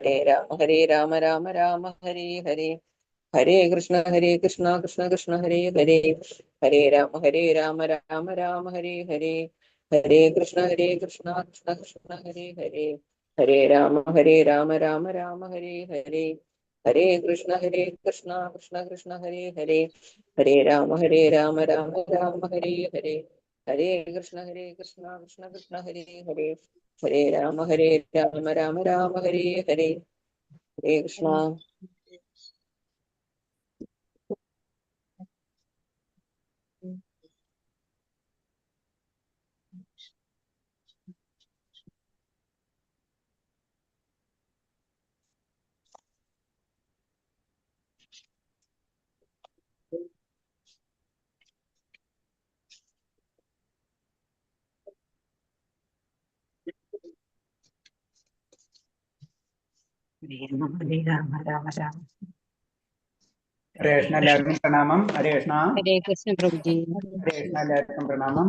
ഹരേ രാമ രാമ രാമ ഹരേ ഹരേ, ഹരേ കൃഷ്ണ കൃഷ്ണ കൃഷ്ണ ഹരേ ഹരേ, ഹരേ രാമ രാമ രാമ ഹരേ ഹരേ, ഹരേ കൃഷ്ണ കൃഷ്ണ കൃഷ്ണ ഹരേ ഹരേ, ഹരേ രാമ രാമ രാമ ഹരേ ഹരേ, ഹരേ കൃഷ്ണ കൃഷ്ണ കൃഷ്ണ ഹരേ ഹരേ, ഹരേ രാമ രാമ രാമ ഹരേ ഹരേ, ഹരേ കൃഷ്ണ കൃഷ്ണ കൃഷ്ണ ഹരേ ഹരേ, ഹരേ രാമ രാമ രാമ ഹരേ ഹരേ, ഹരേ കൃഷ്ണ. ഹരേ കൃഷ്ണ, എല്ലാവർക്കും പ്രണാമം. ഹരേ കൃഷ്ണ. ഹരേ കൃഷ്ണ പ്രഭുജി. ഹരേ കൃഷ്ണ, എല്ലാവർക്കും പ്രണാമം.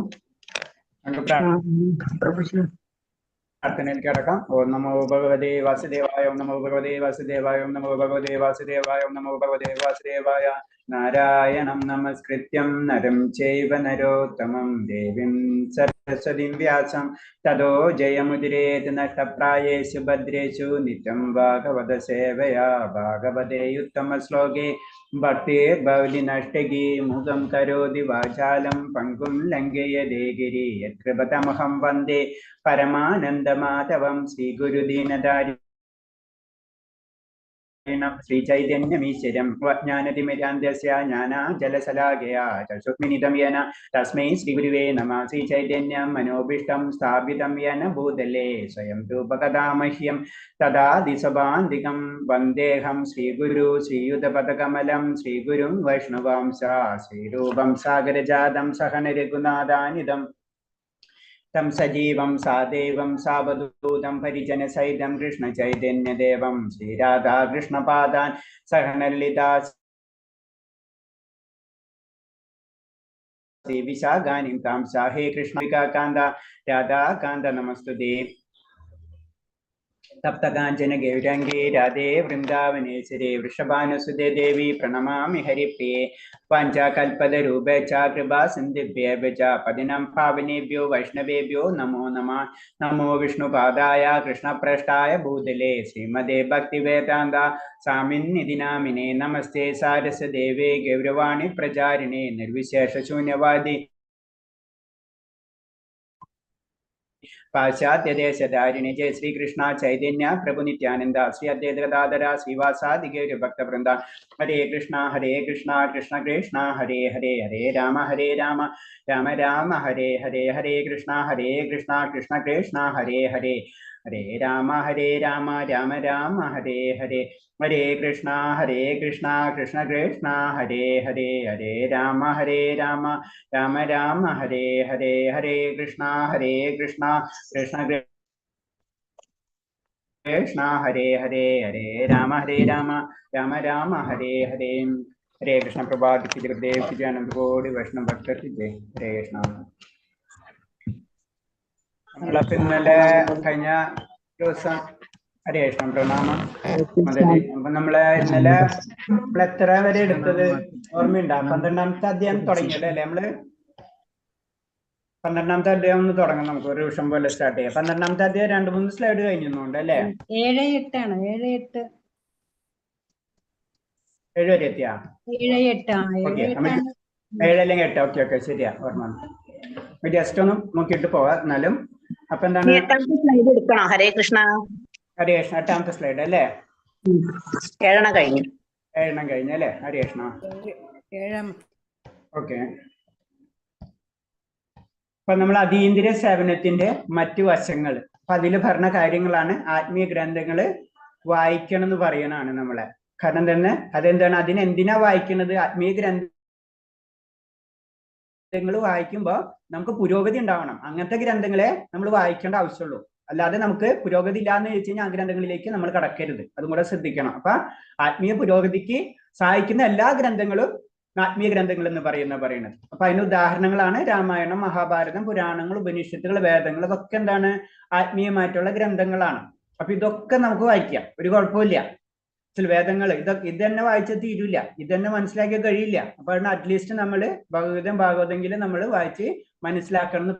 പ്രാർത്ഥനയിൽ കിടക്കാം. ഓം നമോ ഭഗവതേ വാസുദേവായ, ഓം നമോ ഭഗവതേ വാസുദേവായ, ഓം നമോ ഭഗവതേ വാസുദേവായ, ഓം നമോ ഭഗവതേ വാസുദേവായ. നാരായണം നമസ്കൃത്യം നരം ചൈവ നരോത്തമം ദേവീം സരസ്വതീം വ്യാസം തതോ ജയമുദിരേത് നഷ്ടപ്രായേഷു ഭദ്രേഷു നിത്യം ഭാഗവത സേവയാ ഭാഗവതേ ഉത്തമ ശ്ലോകേ ഭക്തിർഭവതി നഷ്ടകി മുഖം കരോതി വാചാലം പങ്കും ലംഘയതേ ഗിരി യത്കൃപതമഹം വന്ദേ പരമാനന്ദമാധവം ശ്രീഗുരുദീനധാരി ശ്രീചൈതന്യമീശ്വരം ജ്ഞാനതിമിരാന്ധ്യസ്യ ജ്ഞാനാഞ്ജലശലാകയാ ചക്ഷുർമിലിതം യേന തസ്മൈ ശ്രീഗുരുവേ നമഃ. ശ്രീചൈതന്യം മനോഭീഷ്ടം സ്ഥാപിതം യേന ഭൂതലേ സ്വയം രൂപകഥാമഹ്യം തദാദിസഭാന്തികം വന്ദേഹം ശ്രീഗുരു ശ്രീയുതപദകമലം ശ്രീഗുരും വൈഷ്ണവാംശ ശ്രീരൂപം സാഗരജാതം സഹന രഘുനാഥാനിധം തം സജീവം സാദേവം സാവധൂതം പരിജന സഹിതം കൃഷ്ണ ചൈതന്യദേവം ശ്രീരാധാ കൃഷ്ണപാദാൻ സഹനലളിതാ വിശാഖാനിം താം സാഹേ കൃഷ്ണ കാന്ത രാധാകാന്ത നമസ്തുതേ. തപ്തകാഞ്ചന ഗൗരാംഗേ രാധേ വൃന്ദാവനേശ്വരേ വൃഷഭാനുസുതേ ദേവി പ്രണമാമി ഹരിപ്രിയേ. വാഞ്ചാകൽപതരൂപേച്ഛ കൃപാ സിന്ധിഭ്യേഭ്യഃ പതിനം പാവനേഭ്യോ വൈഷ്ണവേഭ്യോ നമോ നമഃ. നമോ വിഷ്ണുപാദായ കൃഷ്ണപ്രഷ്ഠായ ഭൂതലേ ശ്രീമതേ ഭക്തിവേദാന്ത സ്വാമിന്നിധി നാമിനേ. നമസ്തേ സാരസ്വതദേവേ ഗൗരവാണി പ്രചാരിണേ നിർവിശേഷ ശൂന്യവാദി പാശ്ചാത്യദേശധാരിണി. ജയ ശ്രീകൃഷ്ണ ചൈതന്യ പ്രഭു നിത്യാനന്ദ ശ്രീ അദ്വൈത ഗദാധര ശ്രീവാസാദി ഗൗര ഭക്തവൃന്ദ. ഹരേ കൃഷ്ണ കൃഷ്ണ കൃഷ്ണ ഹരേ ഹരേ, ഹരേ രാമ രാമ രാമ ഹരേ ഹരേ, ഹരേ കൃഷ്ണ കൃഷ്ണ കൃഷ്ണ ഹരേ ഹരേ, ഹരേ രാമ രാമ രാമ ഹരേ ഹരേ, ഹരേ കൃഷ്ണ കൃഷ്ണ കൃഷ്ണ ഹരേ ഹരേ, ഹരേ രാമ രാമ രാമ ഹരേ ഹരേ, ഹരേ കൃഷ്ണ കൃഷ്ണ കൃഷ്ണ കൃഷ്ണ ഹരേ ഹരേ, ഹരേ രാമ രാമ രാമ ഹരേ ഹരേ. ഹരേ കൃഷ്ണ. പ്രഭാത് की गुरुदेव की जय, कोटि वैष्णव भक्तर की जय. ഹരേ കൃഷ്ണ. നമ്മളപ്പോ ഇന്നലെ കഴിഞ്ഞ ദിവസം ഹരേ കൃഷ്ണ പ്രണാമം. അപ്പൊ നമ്മള് ഇന്നലെ എത്ര വരെ എടുത്തത് ഓർമ്മയുണ്ടോ? 12ാമത്തെ അധ്യായം തുടങ്ങിയല്ലേ അല്ലെ? നമ്മള് 12ാമത്തെ അധ്യായം ഒന്ന് തുടങ്ങാം. നമുക്ക് ഒരു നിമിഷം പോലെ സ്റ്റാർട്ട് ചെയ്യാം. 12ാമത്തെ അധ്യായം 2-3 സ്ലൈഡ് കഴിഞ്ഞുണ്ട് അല്ലേ? 7, 8 വരെ എത്തിയാ? 7 അല്ലെങ്കിൽ 8. ഓക്കെ ശരിയാ, ഓർമ്മ. ജസ്റ്റ് ഒന്ന് നോക്കിയിട്ട് പോവാ എന്നാലും. അപ്പൊ എന്താണ്? ഹരേ കൃഷ്ണ. ഹരേ കൃഷ്ണ. 8ാമത്തെ സ്ലൈഡ് അല്ലേ? 7 കഴിഞ്ഞു അല്ലേ? ഹരേ കൃഷ്ണ. ഓക്കെ. അപ്പൊ നമ്മൾ അതീന്ദ്രിയ സേവനത്തിന്റെ മറ്റു വശങ്ങൾ, അപ്പൊ അതിൽ പറഞ്ഞ കാര്യങ്ങളാണ് ആത്മീയ ഗ്രന്ഥങ്ങള് വായിക്കണം എന്ന് പറയണാണ് നമ്മളെ. കാരണം തന്നെ അതെന്താണ്, അതിനെന്തിനാ വായിക്കുന്നത്? ആത്മീയ ഗ്രന്ഥങ്ങൾ വായിക്കുമ്പോൾ നമുക്ക് പുരോഗതി ഉണ്ടാവണം. അങ്ങനത്തെ ഗ്രന്ഥങ്ങളെ നമ്മൾ വായിക്കേണ്ട ആവശ്യമുള്ളൂ. അല്ലാതെ നമുക്ക് പുരോഗതി ഇല്ലാന്ന് ചോദിച്ചു കഴിഞ്ഞാൽ ആ ഗ്രന്ഥങ്ങളിലേക്ക് നമ്മൾ കടക്കരുത്. അതും കൂടെ ശ്രദ്ധിക്കണം. അപ്പൊ ആത്മീയ പുരോഗതിക്ക് സഹായിക്കുന്ന എല്ലാ ഗ്രന്ഥങ്ങളും ആത്മീയ ഗ്രന്ഥങ്ങൾ എന്ന് പറയുന്നത്. അപ്പൊ അതിന് ഉദാഹരണങ്ങളാണ് രാമായണം, മഹാഭാരതം, പുരാണങ്ങൾ, ഉപനിഷത്തുകൾ, വേദങ്ങൾ. ഇതൊക്കെ എന്താണ്? ആത്മീയമായിട്ടുള്ള ഗ്രന്ഥങ്ങളാണ്. അപ്പൊ ഇതൊക്കെ നമുക്ക് വായിക്കാം, ഒരു കുഴപ്പമില്ല. വേദങ്ങൾ ഇത് തന്നെ വായിച്ച തീരില്ല, ഇത് തന്നെ മനസ്സിലാക്കിയാൽ കഴിയില്ല. അപ്പൊ അറ്റ്ലീസ്റ്റ് നമ്മൾ ഭാഗവതെങ്കിലും നമ്മൾ വായിച്ച് മനസ്സിലാക്കണം എന്ന്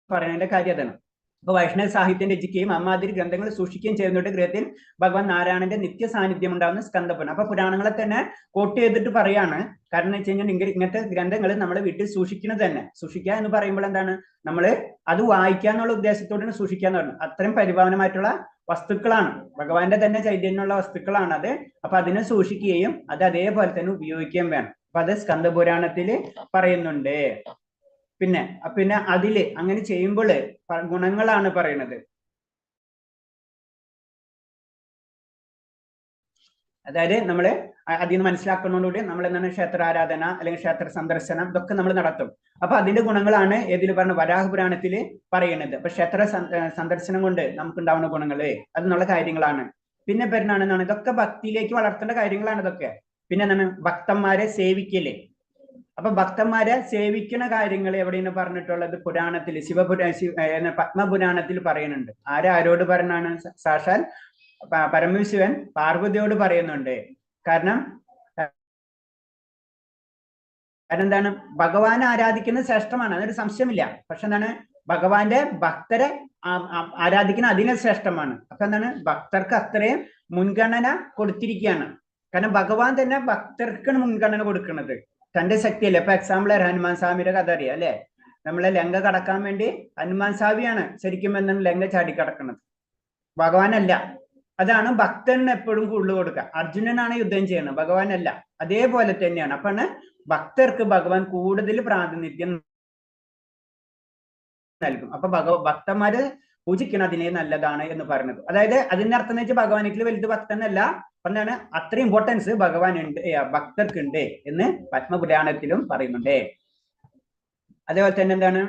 പറയുന്നതിന്റെ കാര്യം അതാണ്. അപ്പൊ വൈഷ്ണവ സാഹിത്യം രചിക്കുകയും അമ്മാതിരി ഗ്രന്ഥങ്ങൾ സൂക്ഷിക്കുകയും ചെയ്യുന്നവരുടെ ഗ്രഹത്തിൽ ഭഗവാൻ നാരായണന്റെ നിത്യ സാന്നിധ്യം ഉണ്ടാകുന്ന സ്കന്ദപുരാണം. അപ്പൊ പുരാണങ്ങളെ തന്നെ കോട്ട് ചെയ്തിട്ട് പറയാണ്. കാരണം എന്ന് വെച്ച് കഴിഞ്ഞാൽ ഇങ്ങനത്തെ ഗ്രന്ഥങ്ങൾ നമ്മുടെ വീട്ടിൽ സൂക്ഷിക്കുന്നത് തന്നെ. സൂക്ഷിക്കുക എന്ന് പറയുമ്പോൾ എന്താണ്, നമ്മൾ അത് വായിക്കാന്നുള്ള ഉദ്ദേശത്തോടാണ് സൂക്ഷിക്കാന്ന് പറഞ്ഞത്. അത്രയും പരിപാവനമായിട്ടുള്ള വസ്തുക്കളാണ്, ഭഗവാന്റെ തന്നെ ചൈതന്യമുള്ള വസ്തുക്കളാണ് അത്. അപ്പൊ അതിനെ സൂക്ഷിക്കുകയും അത് അതേപോലെ തന്നെ ഉപയോഗിക്കുകയും വേണം. അപ്പൊ അത് സ്കന്ദപുരാണത്തിൽ പറയുന്നുണ്ട്. പിന്നെ അതില് അങ്ങനെ ചെയ്യുമ്പോൾ ഗുണങ്ങളാണ് പറയുന്നത്. അതായത് നമ്മള് അതിൽ നിന്ന് മനസ്സിലാക്കുന്നതോടുകൂടി നമ്മൾ എന്താണ് ക്ഷേത്രാരാധന അല്ലെങ്കിൽ ക്ഷേത്ര സന്ദർശനം ഇതൊക്കെ നമ്മൾ നടത്തും. അപ്പൊ അതിന്റെ ഗുണങ്ങളാണ് ഏതിൽ പറഞ്ഞ വരാഹപുരാണത്തില് പറയുന്നത്. അപ്പൊ ക്ഷേത്ര സന്ദർശനം കൊണ്ട് നമുക്ക് ഉണ്ടാവുന്ന ഗുണങ്ങള് അതെന്നുള്ള കാര്യങ്ങളാണ്. പിന്നെ പെരുന്നാണെന്നാണ് ഇതൊക്കെ ഭക്തിയിലേക്ക് വളർത്തേണ്ട കാര്യങ്ങളാണ് ഇതൊക്കെ. പിന്നെ എന്താണ് ഭക്തന്മാരെ സേവിക്കല്. അപ്പൊ ഭക്തന്മാരെ സേവിക്കുന്ന കാര്യങ്ങൾ എവിടെയാണ് പറഞ്ഞിട്ടുള്ളത്? പുരാണത്തിൽ പത്മപുരാണത്തിൽ പറയുന്നുണ്ട്. ആരോട് പറഞ്ഞാണ്? സാക്ഷാൽ പരമശിവൻ പാർവതിയോട് പറയുന്നുണ്ട്. കാരണം എന്താണ്, ഭഗവാനെ ആരാധിക്കുന്നത് ശ്രേഷ്ഠമാണ്, അതൊരു സംശയമില്ല. പക്ഷെ എന്താണ്, ഭഗവാന്റെ ഭക്തരെ ആരാധിക്കുന്ന അതിനെ ശ്രേഷ്ഠമാണ്. അപ്പൊ എന്താണ്, ഭക്തർക്ക് അത്രയും മുൻഗണന കൊടുത്തിരിക്കുകയാണ്. കാരണം ഭഗവാൻ തന്നെ ഭക്തർക്കാണ് മുൻഗണന കൊടുക്കുന്നത്, തന്റെ ശക്തിയല്ലേ. ഇപ്പൊ എക്സാമ്പിൾ ഹനുമാൻ സ്വാമിയുടെ കഥ അറിയാം അല്ലെ? നമ്മളെ ലങ്ക കടക്കാൻ വേണ്ടി ഹനുമാൻ സ്വാമിയാണ് ശരിക്കും എന്താണ് ലങ്ക ചാടിക്കടക്കുന്നത്, ഭഗവാനല്ല. അതാണ് ഭക്തന് എപ്പോഴും കൂടുതൽ കൊടുക്കുക. അർജുനനാണ് യുദ്ധം ചെയ്യുന്നത്, ഭഗവാനല്ല. അതേപോലെ തന്നെയാണ്. അപ്പാണ് ഭക്തർക്ക് ഭഗവാൻ കൂടുതൽ പ്രാതിനിധ്യം നൽകും. അപ്പൊ ഭക്തന്മാര് പൂജിക്കണം അതിനെ നല്ലതാണ് എന്ന് പറയുന്നത്. അതായത് അതിന്റെ അർത്ഥം എന്ന് വെച്ചാൽ ഭഗവാനിൽ വലുത് ഭക്തനല്ല, എന്താണ് അത്ര ഇമ്പോർട്ടൻസ് ഭഗവാൻ ഉണ്ട്, ഭക്തർക്ക് ഉണ്ട് എന്ന് പത്മപുരാണത്തിലും പറയുന്നുണ്ട്. അതേപോലെ തന്നെ എന്താണ്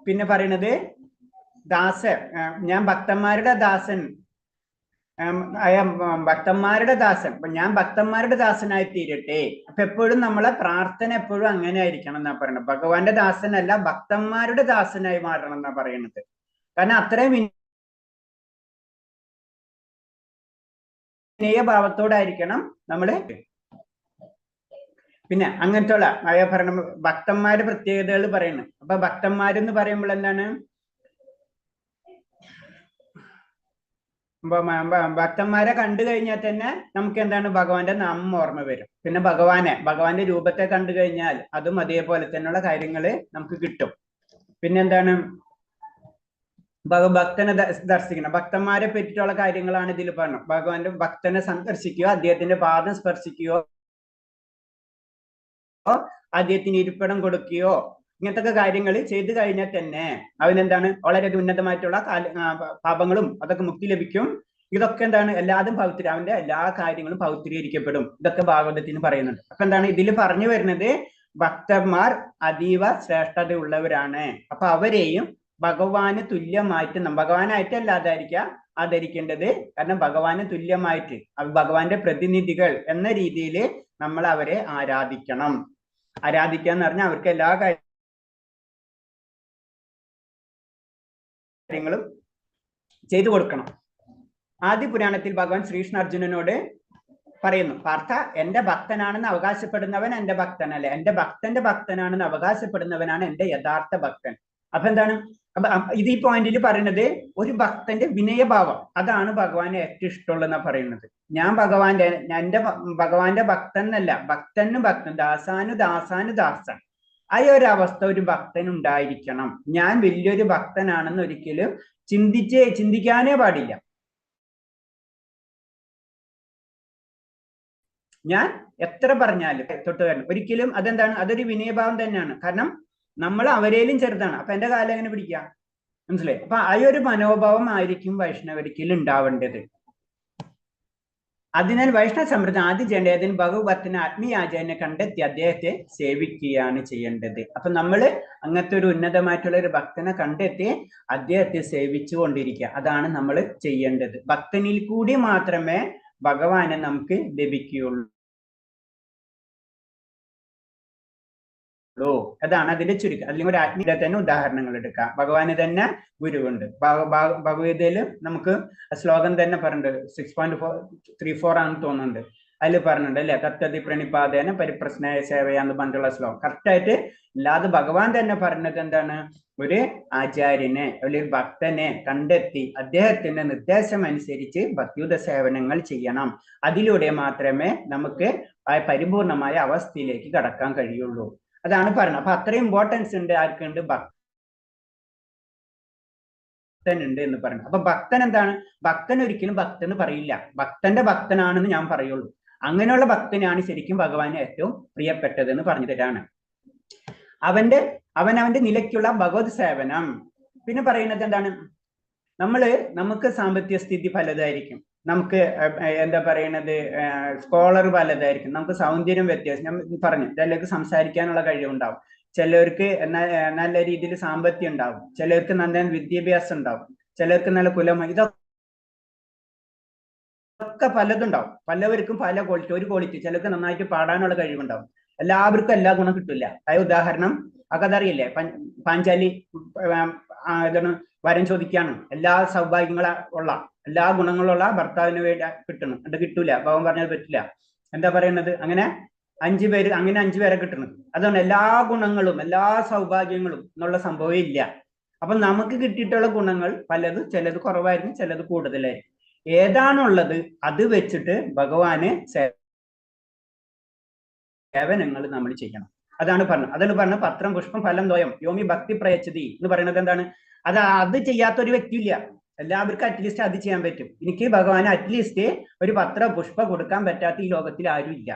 പിന്നെ പറയുന്നത്, ദാസൻ, ഞാൻ ഭക്തന്മാരുടെ ദാസൻ, ഭക്തന്മാരുടെ ദാസൻ, ഞാൻ ഭക്തന്മാരുടെ ദാസനായി തീരട്ടെ. അപ്പൊ എപ്പോഴും നമ്മളെ പ്രാർത്ഥന എപ്പോഴും അങ്ങനെ ആയിരിക്കണം എന്നാ പറയുന്നത്. ഭഗവാന്റെ ദാസനല്ല, ഭക്തന്മാരുടെ ദാസനായി മാറണം എന്നാ പറയുന്നത്. കാരണം അത്രയും ഭാവത്തോടായിരിക്കണം നമ്മള്. പിന്നെ അങ്ങനത്തെ ഉള്ള പറയണ ഭക്തന്മാരുടെ പ്രത്യേകതകൾ പറയുന്നത്. അപ്പൊ ഭക്തന്മാരെന്ന് പറയുമ്പോൾ എന്താണ്, ഭക്തന്മാരെ കണ്ടു കഴിഞ്ഞാൽ തന്നെ നമുക്ക് എന്താണ് ഭഗവാന്റെ നാമം ഓർമ്മ വരും. പിന്നെ ഭഗവാന്റെ രൂപത്തെ കണ്ടു കഴിഞ്ഞാൽ അതും അതേപോലെ തന്നെയുള്ള കാര്യങ്ങള് നമുക്ക് കിട്ടും. പിന്നെന്താണ്, ഭക്തനെ ദർശിക്കണം. ഭക്തന്മാരെ പറ്റിയിട്ടുള്ള കാര്യങ്ങളാണ് ഇതിൽ പറഞ്ഞത്. ഭഗവാന്റെ ഭക്തനെ സന്ദർശിക്കുകയോ അദ്ദേഹത്തിന്റെ പാദം സ്പർശിക്കുകയോ അദ്ദേഹത്തിന് ഇരിപ്പിടം കൊടുക്കുകയോ ഇങ്ങനത്തെ കാര്യങ്ങൾ ചെയ്തു കഴിഞ്ഞാൽ തന്നെ അവനെന്താണ് വളരെ ഉന്നതമായിട്ടുള്ള പാപങ്ങളും അതൊക്കെ മുക്തി ലഭിക്കും. ഇതൊക്കെ എന്താണ് എല്ലാതും അവന്റെ എല്ലാ കാര്യങ്ങളും പൗത്രീകരിക്കപ്പെടും. ഇതൊക്കെ ഭാഗവതത്തിന് പറയുന്നുണ്ട്. അപ്പൊ എന്താണ് ഇതിൽ പറഞ്ഞു വരുന്നത്, ഭക്തന്മാർ അതീവ ശ്രേഷ്ഠതയുള്ളവരാണ്. അപ്പൊ അവരെയും ഭഗവാന് തുല്യമായിട്ട്, ഭഗവാനായിട്ടല്ല ആദരിക്കേണ്ടത്. കാരണം ഭഗവാന് തുല്യമായിട്ട് ഭഗവാന്റെ പ്രതിനിധികൾ എന്ന രീതിയിൽ നമ്മൾ അവരെ ആരാധിക്കണം. ആരാധിക്കുക എന്ന് പറഞ്ഞാൽ അവർക്ക് എല്ലാ കാര്യങ്ങളും ചെയ്തു കൊടുക്കണം. ആദ്യ പുരാണത്തിൽ ഭഗവാൻ ശ്രീകൃഷ്ണ അർജുനനോട് പറയുന്നു, പാർത്ഥ, എന്റെ ഭക്തനാണെന്ന് അവകാശപ്പെടുന്നവൻ എന്റെ ഭക്തനല്ല, എന്റെ ഭക്തന്റെ ഭക്തനാണെന്ന് അവകാശപ്പെടുന്നവനാണ് എന്റെ യഥാർത്ഥ ഭക്തൻ. അപ്പൊ എന്താണ്, അപ്പൊ ഇത് ഈ പോയിന്റിൽ പറയുന്നത് ഒരു ഭക്തന്റെ വിനയഭാവം, അതാണ് ഭഗവാന് ഏറ്റവും ഇഷ്ടമുള്ളതെന്നാ പറയുന്നത്. ഞാൻ എന്റെ ഭഗവാന്റെ ഭക്തൻ എന്നല്ല, ഭക്തന് ഭക്തൻ, ദാസാനു ദാസൻ. ആ ഒരു അവസ്ഥ ഒരു ഭക്തനുണ്ടായിരിക്കണം. ഞാൻ വലിയൊരു ഭക്തനാണെന്ന് ഒരിക്കലും ചിന്തിക്കാനേ പാടില്ല. ഞാൻ എത്ര പറഞ്ഞാലും തൊട്ടുകാരൻ ഒരിക്കലും അതെന്താണ്, അതൊരു വിനയഭാവം തന്നെയാണ്. കാരണം നമ്മൾ അവരേലും ചെറുതാണ്. അപ്പൊ എന്റെ കാലം എങ്ങനെ പിടിക്കാം, മനസ്സിലായി? അപ്പൊ ആ ഒരു മനോഭാവം ആയിരിക്കും വൈഷ്ണവരിക്കൽ ഉണ്ടാവേണ്ടത്. അതിനാൽ വൈഷ്ണവ സമ്പ്രദായം ആദ്യം ചെയ്യേണ്ടതിന് ഭഗവത്തിന് ആത്മീയാചാര്യനെ കണ്ടെത്തി അദ്ദേഹത്തെ സേവിക്കുകയാണ് ചെയ്യേണ്ടത്. അപ്പൊ നമ്മള് അങ്ങനത്തെ ഒരു ഉന്നതമായിട്ടുള്ള ഒരു ഭക്തനെ കണ്ടെത്തി അദ്ദേഹത്തെ സേവിച്ചു കൊണ്ടിരിക്കുക, അതാണ് നമ്മൾ ചെയ്യേണ്ടത്. ഭക്തനിൽ കൂടി മാത്രമേ ഭഗവാനെ നമുക്ക് ലഭിക്കുകയുള്ളൂ. കഴിയുള്ളൂ. അതാണ് അതിന്റെ ചുരുക്കം. അല്ലെങ്കിൽ ഒരു ആത്മീയത തന്നെ ഉദാഹരണങ്ങൾ എടുക്കാം. ഭഗവാന് തന്നെ ഗുരുവുണ്ട്. ഭഗവത്ഗീതയില് നമുക്ക് ശ്ലോകം തന്നെ പറഞ്ഞിട്ടുണ്ട്, 6.34 ആണെന്ന് തോന്നുന്നുണ്ട്. അതിൽ പറഞ്ഞിട്ടുണ്ട് അല്ലെ, കർത്തതി പ്രണിപാതേന പരിപ്രശ്നയ സേവയാന്ന് പറഞ്ഞിട്ടുള്ള ശ്ലോകം. കറക്റ്റായിട്ട് അല്ലാതെ ഭഗവാൻ തന്നെ പറഞ്ഞത് എന്താണ്, ഒരു ആചാര്യനെ അല്ലെങ്കിൽ ഒരു ഭക്തനെ കണ്ടെത്തി അദ്ദേഹത്തിന്റെ നിർദ്ദേശം അനുസരിച്ച് ഭക്തിയുത സേവനങ്ങൾ ചെയ്യണം. അതിലൂടെ മാത്രമേ നമുക്ക് ആ പരിപൂർണമായ അവസ്ഥയിലേക്ക് കടക്കാൻ കഴിയുള്ളൂ. അതാണ് പറയുന്നത്. അപ്പൊ അത്രയും ഇമ്പോർട്ടൻസ് ഉണ്ട് ആർക്കുണ്ട്, ഭക്തനുണ്ട് എന്ന് പറയുന്നത്. അപ്പൊ ഭക്തൻ എന്താണ്, ഭക്തൻ ഒരിക്കലും ഭക്തൻ എന്ന് പറയില്ല, ഭക്തന്റെ ഭക്തനാണെന്ന് ഞാൻ പറയുള്ളൂ. അങ്ങനെയുള്ള ഭക്തനാണ് ശരിക്കും ഭഗവാന് ഏറ്റവും പ്രിയപ്പെട്ടത് എന്ന് പറഞ്ഞു തരാണ്. അവനവന്റെ നിലയ്ക്കുള്ള ഭഗവത് സേവനം. പിന്നെ പറയുന്നത് എന്താണ്, നമുക്ക് സാമ്പത്തിക സ്ഥിതി പലതായിരിക്കും, നമുക്ക് എന്താ പറയണത് സ്കോളർ പലതായിരിക്കും, നമുക്ക് സൗന്ദര്യം വ്യത്യാസം. ഞാൻ പറഞ്ഞു, ചിലർക്ക് സംസാരിക്കാനുള്ള കഴിവുണ്ടാവും, ചിലർക്ക് നല്ല രീതിയിൽ സാമ്പത്തികം ഉണ്ടാവും, ചിലർക്ക് നല്ല വിദ്യാഭ്യാസം ഉണ്ടാവും, ചിലർക്ക് നല്ല കുലമായി, ഇതൊക്കെ പലതുണ്ടാവും. പലവർക്കും പല ക്വാളിറ്റി. ഒരു ക്വാളിറ്റി ചിലർക്ക് നന്നായിട്ട് പാടാനുള്ള കഴിവുണ്ടാവും. എല്ലാവർക്കും എല്ലാ ഗുണം കിട്ടില്ല. അതായത് ഉദാഹരണം ആ കഥ അറിയില്ലേ, പാഞ്ചാലി വരം ചോദിക്കാണ്, എല്ലാ സൗഭാഗ്യങ്ങളുള്ള എല്ലാ ഗുണങ്ങളുള്ള ഭർത്താവിന് വേണ്ടി കിട്ടണം, അത് കിട്ടൂല. ഭഗവാൻ പറഞ്ഞത് പറ്റില്ല. എന്താ പറയുന്നത്, അങ്ങനെ 5 പേരെ കിട്ടുന്നത്. അതുകൊണ്ട് എല്ലാ ഗുണങ്ങളും എല്ലാ സൗഭാഗ്യങ്ങളും എന്നുള്ള സംഭവം ഇല്ല. അപ്പൊ നമുക്ക് കിട്ടിയിട്ടുള്ള ഗുണങ്ങൾ പലത്, ചിലത് കുറവായിരിക്കും, ചിലത് കൂടുതലായിരിക്കും. ഏതാണുള്ളത് അത് വെച്ചിട്ട് ഭഗവാന് സേവനങ്ങൾ നമ്മൾ ചെയ്യണം. അതാണ് പറഞ്ഞത് പത്രം പുഷ്പം ഫലം ദ്വയം യോമി ഭക്തി പ്രയച്ഛതി എന്ന് പറയുന്നത് എന്താണ്, അത് ചെയ്യാത്ത ഒരു വ്യക്തിയില്ല. എല്ലാവർക്കും അറ്റ്ലീസ്റ്റ് അത് ചെയ്യാൻ പറ്റും. എനിക്ക് ഭഗവാന് അറ്റ്ലീസ്റ്റ് ഒരു പത്ര പുഷ്പ കൊടുക്കാൻ പറ്റാത്ത ഈ ലോകത്തിൽ ആരും ഇല്ല.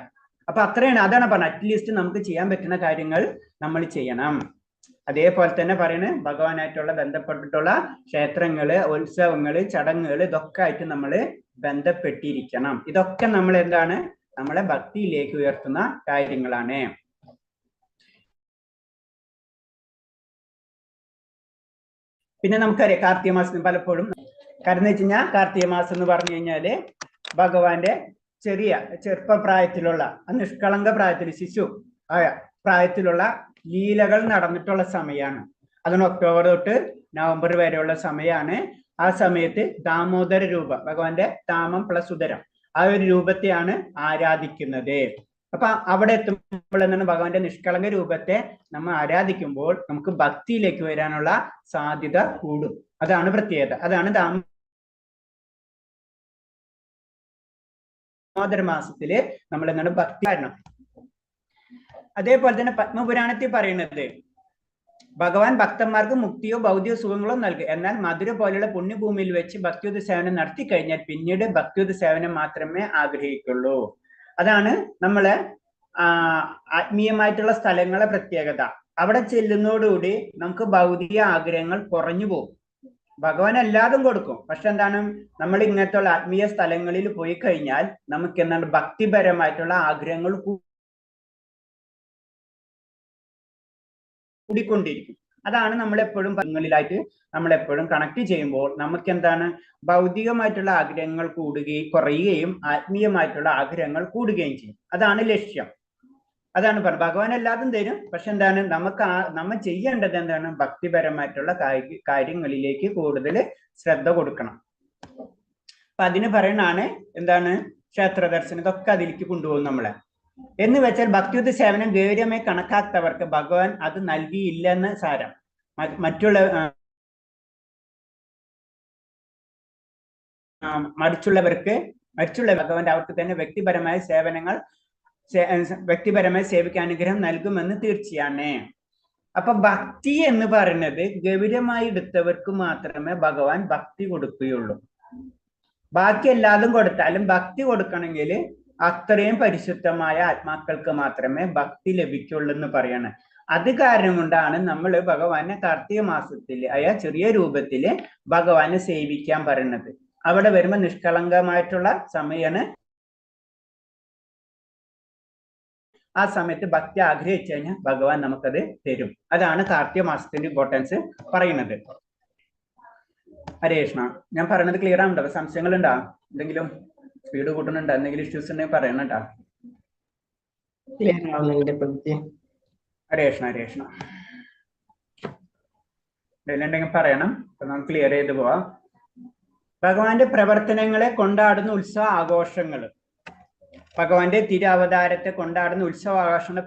അപ്പൊ അത്രയാണ്, അതാണ് പറഞ്ഞത്, അറ്റ്ലീസ്റ്റ് നമുക്ക് ചെയ്യാൻ പറ്റുന്ന കാര്യങ്ങൾ നമ്മൾ ചെയ്യണം. അതേപോലെ തന്നെ പറയുന്നത് ഭഗവാനായിട്ടുള്ള ബന്ധപ്പെട്ടിട്ടുള്ള ക്ഷേത്രങ്ങള്, ഉത്സവങ്ങള്, ചടങ്ങുകൾ, ഇതൊക്കെ ആയിട്ട് നമ്മൾ ബന്ധപ്പെട്ടിരിക്കണം. ഇതൊക്കെ നമ്മൾ എന്താണ്, നമ്മളെ ഭക്തിയിലേക്ക് ഉയർത്തുന്ന കാര്യങ്ങളാണ്. പിന്നെ നമുക്കറിയാം കാർത്തിക മാസം പലപ്പോഴും, കാരണം എന്ന് വെച്ച് കഴിഞ്ഞാൽ കാർത്തിക മാസം എന്ന് പറഞ്ഞു കഴിഞ്ഞാല് ഭഗവാന്റെ ചെറുപ്പ പ്രായത്തിലുള്ള നിഷ്കളങ്ക പ്രായത്തിൽ, ശിശു പ്രായത്തിലുള്ള ലീലകൾ നടന്നിട്ടുള്ള സമയമാണ്. അതുകൊണ്ട് ഒക്ടോബർ തൊട്ട് നവംബർ വരെയുള്ള സമയമാണ്. ആ സമയത്ത് ദാമോദര രൂപ, ഭഗവാന്റെ ദാമം പ്ലസ് ഉദരം, ആ ഒരു രൂപത്തെയാണ് ആരാധിക്കുന്നത്. അപ്പൊ അവിടെ എത്തുമ്പോൾ എന്താണ്, ഭഗവാന്റെ നിഷ്കളങ്ക രൂപത്തെ നമ്മൾ ആരാധിക്കുമ്പോൾ നമുക്ക് ഭക്തിയിലേക്ക് വരാനുള്ള സാധ്യത കൂടും. അതാണ് പ്രത്യേകത. അതാണ് ദാമോദര മാസത്തില് നമ്മൾ എന്താണ് ഭക്തി കാരണം. അതേപോലെ തന്നെ പത്മപുരാണത്തിൽ പറയുന്നത് ഭഗവാൻ ഭക്തന്മാർക്ക് മുക്തിയോ ഭൗതിക സുഖങ്ങളോ നൽകും. എന്നാൽ മധുര പോലെയുള്ള പുണ്യഭൂമിയിൽ വെച്ച് ഭക്തിയുത സേവനം നടത്തി കഴിഞ്ഞാൽ പിന്നീട് ഭക്തിയുത സേവനം മാത്രമേ ആഗ്രഹിക്കുള്ളൂ. അതാണ് നമ്മളെ ആത്മീയമായിട്ടുള്ള സ്ഥലങ്ങളെ പ്രത്യേകത. അവിടെ ചെല്ലുന്നതോടുകൂടി നമുക്ക് ഭൗതിക ആഗ്രഹങ്ങൾ കുറഞ്ഞു പോകും. ഭഗവാൻ എല്ലാതും കൊടുക്കും, പക്ഷെ എന്താണ്, നമ്മൾ ഇങ്ങനത്തെ ആത്മീയ സ്ഥലങ്ങളിൽ പോയി കഴിഞ്ഞാൽ നമുക്ക് എന്താണ് ഭക്തിപരമായിട്ടുള്ള ആഗ്രഹങ്ങൾ കൂടിക്കൊണ്ടിരിക്കും. അതാണ് നമ്മളെപ്പോഴും പദങ്ങളിലായിട്ട് നമ്മളെപ്പോഴും കണക്ട് ചെയ്യുമ്പോൾ നമുക്ക് എന്താണ്, ഭൗതികമായിട്ടുള്ള ആഗ്രഹങ്ങൾ കുറയുകയും ആത്മീയമായിട്ടുള്ള ആഗ്രഹങ്ങൾ കൂടുകയും ചെയ്യും. അതാണ് ലക്ഷ്യം. അതാണ് പറഞ്ഞത്, ഭഗവാൻ എല്ലാതും തരും, പക്ഷെ എന്താണ്, നമ്മൾ ചെയ്യേണ്ടത് എന്താണ്, ഭക്തിപരമായിട്ടുള്ള കാര്യങ്ങളിലേക്ക് കൂടുതൽ ശ്രദ്ധ കൊടുക്കണം. അപ്പൊ അതിന് പറയണാണ് എന്താണ്, ക്ഷേത്ര ദർശനം, ഇതൊക്കെ അതിലേക്ക് കൊണ്ടുപോകും നമ്മളെ. എന്ന് വെച്ചാൽ ഭക്തിയുത സേവനം ഗൗരവമായി കണക്കാത്തവർക്ക് ഭഗവാൻ അത് നൽകിയില്ലെന്ന് സാരം. മറ്റുള്ള ഭഗവാന്റെ അവർക്ക് തന്നെ വ്യക്തിപരമായി സേവിക്കാൻ അനുഗ്രഹം നൽകുമെന്ന് തീർച്ചയാണ്. അപ്പൊ ഭക്തി എന്ന് പറയുന്നത് ഗൗരവമായി എടുത്തവർക്ക് മാത്രമേ ഭഗവാൻ ഭക്തി കൊടുക്കുകയുള്ളൂ. ബാക്കി എല്ലാതും കൊടുത്താലും ഭക്തി കൊടുക്കണമെങ്കിൽ അത്രയും പരിശുദ്ധമായ ആത്മാക്കൾക്ക് മാത്രമേ ഭക്തി ലഭിക്കുള്ളൂ എന്ന് പറയണം. അത് കാരണം കൊണ്ടാണ് നമ്മൾ ഭഗവാനെ കാർത്തിക മാസത്തില് ചെറിയ രൂപത്തില് ഭഗവാനെ സേവിക്കാൻ പറയുന്നത്. അവിടെ വരുമ്പോ നിഷ്കളങ്കമായിട്ടുള്ള സമയമാണ്. ആ സമയത്ത് ഭക്തി ആഗ്രഹിച്ചു കഴിഞ്ഞാൽ ഭഗവാൻ നമുക്കത് തരും. അതാണ് കാർത്തിക മാസത്തിന്റെ ഇമ്പോർട്ടൻസ് പറയുന്നത്. ഹരേ കൃഷ്ണ. ഞാൻ പറയുന്നത് ക്ലിയർ ആവുന്നുണ്ടോ? സംശയങ്ങൾ ഉണ്ടോ? എന്തെങ്കിലും സ്പീഡ് കൂട്ടുന്നുണ്ടോ? എന്തെങ്കിലും ഇഷ്യൂസ് ഉണ്ടെങ്കിൽ പറയണം കേട്ടോ. ക്ലിയർ ആവുന്നുണ്ട്. ഹരേ കൃഷ്ണ ഹരേ കൃഷ്ണ. ഇതിലുണ്ടെങ്കിൽ പറയണം, അപ്പൊ നമുക്ക് ക്ലിയർ ചെയ്ത് പോവാം. ഭഗവാന്റെ പ്രവർത്തനങ്ങളെ കൊണ്ടാടുന്ന ഉത്സവ ആഘോഷങ്ങൾ, ഭഗവാന്റെ തിരുവതാരത്തെ കൊണ്ടാടുന്ന ഉത്സവ ആഘോഷങ്ങളുടെ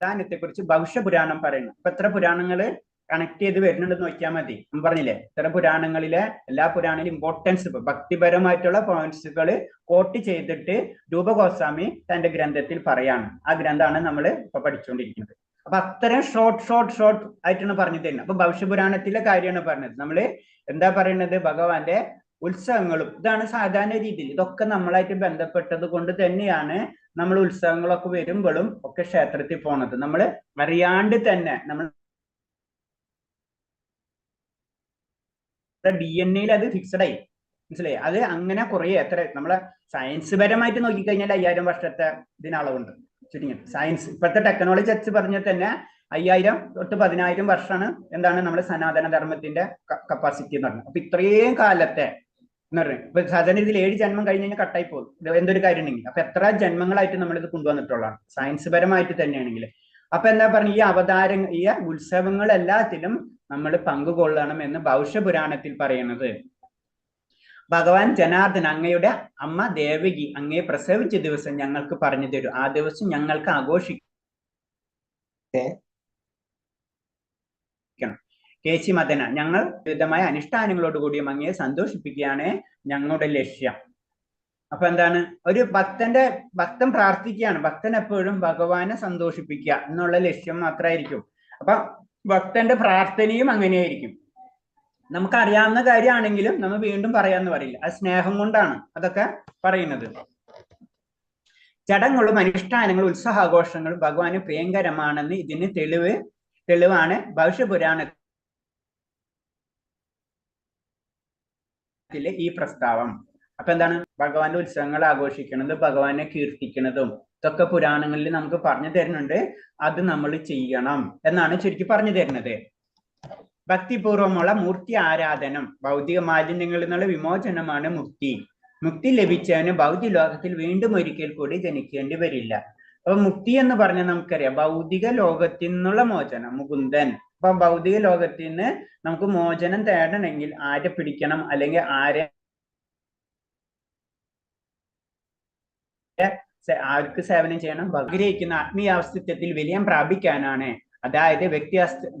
പ്രാധാന്യത്തെ കുറിച്ച് ഭവിഷ്യപുരാണം പറയുന്നു. അപ്പൊ എത്ര പുരാണങ്ങള് കണക്ട് ചെയ്ത് വരുന്നുണ്ടെന്ന് നോക്കിയാൽ മതി. ഞാൻ പറഞ്ഞില്ലേ, ഇത്ര പുരാണങ്ങളിലെ എല്ലാ പുരാണങ്ങളിലും ഇമ്പോർട്ടൻസ്, ഭക്തിപരമായിട്ടുള്ള പോയിന്റ്സുകൾ കോട്ട് ചെയ്തിട്ട് രൂപഗോസ്വാമി തന്റെ ഗ്രന്ഥത്തിൽ പറയാണ്. ആ ഗ്രന്ഥമാണ് നമ്മൾ ഇപ്പൊ പഠിച്ചുകൊണ്ടിരിക്കുന്നത്. അപ്പൊ അത്തരം ഷോർട്ട് ആയിട്ടാണ് പറഞ്ഞു തരുന്നത്. അപ്പൊ ഭവിഷ്യപുരാണത്തിലെ കാര്യമാണ് പറഞ്ഞത്. നമ്മള് എന്താ പറയുന്നത്, ഭഗവാന്റെ ഉത്സവങ്ങളും ഇതാണ് സാധാരണ രീതിയിൽ. ഇതൊക്കെ നമ്മളായിട്ട് ബന്ധപ്പെട്ടത് കൊണ്ട് തന്നെയാണ് നമ്മൾ ഉത്സവങ്ങളൊക്കെ വരുമ്പോഴും ഒക്കെ ക്ഷേത്രത്തിൽ പോണത്. നമ്മൾ അറിയാണ്ട് തന്നെ നമ്മൾ DNA അത് ഫിക്സഡ് ആയി, മനസ്സിലായി. അത് അങ്ങനെ കുറെ എത്ര നമ്മളെ സയൻസ് പരമായിട്ട് നോക്കിക്കഴിഞ്ഞാൽ 5000 വർഷത്തെ ഇതിനളവുണ്ട് ചുരുങ്ങി. സയൻസ് ഇപ്പോഴത്തെ ടെക്നോളജി വെച്ച് പറഞ്ഞാൽ തന്നെ 5000 തൊട്ട് 10000 വർഷമാണ് എന്താണ് നമ്മുടെ സനാതന ധർമ്മത്തിന്റെ കപ്പാസിറ്റി എന്ന് പറഞ്ഞത്. അപ്പൊ ഇത്രയും കാലത്തെ എന്ന് പറഞ്ഞു, ഇപ്പൊ സാധാരണ രീതിയിൽ 7 ജന്മം കഴിഞ്ഞ് കഴിഞ്ഞാൽ കട്ടായി പോകും എന്തൊരു കാര്യം ഉണ്ടെങ്കിൽ. അപ്പൊ എത്ര ജന്മങ്ങളായിട്ട് നമ്മളിത് കൊണ്ടുവന്നിട്ടുള്ളതാണ് സയൻസ് പരമായിട്ട് തന്നെയാണെങ്കിൽ. അപ്പൊ എന്താ പറഞ്ഞ, ഈ അവതാരങ്ങൾ, ഈ ഉത്സവങ്ങൾ എല്ലാത്തിലും നമ്മൾ പങ്കുകൊള്ളണം എന്ന് ഭവിഷ്യപുരാണത്തിൽ പറയുന്നത്. ഭഗവാൻ ജനാർദ്ദൻ, അങ്ങയുടെ അമ്മ ദേവകി അങ്ങയെ പ്രസവിച്ച ദിവസം ഞങ്ങൾക്ക് പറഞ്ഞു തരൂ, ആ ദിവസം ഞങ്ങൾക്ക് ആഘോഷിക്കണം. കേശി മദന, ഞങ്ങൾ വിവിധമായ അനുഷ്ഠാനങ്ങളോടുകൂടിയും അങ്ങയെ സന്തോഷിപ്പിക്കുകയാണ് ഞങ്ങളുടെ ലക്ഷ്യം. അപ്പൊ എന്താണ്, ഒരു ഭക്തൻ പ്രാർത്ഥിക്കുകയാണ്. ഭക്തൻ എപ്പോഴും ഭഗവാനെ സന്തോഷിപ്പിക്കുക എന്നുള്ള ലക്ഷ്യം മാത്രമായിരിക്കും. അപ്പൊ ഭക്തന്റെ പ്രാർത്ഥനയും അങ്ങനെയായിരിക്കും. നമുക്കറിയാവുന്ന കാര്യമാണെങ്കിലും നമ്മൾ വീണ്ടും പറയാന്ന് പറയില്ല, അത് സ്നേഹം കൊണ്ടാണ് അതൊക്കെ പറയുന്നത്. ചടങ്ങുകളും അനുഷ്ഠാനങ്ങളും ഉത്സവാഘോഷങ്ങളും ഭഗവാന് പ്രിയങ്കരമാണെന്ന് ഇതിന് തെളിവാണ് ഭവിഷ്യപുരാണത്തിലെ ഈ പ്രസ്താവം. അപ്പൊ എന്താണ്, ഭഗവാന്റെ ഉത്സവങ്ങൾ ആഘോഷിക്കുന്നത്, ഭഗവാനെ കീർത്തിക്കുന്നതും ഇതൊക്കെ പുരാണങ്ങളിൽ നമുക്ക് പറഞ്ഞു തരുന്നുണ്ട്. അത് നമ്മൾ ചെയ്യണം എന്നാണ് ചുരുക്കി പറഞ്ഞു തരുന്നത്. ഭക്തിപൂർവമുള്ള മൂർത്തി ആരാധനം, ഭൗതിക മാലിന്യങ്ങളിൽ നിന്നുള്ള വിമോചനമാണ് മുക്തി. മുക്തി ലഭിച്ചവന് ഭൗതിക ലോകത്തിൽ വീണ്ടും ഒരിക്കൽ കൂടി ജനിക്കേണ്ടി വരില്ല. അപ്പൊ മുക്തി എന്ന് പറഞ്ഞാൽ നമുക്കറിയാം, ഭൗതിക ലോകത്തിൽ നിന്നുള്ള മോചനം, മുകുന്ദൻ. അപ്പൊ ഭൗതിക ലോകത്തിൽ നിന്ന് നമുക്ക് മോചനം തേടണമെങ്കിൽ ആരെ പിടിക്കണം, അല്ലെങ്കിൽ ആർക്ക് സേവനം ചെയ്യണം? ആഗ്രഹിക്കുന്ന ആത്മീയ അസ്തിത്വത്തിൽ വിലയം പ്രാപിക്കാനാണ്, അതായത്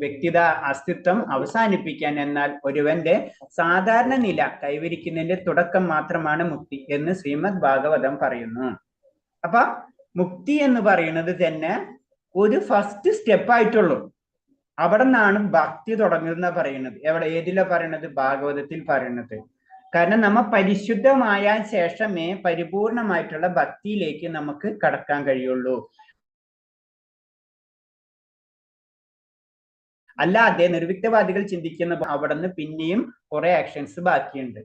വ്യക്തിഗത അസ്തിത്വം അവസാനിപ്പിക്കാൻ. എന്നാൽ ഒരുവന്റെ സാധാരണ നില കൈവരിക്കുന്നതിന്റെ തുടക്കം മാത്രമാണ് മുക്തി എന്ന് ശ്രീമദ് ഭാഗവതം പറയുന്നു. അപ്പൊ മുക്തി എന്ന് പറയുന്നത് തന്നെ ഒരു ഫസ്റ്റ് സ്റ്റെപ്പ് ആയിട്ടുള്ളൂ. അവിടെ നിന്നാണ് ഭക്തി തുടങ്ങുന്ന പറയുന്നത്. ഏതിലാ പറയണത്? ഭാഗവതത്തിൽ പറയുന്നത്. കാരണം നമ്മ പരിശുദ്ധമായ ശേഷമേ പരിപൂർണമായിട്ടുള്ള ഭക്തിയിലേക്ക് നമുക്ക് കടക്കാൻ കഴിയുള്ളൂ. അല്ലാതെ നിർവിക്തവാദികൾ ചിന്തിക്കുന്ന അവിടെ നിന്ന് പിന്നെയും കുറെ ആക്ഷൻസ് ബാക്കിയുണ്ട്.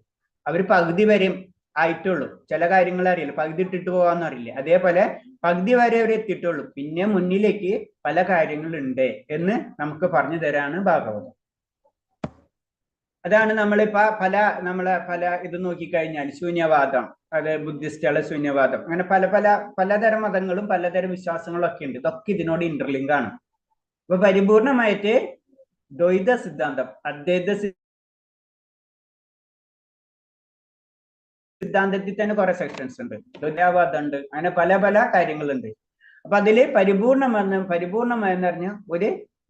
അവർ പകുതി വരെ ആയിട്ടുള്ളൂ. ചില കാര്യങ്ങൾ അറിയില്ല, പകുതി ഇട്ടിട്ട് പോകാന്ന് അറിയില്ല. അതേപോലെ പകുതി വരെ അവർ എത്തിയിട്ടുള്ളൂ, പിന്നെ മുന്നിലേക്ക് പല കാര്യങ്ങളുണ്ട് എന്ന് നമുക്ക് പറഞ്ഞു തരാണ് ഭാഗവതം. അതാണ് നമ്മളിപ്പോ പല ഇത് നോക്കിക്കഴിഞ്ഞാൽ ശൂന്യവാദം, അത് ബുദ്ധിസ്റ്റുകളെ ശൂന്യവാദം, അങ്ങനെ പലതരം മതങ്ങളും പലതരം വിശ്വാസങ്ങളും ഒക്കെ ഉണ്ട്. ഇതൊക്കെ ഇതിനോട് ഇന്റർലിങ്ക് ആണ്. അപ്പൊ പരിപൂർണമായിട്ട് ദ്വൈത സിദ്ധാന്തം, അദ്വൈത സിദ്ധാന്തത്തിൽ തന്നെ കുറെ സെക്ഷൻസ് ഉണ്ട്, ദ്വൈതവാദം ഉണ്ട്, അങ്ങനെ പല കാര്യങ്ങളുണ്ട്. അപ്പൊ അതില് പരിപൂർണമെന്ന് പറഞ്ഞ ഒരു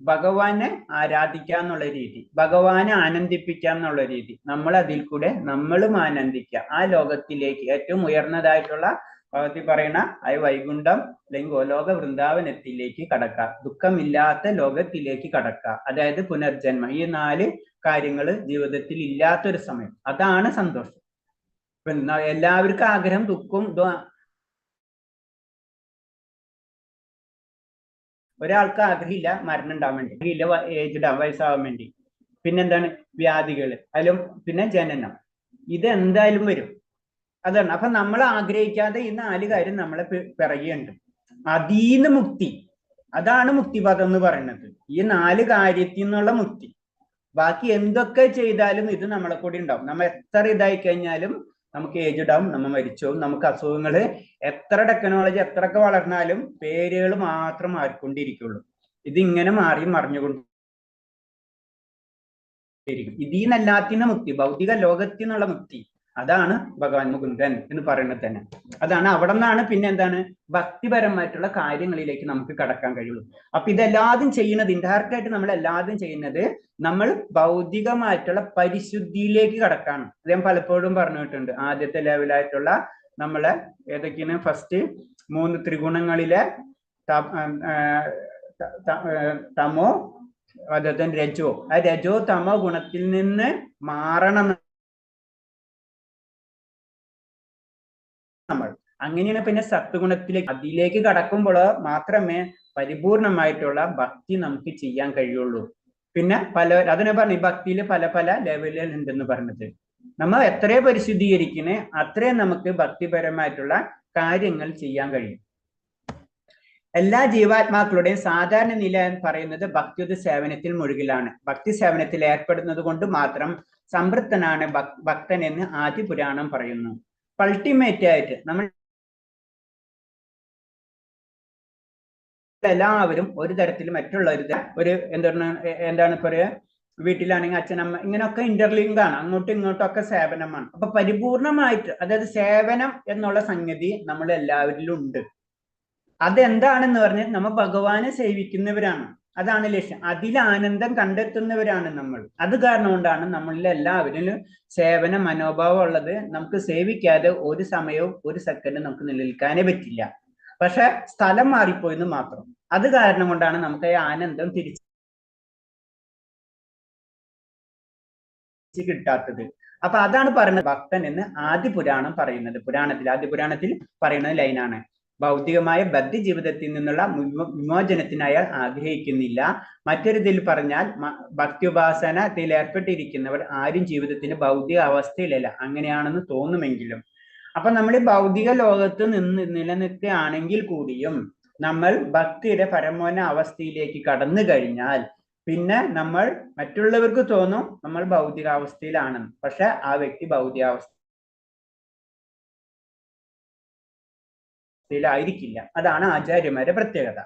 ഭഗവാനെ ആരാധിക്കുക എന്നുള്ള രീതി, ഭഗവാനെ ആനന്ദിപ്പിക്കുക എന്നുള്ള രീതി, നമ്മൾ അതിൽ കൂടെ നമ്മളും ആനന്ദിക്കുക, ആ ലോകത്തിലേക്ക് ഏറ്റവും ഉയർന്നതായിട്ടുള്ള ഭഗവതി പറയുന്ന ആ വൈകുണ്ഠം അല്ലെങ്കിൽ ഗോലോക വൃന്ദാവനത്തിലേക്ക് കടക്കുക, ദുഃഖമില്ലാത്ത ലോകത്തിലേക്ക് കടക്കുക, അതായത് പുനർജന്മം. ഈ 4 കാര്യങ്ങൾ ജീവിതത്തിൽ ഇല്ലാത്തൊരു സമയം, അതാണ് സന്തോഷം. എല്ലാവർക്കും ആഗ്രഹം ദുഃഖം, ഒരാൾക്ക് ആഗ്രഹമില്ല മരണം ഉണ്ടാവാൻ വേണ്ടി, ഇല്ല ഏജ്ഡ് വയസ്സാവാൻ വേണ്ടി, പിന്നെന്താണ് വ്യാധികള്, അതിലും പിന്നെ ജനനം, ഇത് എന്തായാലും വരും. അതാണ്. അപ്പൊ നമ്മൾ ആഗ്രഹിക്കാതെ ഈ 4 കാര്യം നമ്മളെ പിറകെയുണ്ട്. അതീന്ന് മുക്തി, അതാണ് മുക്തിപദം എന്ന് പറയുന്നത്. ഈ 4 കാര്യത്തിൽ നിന്നുള്ള മുക്തി. ബാക്കി എന്തൊക്കെ ചെയ്താലും ഇത് നമ്മളെ കൂടി ഉണ്ടാവും. നമ്മൾ എത്ര ഇതായി കഴിഞ്ഞാലും നമുക്ക് ഏജ്ഡ് ആവും, നമ്മൾ മരിച്ചു പോകും. നമുക്ക് അസുഖങ്ങൾ എത്ര ടെക്നോളജി എത്രയൊക്കെ വളർന്നാലും പേരുകൾ മാത്രം മാറിക്കൊണ്ടിരിക്കുള്ളൂ. ഇതിങ്ങനെ മാറി മറിഞ്ഞുകൊണ്ട് ഇതിന്നല്ലാത്തിന് മുക്തി, ഭൗതിക ലോകത്തിൽ നിന്നുള്ള മുക്തി, അതാണ് ഭഗവാൻ മുകുന്ദൻ എന്ന് പറയുന്നത് തന്നെ. അതാണ് അവിടെ നിന്നാണ് പിന്നെ എന്താണ് ഭക്തിപരമായിട്ടുള്ള കാര്യങ്ങളിലേക്ക് നമുക്ക് കടക്കാൻ കഴിയുള്ളൂ. അപ്പൊ ഇതെല്ലാതും ചെയ്യുന്നത് ഇൻഡയറക്റ്റ് ആയിട്ട് നമ്മൾ എല്ലാതും ചെയ്യുന്നത് നമ്മൾ ഭൗതികമായിട്ടുള്ള പരിശുദ്ധിയിലേക്ക് കടക്കാണ്. അദ്ദേഹം പലപ്പോഴും പറഞ്ഞിട്ടുണ്ട്. ആദ്യത്തെ ലെവലായിട്ടുള്ള നമ്മളെ ഏതൊക്കെയാണ് ഫസ്റ്റ് 3 ത്രിഗുണങ്ങളിലെ തമോ അതുപോലെ രജോ, ആ രജോ തമോ ഗുണത്തിൽ നിന്ന് മാറണം നമ്മൾ. അങ്ങനെയാണ് പിന്നെ സത്വഗുണത്തിലേക്ക് അതിലേക്ക് കടക്കുമ്പോൾ മാത്രമേ പരിപൂർണമായിട്ടുള്ള ഭക്തി നമുക്ക് ചെയ്യാൻ കഴിയുള്ളൂ. പിന്നെ അതിനെ പറഞ്ഞു ഭക്തിയിൽ പല പല ലെവലുകൾ ഉണ്ടെന്ന് പറഞ്ഞത്. നമ്മൾ എത്രയോ പരിശുദ്ധീകരിക്കണേ അത്രയും നമുക്ക് ഭക്തിപരമായിട്ടുള്ള കാര്യങ്ങൾ ചെയ്യാൻ കഴിയും. എല്ലാ ജീവാത്മാക്കളുടെയും സാധാരണ നില എന്ന് പറയുന്നത് ഭക്തിയുടെ സേവനത്തിൽ മുഴുകിലാണ്. ഭക്തി സേവനത്തിൽ ഏർപ്പെടുന്നത് കൊണ്ട് മാത്രം സംതൃപ്തനാണ് ഭക്തൻ എന്ന് ആദ്യ പുരാണം പറയുന്നു. അൾട്ടിമേറ്റ് ആയിട്ട് നമ്മൾ എല്ലാവരും ഒരു തരത്തിൽ മറ്റുള്ളവരുടെ എന്താണ് പറയുക, വീട്ടിലാണെങ്കിൽ അച്ഛനമ്മ ഇങ്ങനെയൊക്കെ ഇന്റർലിങ്ക് ആണ്, അങ്ങോട്ടും ഇങ്ങോട്ടും ഒക്കെ സേവനമാണ്. അപ്പൊ പരിപൂർണമായിട്ട് അതായത് സേവനം എന്നുള്ള സംഗതി നമ്മൾ എല്ലാവരിലും ഉണ്ട്. അതെന്താണെന്ന് പറഞ്ഞാൽ നമ്മൾ ഭഗവാനെ സേവിക്കുന്നവരാണ്, അതാണ് ലക്ഷ്യം. അതിൽ ആനന്ദം കണ്ടെത്തുന്നവരാണ് നമ്മൾ. അത് കാരണം കൊണ്ടാണ് നമ്മളിൽ എല്ലാവരിലും സേവന മനോഭാവം ഉള്ളത്. നമുക്ക് സേവിക്കാതെ ഒരു സമയവും ഒരു സെക്കൻഡ് നമുക്ക് നിലനിൽക്കാനേ പറ്റില്ല. പക്ഷെ സ്ഥലം മാറിപ്പോയെന്ന് മാത്രം. അത് കാരണം കൊണ്ടാണ് നമുക്ക് ഈ ആനന്ദം തിരിച്ച് കിട്ടാത്തത്. അപ്പൊ അതാണ് പറയുന്നത് ഭക്തൻ എന്ന് ആദ്യ പുരാണം പറയുന്നത്. ആദ്യ പുരാണത്തിൽ പറയുന്നത് ലൈനാണ്, ഭൗതികമായ ബദ്ധ ജീവിതത്തിൽ നിന്നുള്ള വിമോചനത്തിന് അയാൾ ആഗ്രഹിക്കുന്നില്ല. മറ്റൊരു ഇതിൽ പറഞ്ഞാൽ ഭക്തിയുപാസനത്തിൽ ഏർപ്പെട്ടിരിക്കുന്നവർ ആരും ജീവിതത്തിന് ഭൗതിക അവസ്ഥയിലല്ല. അങ്ങനെയാണെന്ന് തോന്നുമെങ്കിലും അപ്പൊ നമ്മൾ ഈ ഭൗതിക ലോകത്ത് നിലനിൽക്കുകയാണെങ്കിൽ കൂടിയും നമ്മൾ ഭക്തിയുടെ പരമോന്ന അവസ്ഥയിലേക്ക് കടന്നു കഴിഞ്ഞാൽ പിന്നെ നമ്മൾ മറ്റുള്ളവർക്ക് തോന്നും നമ്മൾ ഭൗതികാവസ്ഥയിലാണെന്ന്. പക്ഷെ ആ വ്യക്തി ഭൗതികാവസ്ഥയിലായിരിക്കില്ല. അതാണ് ആചാര്യന്മാരുടെ പ്രത്യേകത.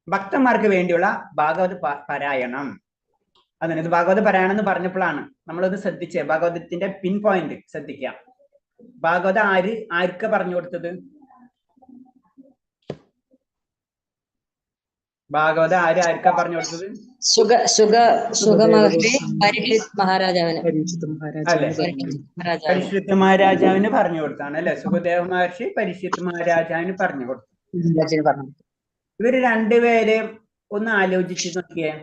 ഭക്തന്മാർക്ക് വേണ്ടിയുള്ള ഭാഗവത പാരായണം. അതായത് ഭാഗവത പാരായണം എന്ന് പറഞ്ഞപ്പോഴാണ് നമ്മളത് ശ്രദ്ധിച്ചേ. ഭാഗവതത്തിന്റെ പിൻ പോയിന്റ് ശ്രദ്ധിക്കാം. ഭാഗവത ആർക്ക് പറഞ്ഞു കൊടുത്തത്? ഭാഗവത ആർക്കാ പറഞ്ഞു കൊടുത്തത്? പരീക്ഷിത് മഹാരാജാവിന് പറഞ്ഞു കൊടുത്താണ് അല്ലെ. സുഖദേവ മഹർഷി പരീക്ഷിത് മഹാരാജാവിന് പറഞ്ഞു കൊടുത്തു. ഇവര് രണ്ടുപേരെ ഒന്ന് ആലോചിച്ച് നോക്കിയേ.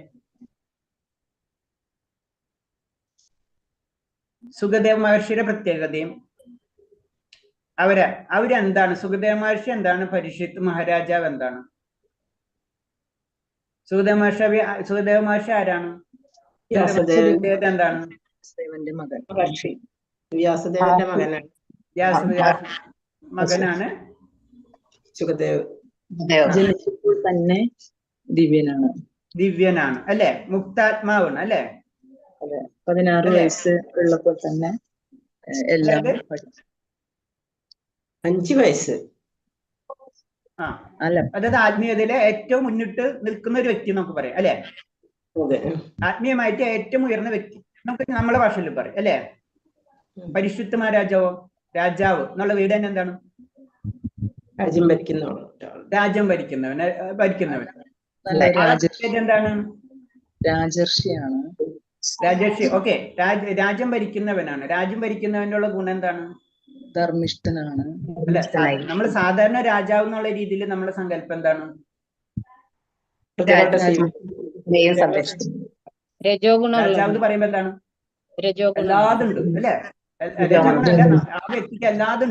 സുഖദേവ മഹർഷിയുടെ പ്രത്യേകതയും അവരെന്താണ്? സുഖദേവ മഹർഷി എന്താണ്? പരീക്ഷിത് മഹാരാജാവ് എന്താണ്? സുഖദേവ മഹർഷി ആരാണ്? എന്താണ്? വ്യാസദേവന്റെ മകനാണ് സുഖദേവ്. ജനിച്ചപ്പോൾ തന്നെ ദിവ്യനാണ് അല്ലെ, മുക്താത്മാവാണ് അല്ലെ. 16 വയസ്സ് ഉള്ളപ്പോൾ തന്നെ എല്ലാം 5 വയസ്സ്. അതായത് ആത്മീയതയിലെ ഏറ്റവും മുന്നിട്ട് നിൽക്കുന്ന ഒരു വ്യക്തി നമുക്ക് പറയാം അല്ലെ. ആത്മീയമായിട്ട് ഏറ്റവും ഉയർന്ന വ്യക്തി നമുക്ക് നമ്മളെ ഭാഷയിൽ പറയും അല്ലെ. പരിശുദ്ധ രാജാവ് എന്നുള്ള വീട് തന്നെ എന്താണ്? രാജ്യം ഭരിക്കുന്നവൻ. എന്താണ്? രാജർഷിയാണ്. രാജർഷി. ഓക്കെ, രാജ്യം ഭരിക്കുന്നവനാണ്. രാജ്യം ഭരിക്കുന്നവനുള്ള ഗുണം എന്താണ്? ധർമ്മിഷ്ഠനാണ്. അല്ല, നമ്മൾ സാധാരണ രാജാവ് എന്നുള്ള രീതിയിൽ നമ്മളെ സങ്കല്പം എന്താണ്? രാജാവ് എന്ന് പറയുമ്പോ എന്താണ്? എല്ലാതും ഉണ്ട് അല്ലെ. ആ വ്യക്തിക്ക് എല്ലാതും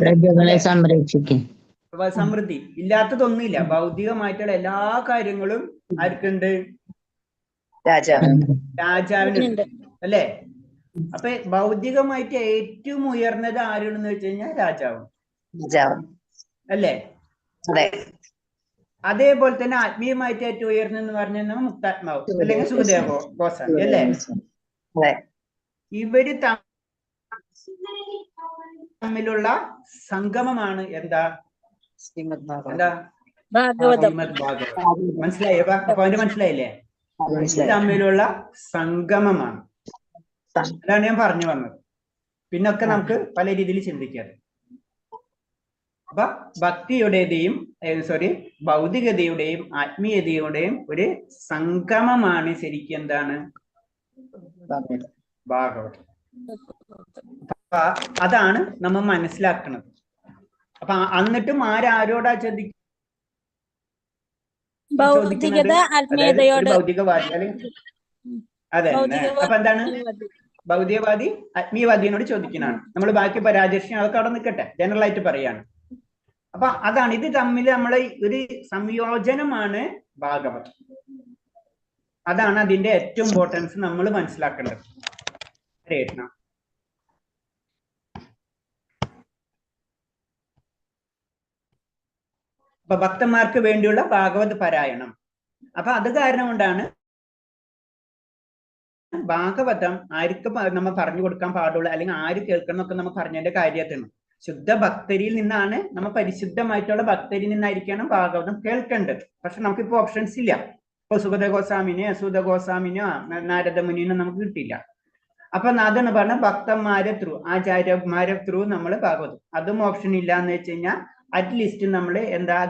സമൃദ്ധി, ഇല്ലാത്തതൊന്നുമില്ല. ഭൗതികമായിട്ടുള്ള എല്ലാ കാര്യങ്ങളും ആർക്കുണ്ട്? രാജാവിനുണ്ട് അല്ലെ. അപ്പൊ ഭൗതികമായിട്ട് ഏറ്റവും ഉയർന്നത് ആരാണെന്ന് വെച്ച് കഴിഞ്ഞാൽ രാജാവ് അല്ലേ. അതേപോലെ തന്നെ ആത്മീയമായിട്ട് ഏറ്റവും ഉയർന്നെന്ന് പറഞ്ഞാൽ മുക്താത്മാവ് അല്ലെങ്കിൽ സുഖദേവ ഗോസ്വാമി അല്ലേ. ഇവര് തമ്മിലുള്ള സംഗമമാണ് എന്താ ശ്രീമദ് ഭാഗവതം. എന്താ ഭാഗവതം. ശ്രീമദ് ഭാഗവതം. മനസ്സിലായോ? പോയിന്റ് മനസ്സിലായില്ലേ? ഇത് മനസ്സിലായി. തമ്മിലുള്ള സംഗമമാണ്. അതാണ് ഞാൻ പറഞ്ഞു വന്നത്. പിന്നൊക്കെ നമുക്ക് പല രീതിയിൽ ചിന്തിക്കാം. അപ്പൊ ഭക്തിയുടെയും ഭൗതികതയുടെയും ആത്മീയതയുടെയും ഒരു സംഗമമാണ് ശരിക്കും എന്താണ് ഭാഗവതം. അപ്പൊ അതാണ് നമ്മൾ മനസ്സിലാക്കുന്നത്. അപ്പൊ എന്നിട്ടും ആരോടാ ഭൗതികത ആത്മീയതയോട്. ഭൗതികവാദി അല്ലെങ്കിൽ അതെ. അപ്പൊ എന്താണ് ഭൗതികവാദി ആത്മീയവാദിയോട് ചോദിക്കുന്നതാണ്. നമ്മൾ ബാക്കി രാജർഷി അതൊക്കെ അവിടെ നിൽക്കട്ടെ, ജനറൽ ആയിട്ട് പറയാണ്. അപ്പൊ അതാണ് ഇത് തമ്മിൽ നമ്മളെ ഒരു സംയോജനമാണ് ഭാഗവതം. അതാണ് അതിന്റെ ഏറ്റവും ഇമ്പോർട്ടൻസ് നമ്മൾ മനസ്സിലാക്കേണ്ടത്. ഹരേ കൃഷ്ണ. അപ്പൊ ഭക്തന്മാർക്ക് വേണ്ടിയുള്ള ഭാഗവത് പാരായണം. അപ്പൊ അത് കാരണം കൊണ്ടാണ് ഭാഗവതം ആർക്ക് നമ്മൾ പറഞ്ഞു കൊടുക്കാൻ പാടുള്ളൂ, അല്ലെങ്കിൽ ആര് കേൾക്കണം എന്നൊക്കെ നമ്മൾ പറഞ്ഞതിന്റെ കാര്യത്തിന് ശുദ്ധ ഭക്തരിൽ നിന്നാണ്, നമ്മൾ പരിശുദ്ധമായിട്ടുള്ള ഭക്തരിൽ നിന്നായിരിക്കണം ഭാഗവതം കേൾക്കേണ്ടത്. പക്ഷെ നമുക്കിപ്പോ ഓപ്ഷൻസ് ഇല്ല. ഇപ്പൊ സുഗത ഗോസ്വാമിനെയോ അസൂത ഗോസ്വാമിനെയോ നാരദ മുനിയോ നമുക്ക് കിട്ടില്ല. അപ്പൊ അതാണ് പറഞ്ഞ ഭക്തന്മാരെ ത്രൂ, ആചാര്യന്മാരെ ത്രൂ നമ്മൾ ഭാഗവതം. അതും ഓപ്ഷൻ ഇല്ല എന്ന് വെച്ച് കഴിഞ്ഞാൽ അറ്റ്ലീസ്റ്റ് നമ്മൾ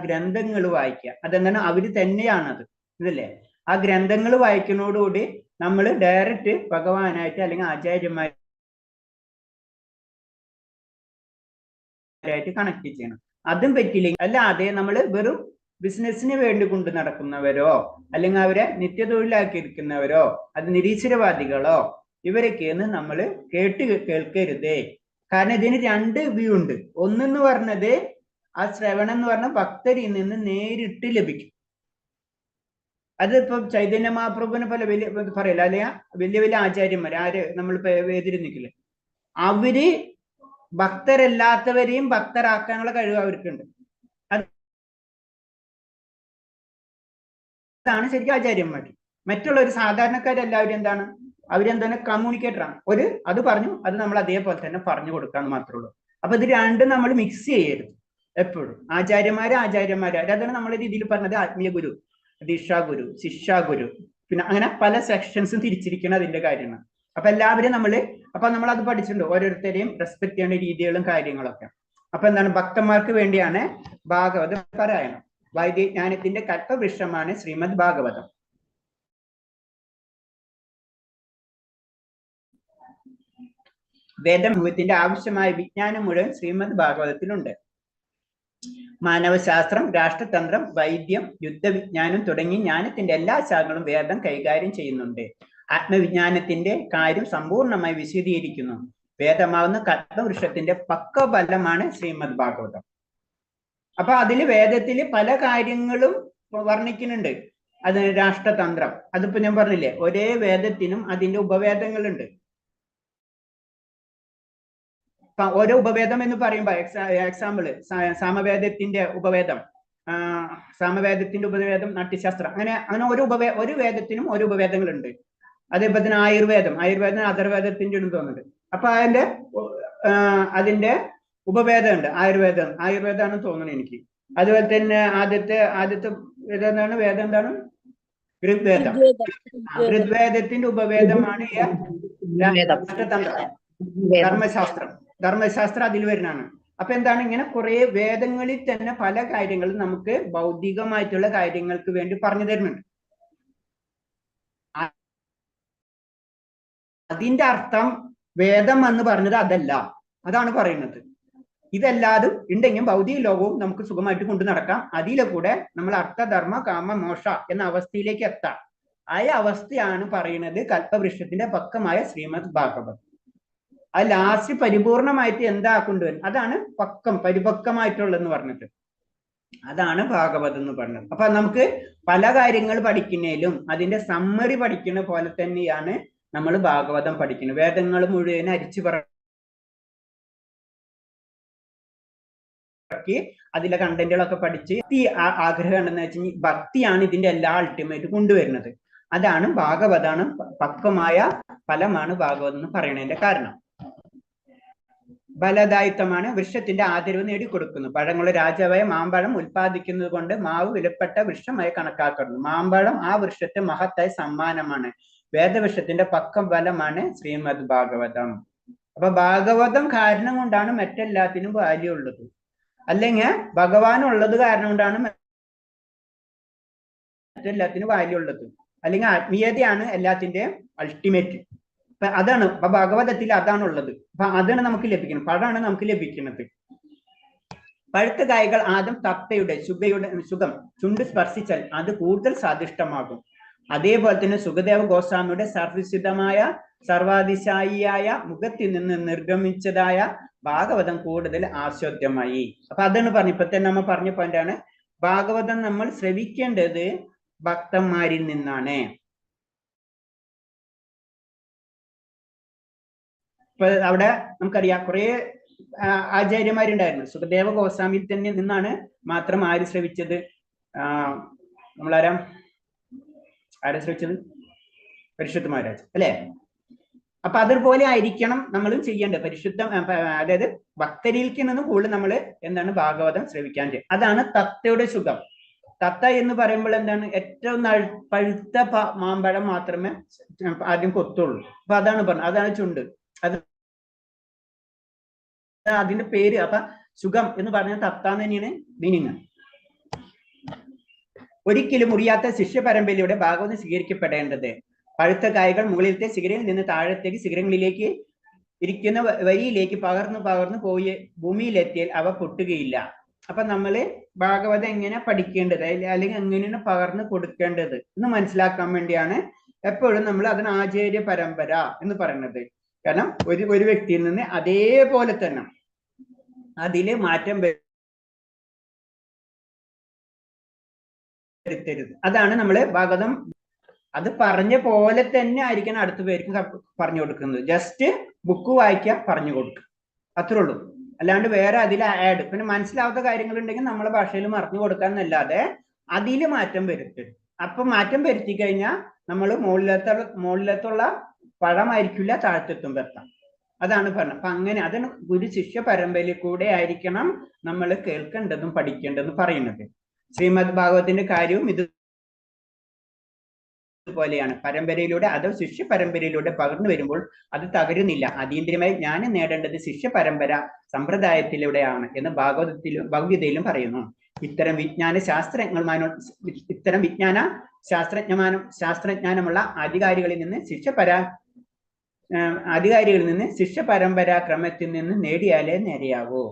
ഗ്രന്ഥങ്ങൾ വായിക്കുക. അതെന്താണ് അവര് തന്നെയാണത്, ഇതല്ലേ? ആ ഗ്രന്ഥങ്ങൾ വായിക്കുന്നതോടുകൂടി നമ്മൾ ഡയറക്റ്റ് ഭഗവാനായിട്ട് അല്ലെങ്കിൽ ആചാര്യന്മാരായിട്ട് കണക്ട് ചെയ്യണം. അതും പറ്റില്ലെങ്കിൽ, അല്ലാതെ നമ്മൾ വെറും ബിസിനസ്സിന് വേണ്ടി കൊണ്ട് നടക്കുന്നവരോ അല്ലെങ്കിൽ അവരെ നിത്യതൊഴിലാക്കിയിരിക്കുന്നവരോ അത് നിരീശ്വരവാദികളോ ഇവരൊക്കെയെന്ന് നമ്മൾ കേൾക്കരുതേ. കാരണം ഇതിന് രണ്ട് വ്യൂ ഉണ്ട്. ഒന്നെന്ന് പറഞ്ഞത് ആ ശ്രവണം എന്ന് പറഞ്ഞ ഭക്തരിൽ നിന്ന് നേരിട്ട് ലഭിക്കും. അതിപ്പോ ചൈതന്യ മഹാപ്രഭുവിനെ പോലെ വലിയ പറയില്ല, അല്ലെങ്കിൽ വലിയ വലിയ ആചാര്യന്മാർ ആര് നമ്മളിപ്പോ എതിര് അവര് ഭക്തരല്ലാത്തവരെയും ഭക്തരാക്കാനുള്ള കഴിവ് അവർക്കുണ്ട്. അതാണ് ശരിക്കും ആചാര്യന്മാർ. മറ്റുള്ള ഒരു സാധാരണക്കാരെല്ലാവരും എന്താണ്, അവരെന്താണ് കമ്മ്യൂണിക്കേറ്ററാണ്. അത് പറഞ്ഞു, അത് നമ്മൾ അതേപോലെ തന്നെ പറഞ്ഞു കൊടുക്കാന്ന് മാത്രമേ ഉള്ളൂ. അപ്പൊ ഇത് രണ്ടും നമ്മൾ മിക്സ് ചെയ്യരുത് എപ്പോഴും. ആചാര്യന്മാര് അതാണ് നമ്മളെ രീതിയിൽ പറഞ്ഞത് ആത്മീയ ഗുരു, ദീക്ഷാഗുരു, ശിക്ഷാഗുരു, പിന്നെ അങ്ങനെ പല സെക്ഷൻസും തിരിച്ചിരിക്കണം അതിന്റെ കാര്യമാണ്. അപ്പൊ എല്ലാവരും നമ്മൾ അത് പഠിച്ചിട്ടുണ്ട്. ഓരോരുത്തരെയും റെസ്പെക്ട് ചെയ്യേണ്ട രീതികളും കാര്യങ്ങളൊക്കെ. അപ്പൊ എന്താണ്, ഭക്തന്മാർക്ക് വേണ്ടിയാണ് ഭാഗവത പാരായണം. വൈദ്യജ്ഞാനത്തിന്റെ കൽപ്പവൃക്ഷമാണ് ശ്രീമദ് ഭാഗവതം. വേദമുഖത്തിന്റെ ആവശ്യമായ വിജ്ഞാനം മുഴുവൻ ശ്രീമദ് ഭാഗവതത്തിലുണ്ട്. മാനവശാസ്ത്രം, രാഷ്ട്രതന്ത്രം, വൈദ്യം, യുദ്ധവിജ്ഞാനം തുടങ്ങി ജ്ഞാനത്തിന്റെ എല്ലാ ശാഖകളും വേദം കൈകാര്യം ചെയ്യുന്നുണ്ട്. ആത്മവിജ്ഞാനത്തിന്റെ കാര്യം സമ്പൂർണമായി വിശദീകരിക്കുന്നു. വേദമാവുന്ന കൽപ്പവൃക്ഷത്തിന്റെ പക്വഫലമാണ് ശ്രീമദ് ഭാഗവതം. അപ്പൊ അതില് വേദത്തില് പല കാര്യങ്ങളും വർണ്ണിക്കുന്നുണ്ട്. അത് രാഷ്ട്രതന്ത്രം, അതിപ്പോ ഞാൻ പറഞ്ഞില്ലേ, ഒരേ വേദത്തിനും അതിന്റെ ഉപവേദങ്ങളുണ്ട്. ഓരോ ഉപവേദം എന്ന് പറയുമ്പോ എക്സാമ്പിള് സാമവേദത്തിന്റെ ഉപവേദം, നാട്യശാസ്ത്രം, അങ്ങനെ ഒരു വേദത്തിനും ഓരോ ഉപവേദങ്ങളുണ്ട്. അതേപോലെ തന്നെ ആയുർവേദം അഥർവേദത്തിന്റെ ഉണ്ടെന്ന് തോന്നുന്നുണ്ട്. അപ്പൊ അതിന്റെ ഉപവേദം ഉണ്ട്. ആയുർവേദമാണെന്ന് തോന്നുന്നു എനിക്ക്. അതുപോലെ തന്നെ ആദ്യത്തെ വേദം എന്താണ്? ഋഗ്വേദം. ഋഗ്വേദത്തിന്റെ ഉപവേദമാണ് ധർമ്മശാസ്ത്രം അതിൽ വരുന്നതാണ്. അപ്പൊ എന്താണ്, ഇങ്ങനെ കുറെ വേദങ്ങളിൽ തന്നെ പല കാര്യങ്ങളും നമുക്ക് ഭൗതികമായിട്ടുള്ള കാര്യങ്ങൾക്ക് വേണ്ടി പറഞ്ഞു തരുന്നുണ്ട്. അതിന്റെ അർത്ഥം വേദം എന്ന് പറഞ്ഞത് അതല്ല, അതാണ് പറയുന്നത്. ഇതെല്ലാതും ഉണ്ടെങ്കിൽ ഭൗതിക ലോകവും നമുക്ക് സുഖമായിട്ട് കൊണ്ടു നടക്കാം. അതിലെ കൂടെ നമ്മൾ അർത്ഥധർമ്മ കാമ മോക്ഷ എന്ന അവസ്ഥയിലേക്ക് എത്താം. ആ അവസ്ഥയാണ് പറയുന്നത് കൽപ്പവൃക്ഷത്തിന്റെ പക്കമായ ശ്രീമദ് ഭാഗവതം. ആ ലാസ്റ്റ് പരിപൂർണമായിട്ട് എന്താ കൊണ്ടുവരും, അതാണ് പരിപക്വമായിട്ടുള്ളതെന്ന് പറഞ്ഞിട്ട്, അതാണ് ഭാഗവതം എന്ന് പറഞ്ഞത്. അപ്പൊ നമുക്ക് പല കാര്യങ്ങൾ പഠിക്കുന്നതിലും അതിന്റെ സമ്മറി പഠിക്കുന്ന പോലെ തന്നെയാണ് നമ്മൾ ഭാഗവതം പഠിക്കുന്നത്. വേദങ്ങൾ മുഴുവൻ അരിച്ചു പറക്കി അതിലെ കണ്ടന്റുകളൊക്കെ പഠിച്ച് ആഗ്രഹം ഉണ്ടെന്ന് വെച്ചാൽ ഭക്തിയാണ് ഇതിന്റെ എല്ലാ അൾട്ടിമേറ്റ് കൊണ്ടുവരുന്നത്. അതാണ് പക്വമായ ഫലമാണ് ഭാഗവതം എന്ന് പറയുന്നതിന്റെ കാരണം. ഫലദായിത്വമാണ് വൃക്ഷത്തിന്റെ ആദരവ് നേടിക്കൊടുക്കുന്നു. പഴങ്ങളുടെ രാജാവായ മാമ്പഴം ഉൽപ്പാദിക്കുന്നത് കൊണ്ട് മാവ് വിലപ്പെട്ട വൃക്ഷമായി കണക്കാക്കപ്പെടുന്നു. മാമ്പഴം ആ വൃക്ഷത്തെ മഹത്തായ സമ്മാനമാണ്. വേദവൃക്ഷത്തിന്റെ പക്കം ഫലമാണ് ശ്രീമദ് ഭാഗവതം. അപ്പൊ ഭാഗവതം കാരണം കൊണ്ടാണ് മറ്റെല്ലാത്തിനും വാല്യൂ ഉള്ളത്. അല്ലെങ്കിൽ ഭഗവാൻ ഉള്ളത് കാരണം കൊണ്ടാണ് മറ്റെല്ലാത്തിനും വാല്യൂ ഉള്ളത്. അല്ലെങ്കിൽ ആത്മീയതയാണ് എല്ലാത്തിന്റെയും അൾട്ടിമേറ്റ്. അതാണ് അപ്പൊ ഭഗവതത്തിൽ അതാണുള്ളത്. അപ്പൊ അതാണ് നമുക്ക് ലഭിക്കുന്നത്, പഴമാണ് നമുക്ക് ലഭിക്കുന്നത്. പഴുത്ത കായ്കൾ ആദ്യം തത്തയുടെ സുഖം ചുണ്ട് സ്പർശിച്ചാൽ അത് കൂടുതൽ സ്വാദിഷ്ടമാകും. അതേപോലെ തന്നെ സുഖദേവ ഗോസ്വാമിയുടെ സർവസിദ്ധമായ സർവാതിശായിയായ മുഖത്തിൽ നിന്ന് നിർഗമിച്ചതായ ഭാഗവതം കൂടുതൽ ആസ്വാദ്യമായി. അപ്പൊ അതാണ് പറഞ്ഞു, ഇപ്പൊ തന്നെ നമ്മൾ പറഞ്ഞ പോയിന്റാണ്. ഭാഗവതം നമ്മൾ ശ്രവിക്കേണ്ടത് ഭക്തന്മാരിൽ നിന്നാണ്. ഇപ്പൊ അവിടെ നമുക്കറിയാം കുറെ ആചാര്യന്മാരുണ്ടായിരുന്നു. സുഖദേവ ഗോസ്വാമിയിൽ തന്നെ നിന്നാണ് മാത്രം ആര് ശ്രവിച്ചത്? നമ്മളാരാ ശ്രവിച്ചത്? പരിശുദ്ധ മഹാരാജ് അല്ലെ? അപ്പൊ അതുപോലെ ആയിരിക്കണം നമ്മളും ചെയ്യേണ്ടത്. അതായത് ഭക്തരിൽക്ക് നിന്നും കൂടുതൽ നമ്മൾ എന്താണ് ഭാഗവതം ശ്രവിക്കാൻ. അതാണ് തത്തയുടെ സുഖം. തത്ത എന്ന് പറയുമ്പോൾ എന്താണ്? ഏറ്റവും പഴുത്ത മാമ്പഴം മാത്രമേ ആദ്യം കൊത്തുള്ളൂ. അപ്പൊ അതാണ് പറഞ്ഞത്, അതാണ് ചുണ്ട്, അത് അതിന്റെ പേര്. അപ്പൊ സുഖം എന്ന് പറഞ്ഞ തത്ത തന്നെയാണ് മീനിങ്. ഒരിക്കലും മുറിയാത്ത ശിഷ്യ പരമ്പരയിലൂടെ ഭാഗവതം സ്വീകരിക്കപ്പെടേണ്ടത്. പഴുത്ത കായ്കൾ മുകളിലത്തെ ശിഖരയിൽ നിന്ന് താഴത്തേക്ക് ശിഖരങ്ങളിലേക്ക് ഇരിക്കുന്ന വരിയിലേക്ക് പകർന്നു പോയി ഭൂമിയിലെത്തിയാൽ അവ പൊട്ടുകയില്ല. അപ്പൊ നമ്മള് ഭാഗവതം എങ്ങനെ പഠിക്കേണ്ടത് അല്ലെങ്കിൽ എങ്ങനെയാണ് പകർന്നു കൊടുക്കേണ്ടത് എന്ന് മനസ്സിലാക്കാൻ വേണ്ടിയാണ് എപ്പോഴും നമ്മൾ അതിന് ആചാര്യ പരമ്പര എന്ന് പറയുന്നത്. കാരണം ഒരു വ്യക്തിയിൽ നിന്ന് അതേപോലെ തന്നെ അതില് മാറ്റം വരുത്തരുത്. അതാണ് നമ്മള് ഭാഗവതം അത് പറഞ്ഞ പോലെ തന്നെ ആയിരിക്കണം അടുത്ത പേർക്ക് പറഞ്ഞു കൊടുക്കുന്നത്. ജസ്റ്റ് ബുക്ക് വായിക്കാൻ പറഞ്ഞു കൊടുക്കുക, അത്രേ ഉള്ളൂ. അല്ലാണ്ട് വേറെ അതിൽ ആഡ് പിന്നെ മനസ്സിലാവാത്ത കാര്യങ്ങൾ ഉണ്ടെങ്കിൽ നമ്മളെ ഭാഷയിൽ പറഞ്ഞു കൊടുക്കാന്നല്ലാതെ അതിൽ മാറ്റം വരുത്തരുത്. അപ്പൊ മാറ്റം വരുത്തി കഴിഞ്ഞാൽ നമ്മൾ മുകളിലത്തുള്ള പഴമായിരിക്കില്ല താഴത്തെത്തുമ്പോൾ എത്താം. അതാണ് പറഞ്ഞത്. അപ്പൊ അങ്ങനെ അതാണ് ഒരു ശിഷ്യ പരമ്പരയിൽ കൂടെ ആയിരിക്കണം നമ്മൾ കേൾക്കേണ്ടതും പഠിക്കേണ്ടതും പറയുന്നത്. ശ്രീമദ് ഭാഗവതത്തിന്റെ കാര്യവും ഇതുപോലെയാണ്. പരമ്പരയിലൂടെ അതോ ശിഷ്യ പരമ്പരയിലൂടെ പകർന്നു വരുമ്പോൾ അത് തകരുന്നില്ല. അതീന്ദ്രിയമായി ജ്ഞാനം നേടേണ്ടത് ശിഷ്യ പരമ്പര സമ്പ്രദായത്തിലൂടെയാണ് എന്ന് ഭഗവത്ഗീതയിലും പറയുന്നു. ഇത്തരം വിജ്ഞാന ശാസ്ത്രജ്ഞാനമുള്ള അധികാരികളിൽ നിന്ന് ശിഷ്യ പരമ്പര ക്രമത്തിൽ നിന്ന് നേടിയാലേ നേരെയാവൂ.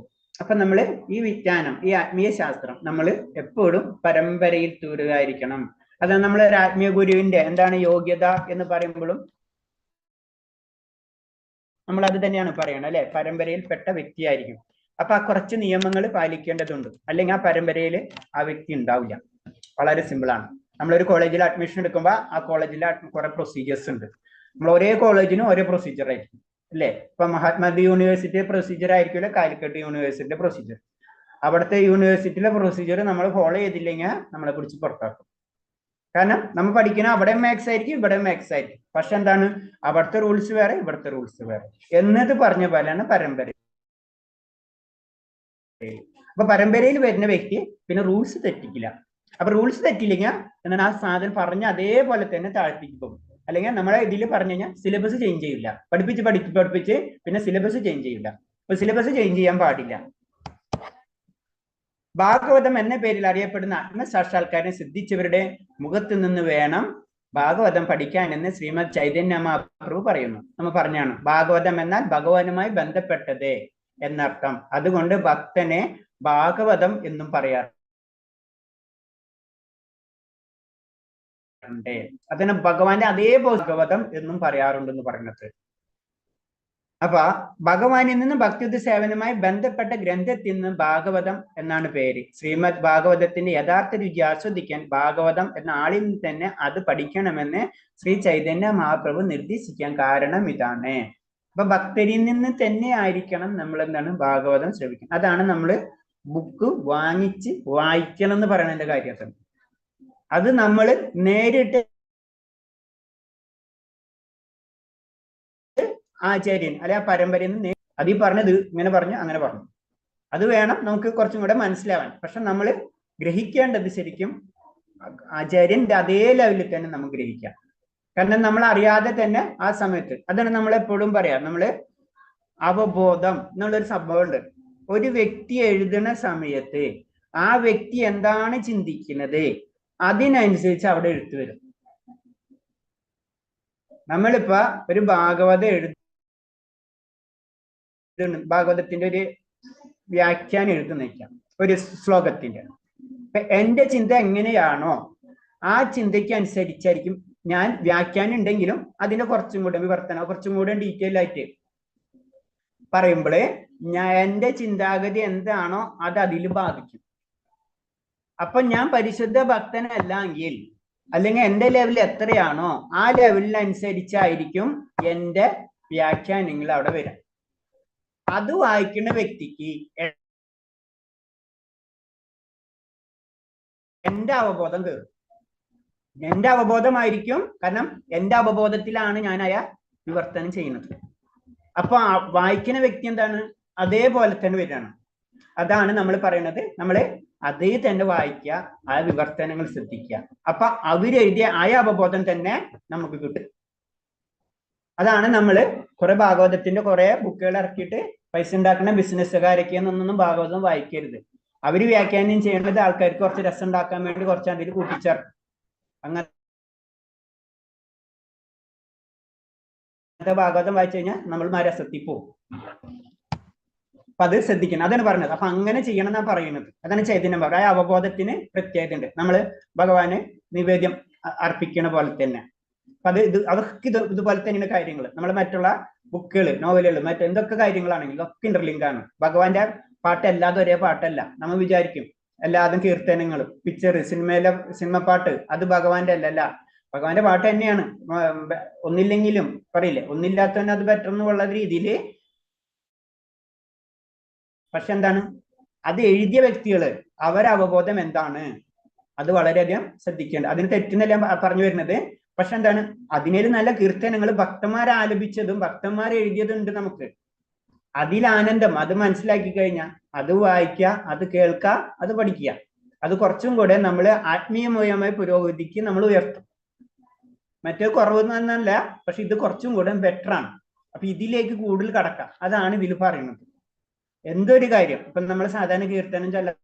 അപ്പൊ നമ്മള് ഈ വിജ്ഞാനം, ഈ ആത്മീയ ശാസ്ത്രം നമ്മൾ എപ്പോഴും പരമ്പരയിൽ തൂരുകയായിരിക്കണം. അത് നമ്മൾ ഒരു ആത്മീയ ഗുരുവിന്റെ എന്താണ് യോഗ്യത എന്ന് പറയുമ്പോഴും നമ്മൾ അത് തന്നെയാണ് പറയണത് അല്ലെ? പരമ്പരയിൽ പെട്ട വ്യക്തിയായിരിക്കും. അപ്പൊ ആ കുറച്ച് നിയമങ്ങൾ പാലിക്കേണ്ടതുണ്ട്, അല്ലെങ്കിൽ ആ പരമ്പരയിൽ ആ വ്യക്തി ഉണ്ടാവില്ല. വളരെ സിമ്പിൾ ആണ്. നമ്മളൊരു കോളേജിൽ അഡ്മിഷൻ എടുക്കുമ്പോൾ ആ കോളേജിൽ കുറെ പ്രൊസീജിയേഴ്സ് ഉണ്ട്. നമ്മൾ ഒരേ കോളേജിനും ഒരേ പ്രൊസീജിയർ ആയിരിക്കും അല്ലെ? ഇപ്പൊ മഹാത്മാഗാന്ധി യൂണിവേഴ്സിറ്റി പ്രൊസീജിയർ ആയിരിക്കില്ല കാലിക്കറ്റ് യൂണിവേഴ്സിറ്റിയുടെ പ്രൊസീജിയർ. അവിടുത്തെ യൂണിവേഴ്സിറ്റിയിലെ പ്രൊസീജിയർ നമ്മൾ ഫോളോ ചെയ്തില്ലെങ്കിൽ നമ്മളെ പിടിച്ച് പുറത്താക്കും. കാരണം നമ്മൾ പഠിക്കുന്ന അവിടെ മാത്സ് ആയിരിക്കും, ഇവിടെ മാത്സ് ആയിരിക്കും. പക്ഷെ എന്താണ്, അവിടുത്തെ റൂൾസ് വേറെ, ഇവിടുത്തെ റൂൾസ് വേറെ എന്നത് പറഞ്ഞ പോലെയാണ് പരമ്പര. അപ്പൊ പരമ്പരയിൽ വരുന്ന വ്യക്തി പിന്നെ റൂൾസ് തെറ്റിക്കില്ല. അപ്പൊ റൂൾസ് തെറ്റില്ലെങ്കിൽ എന്നാൽ ആ സാധനം പറഞ്ഞ അതേപോലെ തന്നെ താഴ്ത്തിക്ക് പോകും. അല്ലെങ്കിൽ നമ്മളെ ഇതിൽ പറഞ്ഞു കഴിഞ്ഞാൽ സിലബസ് ചേഞ്ച് ചെയ്യില്ല. പഠിപ്പിച്ച് പിന്നെ സിലബസ് ചേഞ്ച് ചെയ്യില്ല. അപ്പൊ സിലബസ് ചേഞ്ച് ചെയ്യാൻ പാടില്ല. ഭാഗവതം എന്ന പേരിൽ അറിയപ്പെടുന്ന ആത്മസാക്ഷാത്കാരം സിദ്ധിച്ചവരുടെ മുഖത്ത് നിന്ന് വേണം ഭാഗവതം പഠിക്കാൻ എന്ന് ശ്രീമദ് ചൈതന്യ മഹാപ്രഭു പറയുന്നു. നമ്മൾ പറഞ്ഞാണ് ഭാഗവതം എന്നാൽ ഭഗവാനുമായി ബന്ധപ്പെട്ടത് എന്നർത്ഥം. അതുകൊണ്ട് ഭക്തനെ ഭാഗവതം എന്നും പറയാറുണ്ട്. അതിന് ഭഗവാന്റെ അതേ ഭാഗവതം എന്നും പറയാറുണ്ടെന്ന് പറയുന്നത്. അപ്പൊ ഭഗവാനിൽ നിന്ന് ഭക്തിയുദ്ധ സേവനവുമായി ബന്ധപ്പെട്ട ഗ്രന്ഥത്തിൽ നിന്ന് ഭാഗവതം എന്നാണ് പേര്. ശ്രീമദ് ഭാഗവതത്തിന്റെ യഥാർത്ഥ രുചി ആസ്വദിക്കാൻ ഭാഗവതം എന്ന ആളിൽ നിന്ന് തന്നെ അത് പഠിക്കണമെന്ന് ശ്രീ ചൈതന്യ മഹാപ്രഭു നിർദ്ദേശിക്കാൻ കാരണം ഇതാണ്. അപ്പൊ ഭക്തരിൽ നിന്ന് തന്നെ ആയിരിക്കണം നമ്മൾ എന്താണ് ഭാഗവതം ശ്രവിക്കണം. അതാണ് നമ്മൾ ബുക്ക് വാങ്ങിച്ച് വായിക്കണം എന്ന് പറയുന്നതിന്റെ കാര്യം. അത് നമ്മൾ നേരിട്ട് ആചാര്യൻ അല്ലെ ആ പരമ്പരയിൽ നിന്ന് അത് ഈ പറഞ്ഞത് ഇങ്ങനെ പറഞ്ഞു അങ്ങനെ പറഞ്ഞു, അത് വേണം നമുക്ക് കുറച്ചും കൂടെ മനസ്സിലാവാൻ. പക്ഷെ നമ്മൾ ഗ്രഹിക്കേണ്ടത് ശരിക്കും ആചാര്യന്റെ അതേ ലെവലിൽ തന്നെ നമുക്ക് ഗ്രഹിക്കാം. കാരണം നമ്മൾ അറിയാതെ തന്നെ ആ സമയത്ത്, അതാണ് നമ്മളെപ്പോഴും പറയാം, നമ്മള് അവബോധം എന്നുള്ളൊരു സംഭവം ഉണ്ട്. ഒരു വ്യക്തി എഴുതുന്ന സമയത്ത് ആ വ്യക്തി എന്താണ് ചിന്തിക്കുന്നത് അതിനനുസരിച്ച് അവിടെ എഴുത്ത് വരും. നമ്മളിപ്പോ ഒരു ഭാഗവതത്തിന്റെ ഒരു വ്യാഖ്യാനം എഴുതുന്നേക്കാം, ഒരു ശ്ലോകത്തിന്റെ. എന്റെ ചിന്ത എങ്ങനെയാണോ ആ ചിന്തയ്ക്ക് അനുസരിച്ചായിരിക്കും ഞാൻ വ്യാഖ്യാനം ഉണ്ടെങ്കിലും അതിന്റെ കുറച്ചും കൂടെ വിവർത്തനം, കുറച്ചും കൂടെ ഡീറ്റെയിൽ ആയിട്ട് പറയുമ്പോഴേ എന്റെ ചിന്താഗതി എന്താണോ അത് അതിൽ ബാധിക്കും. അപ്പൊ ഞാൻ പരിശുദ്ധ ഭക്തനല്ലെങ്കിൽ, അല്ലെങ്കിൽ എന്റെ ലെവൽ എത്രയാണോ ആ ലെവലിനനുസരിച്ചായിരിക്കും എന്റെ വ്യാഖ്യാനങ്ങൾ അവിടെ വരാം. അത് വായിക്കുന്ന വ്യക്തിക്ക് എന്റെ അവബോധം കയറും. എന്റെ അവബോധമായിരിക്കും, കാരണം എന്റെ അവബോധത്തിലാണ് ഞാൻ വിവർത്തനം ചെയ്യുന്നത്. അപ്പൊ വായിക്കുന്ന വ്യക്തി എന്താണ്, അതേപോലെ തന്നെ വരികയാണ്. അതാണ് നമ്മൾ പറയുന്നത്, നമ്മള് അതേ തന്നെ വായിക്കുക, ആ വിവർത്തനങ്ങൾ ശ്രദ്ധിക്കുക. അപ്പൊ അവരെഴുതിയ ആ അവബോധം തന്നെ നമുക്ക് കിട്ടും. അതാണ് നമ്മള് കുറെ ഭാഗവതത്തിന്റെ കുറെ ബുക്കുകൾ ഇറക്കിയിട്ട് പൈസ ഉണ്ടാക്കുന്ന ബിസിനസ്സുകാരൊക്കെ എന്നൊന്നും ഭാഗവതം വായിക്കരുത്. അവര് വ്യാഖ്യാനം ചെയ്യേണ്ടത് ആൾക്കാർക്ക് കുറച്ച് രസം ഉണ്ടാക്കാൻ വേണ്ടി കുറച്ച് അതിൽ കൂട്ടിച്ചേർക്കും. അങ്ങനത്തെ ഭാഗവതം വായിച്ചു കഴിഞ്ഞാൽ നമ്മൾ രസത്തിൽ പോകും. അപ്പൊ അത് ശ്രദ്ധിക്കണം, അതാണ് പറഞ്ഞത്. അപ്പൊ അങ്ങനെ ചെയ്യണം എന്നാണ് പറയുന്നത്. അതാണ് ചൈതന്യം പറഞ്ഞത്. ആ അവബോധത്തിന് പ്രത്യേകത ഉണ്ട്. നമ്മള് ഭഗവാന് നിവേദ്യം അർപ്പിക്കണ പോലെ തന്നെ. അപ്പൊ അതൊക്കെ ഇതുപോലെ തന്നെയാണ് കാര്യങ്ങൾ. നമ്മൾ മറ്റുള്ള ബുക്കുകൾ, നോവലുകൾ, മറ്റെന്തൊക്കെ കാര്യങ്ങളാണെങ്കിലും ഒക്കെ ഇന്റർലിങ്ക് ആണ്. ഭഗവാന്റെ പാട്ട് എല്ലാതും ഒരേ പാട്ടല്ല. നമ്മൾ വിചാരിക്കും എല്ലാതും കീർത്തനങ്ങളും പിക്ചർ, സിനിമ പാട്ട് അത് ഭഗവാന്റെ അല്ലല്ല, ഭഗവാന്റെ പാട്ട് തന്നെയാണ്. ഒന്നില്ലെങ്കിലും പറയില്ലേ, ഒന്നില്ലാത്തവന് അത് ബെറ്റർ എന്നുള്ള രീതിയിൽ. പക്ഷെ എന്താണ്, അത് എഴുതിയ വ്യക്തികള് അവരെ അവബോധം എന്താണ് അത് വളരെയധികം ശ്രദ്ധിക്കേണ്ടത്. അതിന് തെറ്റെന്നെല്ലാം പറഞ്ഞു വരുന്നത്. പക്ഷെ എന്താണ്, അതിനേലും നല്ല കീർത്തനങ്ങൾ ഭക്തന്മാർ ആലപിച്ചതും ഭക്തന്മാർ എഴുതിയതുണ്ട് നമുക്ക്. അതിൽ ആനന്ദം, അത് മനസ്സിലാക്കി കഴിഞ്ഞാൽ അത് വായിക്കുക, അത് കേൾക്കുക, അത് പഠിക്കുക. അത് കുറച്ചും കൂടെ നമ്മൾ ആത്മീയമായ പുരോഗതിക്ക് നമ്മൾ ഉയർത്തും. മറ്റേ കുറവെന്നല്ല, പക്ഷെ ഇത് കുറച്ചും കൂടെ ബെറ്റർ ആണ്. അപ്പൊ ഇതിലേക്ക് കൂടുതൽ കടക്കാം. അതാണ് ഇതിൽ പറയുന്നത്. എന്തൊരു കാര്യം ഇപ്പൊ നമ്മൾ സാധാരണ കീർത്തനം ചൊല്ലാൻ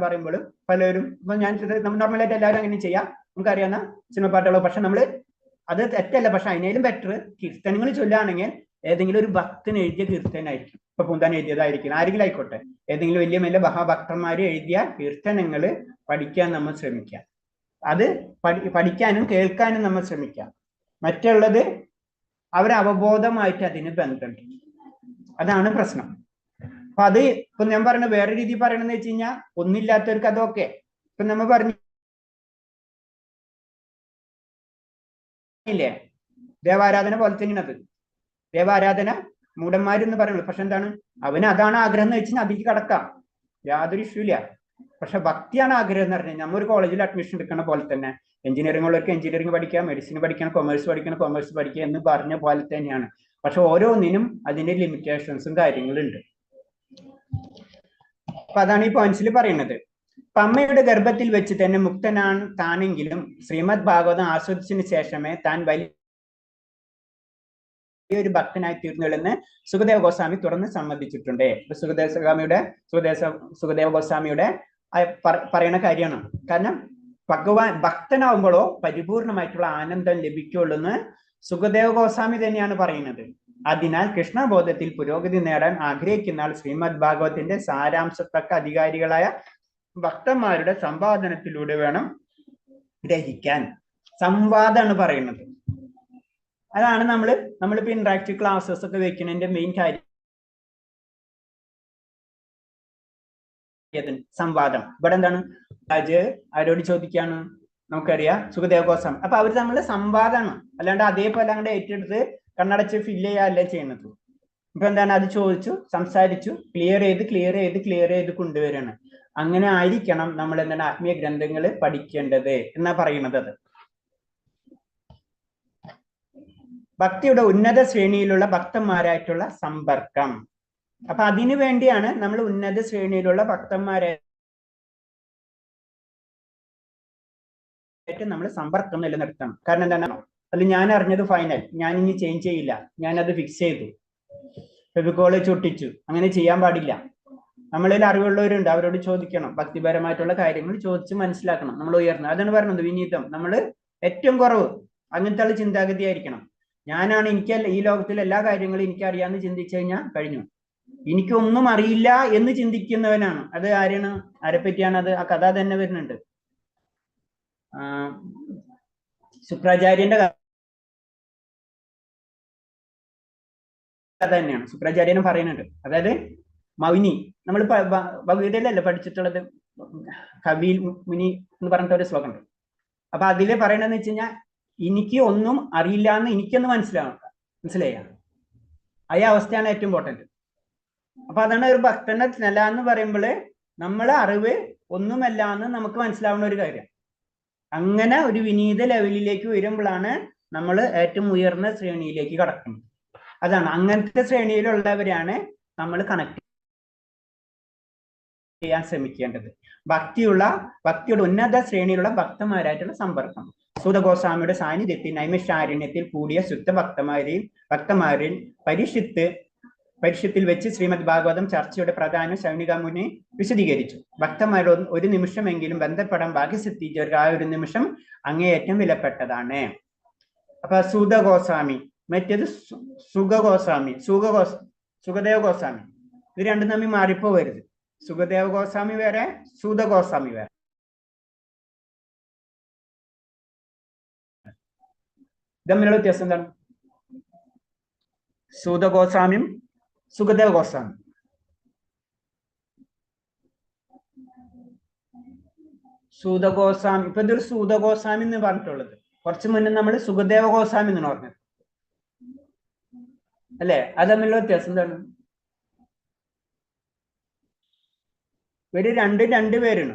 പറയുമ്പോഴും പലരും, ഇപ്പൊ ഞാൻ നോർമലായിട്ട് എല്ലാവരും അങ്ങനെ ചെയ്യാം, നമുക്കറിയാവുന്ന സിനിമ പാട്ടുകളോ. പക്ഷെ നമ്മൾ അത് തെറ്റല്ല. പക്ഷെ അതിനേലും ബെറ്റർ കീർത്തനങ്ങൾ ചൊല്ലുകയാണെങ്കിൽ ഏതെങ്കിലും ഒരു ഭക്തൻ എഴുതിയ കീർത്തനായിരിക്കും. ഇപ്പൊ പൂന്താൻ എഴുതിയതായിരിക്കും, ആരെങ്കിലും ആയിക്കോട്ടെ, ഏതെങ്കിലും വലിയ വലിയ മഹാഭക്തന്മാര് എഴുതിയ കീർത്തനങ്ങൾ പഠിക്കാൻ നമ്മൾ ശ്രമിക്കാം. അത് പഠിക്കാനും കേൾക്കാനും നമ്മൾ ശ്രമിക്കാം. മറ്റുള്ളത് അവരെ അവബോധമായിട്ട് അതിന് ബന്ധമുണ്ട്. അതാണ് പ്രശ്നം. അപ്പൊ അത് ഇപ്പൊ ഞാൻ പറഞ്ഞ വേറെ രീതി പറയണെന്ന് വെച്ച് കഴിഞ്ഞാൽ, ഒന്നില്ലാത്തവർക്ക് അതൊക്കെ ഇപ്പൊ നമ്മൾ പറഞ്ഞില്ലേ, ദേവാരാധന പോലെ തന്നെയാണ് അത്. ദേവാരാധന മൂഢന്മാരെന്ന് പറയുള്ളൂ. പക്ഷെ എന്താണ്, അവന് അതാണ് ആഗ്രഹം എന്ന് വെച്ചാൽ അതിലേക്ക് കടക്കാം, യാതൊരു ഇഷ്യൂ ഇല്ല. പക്ഷെ ഭക്തിയാണ് ആഗ്രഹം എന്ന് പറഞ്ഞാൽ, നമ്മൾ ഒരു കോളേജിൽ അഡ്മിഷൻ എടുക്കണ പോലെ തന്നെ എഞ്ചിനീയറിംഗ് ഉള്ളവർക്ക് എഞ്ചിനീയറിംഗ് പഠിക്കാം, മെഡിസിൻ പഠിക്കണം, കൊമേഴ്സ് പഠിക്കുക എന്ന് പറഞ്ഞ പോലെ തന്നെയാണ്. പക്ഷെ ഓരോന്നിനും അതിന്റെ ലിമിറ്റേഷൻസും കാര്യങ്ങളുണ്ട്. അപ്പൊ അതാണ് ഈ പോയിന്റ്സിൽ പറയുന്നത്. അപ്പൊ അമ്മയുടെ ഗർഭത്തിൽ വെച്ച് തന്നെ മുക്തനാണ് താനെങ്കിലും ശ്രീമദ് ഭാഗവതം ആസ്വദിച്ചതിന് ശേഷമേ താൻ വലിയൊരു ഭക്തനായി തീർന്നുള്ളെന്ന് സുഖദേവ ഗോസ്വാമി തുറന്ന് സമ്മതിച്ചിട്ടുണ്ട്. സുഖദേവ ഗോസ്വാമിയുടെ പറയണ കാര്യമാണ്. കാരണം ഭഗവാൻ ഭക്തനാവുമ്പോഴോ പരിപൂർണമായിട്ടുള്ള ആനന്ദം ലഭിക്കുള്ളൂ എന്ന് സുഖദേവ ഗോസ്വാമി തന്നെയാണ് പറയുന്നത്. അതിനാൽ കൃഷ്ണബോധത്തിൽ പുരോഗതി നേടാൻ ആഗ്രഹിക്കുന്ന ആൾ ശ്രീമദ് ഭാഗവതത്തിന്റെ സാരാംശത്തക്ക അധികാരികളായ ഭക്തന്മാരുടെ സംവാദനത്തിലൂടെ വേണം ഗ്രഹിക്കാൻ. സംവാദമാണ് പറയുന്നത്. അതാണ് നമ്മളിപ്പോ ഇന്ററാക്റ്റീവ് ക്ലാസ്സസ് ഒക്കെ വെക്കുന്നതിന്റെ മെയിൻ കാര്യം. സംവാദം. ഇവിടെ എന്താണ്, ആരോട് ചോദിക്കാണ്, നമുക്കറിയാം സുഖദേവ ഗോസ്വാമി. അപ്പൊ അവർ തമ്മിൽ സംവാദമാണ്, അല്ലാണ്ട് അതേപോലെ അങ്ങോട്ട് ഏറ്റെടുത്ത് കണ്ണടച്ച് ഫില്ല് ചെയ്യുകയല്ല ചെയ്യുന്നത്. ഇപ്പൊ എന്താണ്, അത് ചോദിച്ചു, സംസാരിച്ചു, ക്ലിയർ ചെയ്ത് കൊണ്ടുവരികയാണ്. അങ്ങനെ ആയിരിക്കണം നമ്മൾ എന്താണ് ആത്മീയ ഗ്രന്ഥങ്ങൾ പഠിക്കേണ്ടത് എന്നാ പറയുന്നത്. അത് ഭക്തിയുടെ ഉന്നത ശ്രേണിയിലുള്ള ഭക്തന്മാരായിട്ടുള്ള സമ്പർക്കം. അപ്പൊ അതിനു വേണ്ടിയാണ് നമ്മൾ ഉന്നത ശ്രേണിയിലുള്ള ഭക്തന്മാരായിട്ട് നമ്മൾ സമ്പർക്കം നിലനിർത്തണം. കാരണം എന്താണ്, അത് ഞാൻ അറിഞ്ഞത് ഫൈനൽ, ഞാൻ ഇനി ചേഞ്ച് ചെയ്യില്ല, ഞാനത് ഫിക്സ് ചെയ്തു, ഫെവിക്കോള് ചൊട്ടിച്ചു. അങ്ങനെ ചെയ്യാൻ പാടില്ല. നമ്മളിൽ അറിവുള്ളവരുണ്ട്, അവരോട് ചോദിക്കണം, ഭക്തിപരമായിട്ടുള്ള കാര്യങ്ങൾ ചോദിച്ച് മനസ്സിലാക്കണം. നമ്മൾ ഉയർന്നത് അതാണ് പറയുന്നത് വിനീതം. നമ്മൾ ഏറ്റവും കുറവ് അങ്ങനത്തെ ഉള്ള ചിന്താഗതി ആയിരിക്കണം. ഞാനാണ്, എനിക്ക് ഈ ലോകത്തിലെ എല്ലാ കാര്യങ്ങളും എനിക്കറിയാമെന്ന് ചിന്തിച്ചു കഴിഞ്ഞാൽ കഴിഞ്ഞു. എനിക്കൊന്നും അറിയില്ല എന്ന് ചിന്തിക്കുന്നവനാണ്. അത് ആരാണ്, ആരെപ്പറ്റിയാണ് അത്? ആ കഥ തന്നെ വരുന്നുണ്ട്. ശുക്രാചാര്യന്റെ കഥ തന്നെയാണ്. ശുക്രാചാര്യനും പറയുന്നുണ്ട്. അതായത് മൗനി, നമ്മൾ ഭഗവത്ഗീതയിലല്ലേ പഠിച്ചിട്ടുള്ളത്, കപിൽ മുനി എന്ന് പറഞ്ഞിട്ട് ഒരു ശ്ലോകം ഉണ്ട്. അപ്പൊ അതില് പറയണെന്ന് വെച്ച് കഴിഞ്ഞാൽ, എനിക്ക് ഒന്നും അറിയില്ല എന്ന് എനിക്കൊന്ന് മനസ്സിലായ ആ അവസ്ഥയാണ് ഏറ്റവും ഇമ്പോർട്ടന്റ്. അപ്പൊ അതാണ് ഒരു ഭക്തന്റെ നില എന്ന് പറയുമ്പോൾ, നമ്മളെ അറിവ് ഒന്നുമല്ല എന്ന് നമുക്ക് മനസ്സിലാവുന്ന ഒരു കാര്യം. അങ്ങനെ ഒരു വിനീത ലെവലിലേക്ക് വരുമ്പോഴാണ് നമ്മൾ ഏറ്റവും ഉയർന്ന ശ്രേണിയിലേക്ക് കടക്കുന്നത്. അതാണ്, അങ്ങനത്തെ ശ്രേണിയിലുള്ളവരാണ് നമ്മൾ കണക്ട് ചെയ്യാൻ ശ്രമിക്കേണ്ടത്. ഭക്തിയുടെ ഉന്നത ശ്രേണിയിലുള്ള ഭക്തന്മാരായിട്ടുള്ള സമ്പർക്കം. സൂതഗോസ്വാമിയുടെ സാന്നിധ്യത്തിൽ നൈമിഷാരണ്യത്തിൽ കൂടിയ ശുദ്ധ ഭക്തന്മാരിൽ പരിഷത്തിൽ വെച്ച് ശ്രീമദ് ഭാഗവതം ചർച്ചയുടെ പ്രധാന ശൗനിക മുനി വിശദീകരിച്ചു. ഭക്തന്മാരോട് ഒരു നിമിഷമെങ്കിലും ബന്ധപ്പെടാൻ ഭാഗ്യസിദ്ധിച്ചവർക്ക് ആ ഒരു നിമിഷം അങ്ങേയറ്റം വിലപ്പെട്ടതാണ്. അപ്പൊ സൂതഗോസ്വാമി, മറ്റേത് സുഖദേവ ഗോസ്വാമി. ഇത് രണ്ടും തമ്മിൽ മാറിപ്പോവരുത്. സുഖദേവ ഗോസ്വാമി വേറെ, സൂതഗോസ്വാമി വേറെ. തമ്മിലുള്ള വ്യത്യാസം എന്താണ്? സൂതഗോസ്വാമിയും സുഖദേവ ഗോസ്വാമി. സൂതഗോസ്വാമി, ഇപ്പൊ ഇതൊരു സൂതഗോസ്വാമി എന്ന് പറഞ്ഞിട്ടുള്ളത്. കുറച്ചു മുന്നേ നമ്മൾ സുഖദേവ ഗോസ്വാമി എന്നാണ് പറഞ്ഞത് അല്ലെ? അത് തമ്മിലുള്ള വ്യത്യാസം എന്താണ്? ഇവര് രണ്ടുപേരാണ്.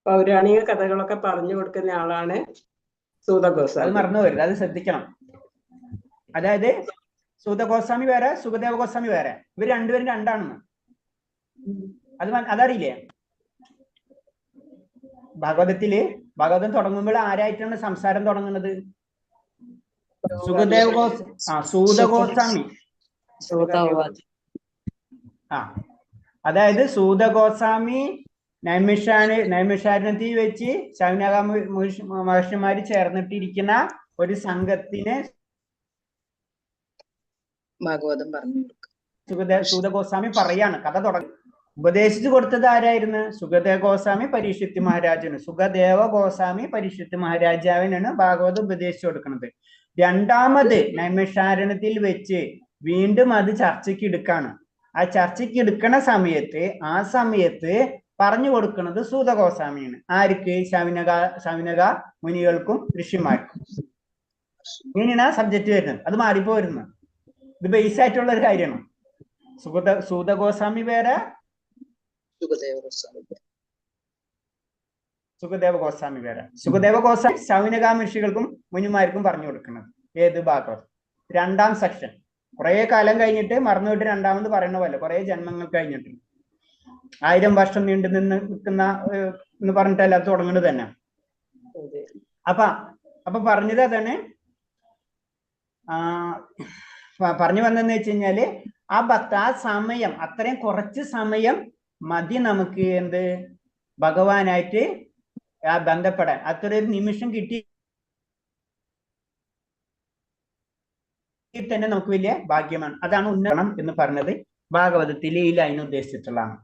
പൗരാണിക കഥകളൊക്കെ പറഞ്ഞു കൊടുക്കുന്ന ആളാണ് സൂതഗോസ്വാമി. അത് മറന്നു പോരുത്, അത് ശ്രദ്ധിക്കണം. അതായത് സൂതഗോസ്വാമി വേറെ, സുഖദേവ ഗോസ്വാമി വേറെ. ഇവർ രണ്ടുപേരും രണ്ടാണെന്ന് അതറിയില്ലേ? ഭാഗവതം തുടങ്ങുമ്പോൾ ആരായിട്ടാണ് സംസാരം തുടങ്ങുന്നത്? സൂതഗോസ്വാമി. അതായത് സൂതഗോസ്വാമി നൈമിഷാരണ്യത്തിൽ വെച്ച് ശൗനക മഹർഷിമാര് ചേർന്നിട്ടിരിക്കുന്ന ഒരു സംഘത്തിന് ഭാഗവതം പറഞ്ഞു സൂതഗോസ്വാമി പറയാണ്, കഥ തുടങ്ങി. ഉപദേശിച്ചു കൊടുത്തത് ആരായിരുന്നു? സുഖദേവ ഗോസ്വാമി പരീക്ഷിത്ത് മഹാരാജന്. സുഖദേവ ഗോസ്വാമി പരീക്ഷിത്ത് മഹാരാജാവിനാണ് ഭാഗവതം ഉപദേശിച്ചു കൊടുക്കുന്നത്. രണ്ടാമത് നൈമിഷാരണ്യത്തിൽ വെച്ച് വീണ്ടും അത് ചർച്ചയ്ക്ക് എടുക്കാണ്. ആ ചർച്ചയ്ക്ക് എടുക്കണ സമയത്ത് പറഞ്ഞു കൊടുക്കുന്നത് സൂതഗോസ്വാമിയാണ്. ആർക്ക്? ശൗനക മുനികൾക്കും ഋഷിമാർക്കും. ഇങ്ങനെയാണ് ആ സബ്ജക്റ്റ് വരുന്നത്. അത് മാറിപ്പോരുന്നത്. ഇത് ബേസ് ആയിട്ടുള്ള ഒരു കാര്യമാണ്. സൂതഗോസ്വാമി വേറെ, സുഖദേവ ഗോസ്വാമി വേറെ. സുഖദേവ ഗോസ്വാമി ശൗനക ഋഷികൾക്കും മുനിമാർക്കും പറഞ്ഞു കൊടുക്കുന്നത്. ഏത് ഭാഗവതം? രണ്ടാം സെക്ഷൻ. കുറെ കാലം കഴിഞ്ഞിട്ട് മറന്നുപോയിട്ട് രണ്ടാമത് പറയുന്ന പോലെ, കുറെ ജന്മങ്ങൾ കഴിഞ്ഞിട്ട് 1000 വർഷം നീണ്ടു നിൽക്കുന്ന എന്ന് പറഞ്ഞിട്ടല്ല അത് തുടങ്ങുന്നത് തന്നെ. അപ്പൊ പറഞ്ഞത് അതാണ്. പറഞ്ഞു വന്നെന്ന് വെച്ച് കഴിഞ്ഞാല്, ആ സമയം, അത്രയും കുറച്ച് സമയം മതി നമുക്ക് എന്ത് ഭഗവാനായിട്ട് ബന്ധപ്പെടാൻ. അത്ര ഒരു നിമിഷം കിട്ടി തന്നെ നമുക്ക് വലിയ ഭാഗ്യമാണ്. അതാണ് ഉന്നതം എന്ന് പറഞ്ഞത് ഭാഗവതത്തിൽ ഈ ലൈൻ ഉദ്ദേശിച്ചിട്ടുള്ളതാണ്.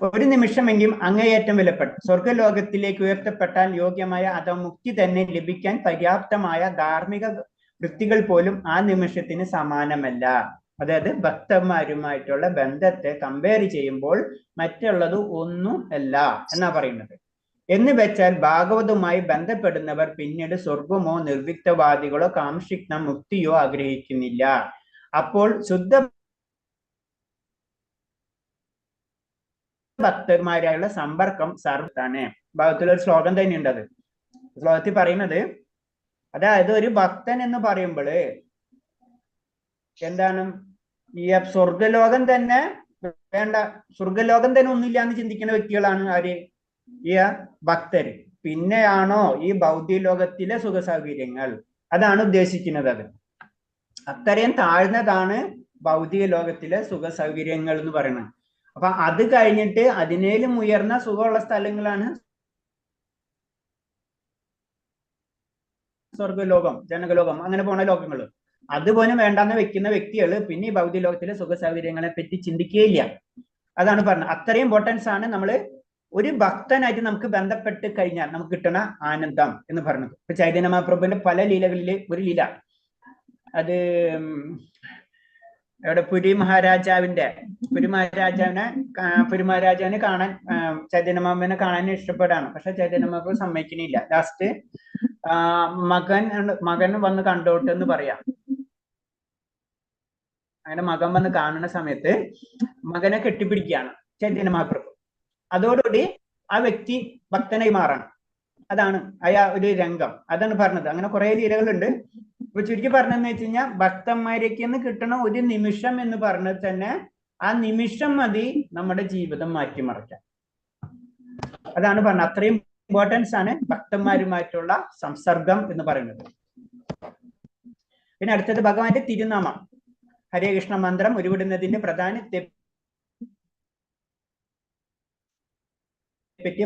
ഒരു നിമിഷമെങ്കിലും അങ്ങേയറ്റം വിലപ്പെട്ടു സ്വർഗലോകത്തിലേക്ക് ഉയർത്തപ്പെട്ടാൽ യോഗ്യമായ അഥവാ മുക്തി തന്നെ ലഭിക്കാൻ പര്യാപ്തമായ ധാർമ്മിക വൃത്തികൾ പോലും ആ നിമിഷത്തിന് സമാനമല്ല. അതായത് ഭക്തന്മാരുമായിട്ടുള്ള ബന്ധത്തെ കമ്പയർ ചെയ്യുമ്പോൾ മറ്റുള്ളത് ഒന്നും അല്ല എന്നാ പറയുന്നത്. എന്ന് വെച്ചാൽ ഭാഗവതവുമായി ബന്ധപ്പെടുന്നവർ പിന്നീട് സ്വർഗമോ നിർവിക്തവാദികളോ കാംക്ഷിക്കുന്ന മുക്തിയോ ആഗ്രഹിക്കുന്നില്ല. അപ്പോൾ ശുദ്ധ ഭക്തന്മാരായുള്ള സമ്പർക്കം സർവത്താണ്. ഭാഗത്തിലൊരു ശ്ലോകം തന്നെയുണ്ട്. അത് ശ്ലോകത്തിൽ പറയുന്നത്, അതായത് ഒരു ഭക്തൻ എന്ന് പറയുമ്പോൾ എന്താണ്, ഈ സ്വർഗലോകം തന്നെ വേണ്ട, സ്വർഗലോകം തന്നെ ഒന്നുമില്ല എന്ന് ചിന്തിക്കുന്ന വ്യക്തികളാണ് ആര്? ഈ ഭക്തര്. പിന്നെയാണോ ഈ ഭൗതിക ലോകത്തിലെ സുഖ സൗകര്യങ്ങൾ, അതാണ് ഉദ്ദേശിക്കുന്നത്. അത് അത്രയും താഴ്ന്നതാണ് ഭൗതിക ലോകത്തിലെ സുഖ സൗകര്യങ്ങൾ എന്ന് പറയുന്നത്. അപ്പൊ അത് കഴിഞ്ഞിട്ട് അതിനേലും ഉയർന്ന സുഖമുള്ള സ്ഥലങ്ങളാണ് സ്വർഗലോകം, ജനകലോകം, അങ്ങനെ പോണ ലോകങ്ങൾ. അതുപോലും വേണ്ടാന്ന് വെക്കുന്ന വ്യക്തികൾ പിന്നെ ഈ ഭൗതിക ലോകത്തിലെ സുഖ സൗകര്യങ്ങളെ പറ്റി ചിന്തിക്കുകയില്ല. അതാണ് പറഞ്ഞത്. അത്രയും ഇമ്പോർട്ടൻസ് ആണ് നമ്മൾ ഒരു ഭക്തനായിട്ട് നമുക്ക് ബന്ധപ്പെട്ട് കഴിഞ്ഞാൽ നമുക്ക് കിട്ടുന്ന ആനന്ദം എന്ന് പറഞ്ഞത്. ഇപ്പൊ ചൈതന്യ മഹാപ്രഭുവിന്റെ പല ലീലകളിൽ ഒരു ലീല, അത് ഇവിടെ പുരി മഹാരാജാവിനെ കാണാൻ ചൈതന്യ മഹാപ്രഭുവിനെ കാണാൻ ഇഷ്ടപ്പെടാണ്. പക്ഷെ ചൈതന്യ മഹാപ്രഭു സമ്മതിക്കണില്ല. ലാസ്റ്റ് മകൻ വന്ന് കണ്ടോട്ടെ എന്ന് പറയാം. അങ്ങനെ മകൻ വന്ന് കാണുന്ന സമയത്ത് മകനെ കെട്ടിപ്പിടിക്കുകയാണ് ചൈതന്യ മഹാപ്രഭു. അതോടുകൂടി ആ വ്യക്തി ഭക്തനായി മാറണം. അതാണ് ഒരു രംഗം. അതാണ് പറഞ്ഞത്. അങ്ങനെ കുറെ ലീലകളുണ്ട്. ഇപ്പൊ ചുരുക്കി പറഞ്ഞെന്ന് വെച്ച് കഴിഞ്ഞാൽ ഭക്തന്മാരേക്ക് കിട്ടണ ഒരു നിമിഷം എന്ന് പറഞ്ഞത് തന്നെ ആ നിമിഷം മതി നമ്മുടെ ജീവിതം മാറ്റിമറിക്കാൻ. അതാണ് പറഞ്ഞത്. അത്രയും ഇമ്പോർട്ടൻസ് ആണ് ഭക്തന്മാരുമായിട്ടുള്ള സംസർഗം എന്ന് പറയുന്നത്. പിന്നെ അടുത്തത് ഭഗവാന്റെ തിരുനാമം. ഹരേ കൃഷ്ണ മന്ത്രം ഉരുവിടുന്നതിന്റെ പ്രാധാന്യത്തെ പറ്റി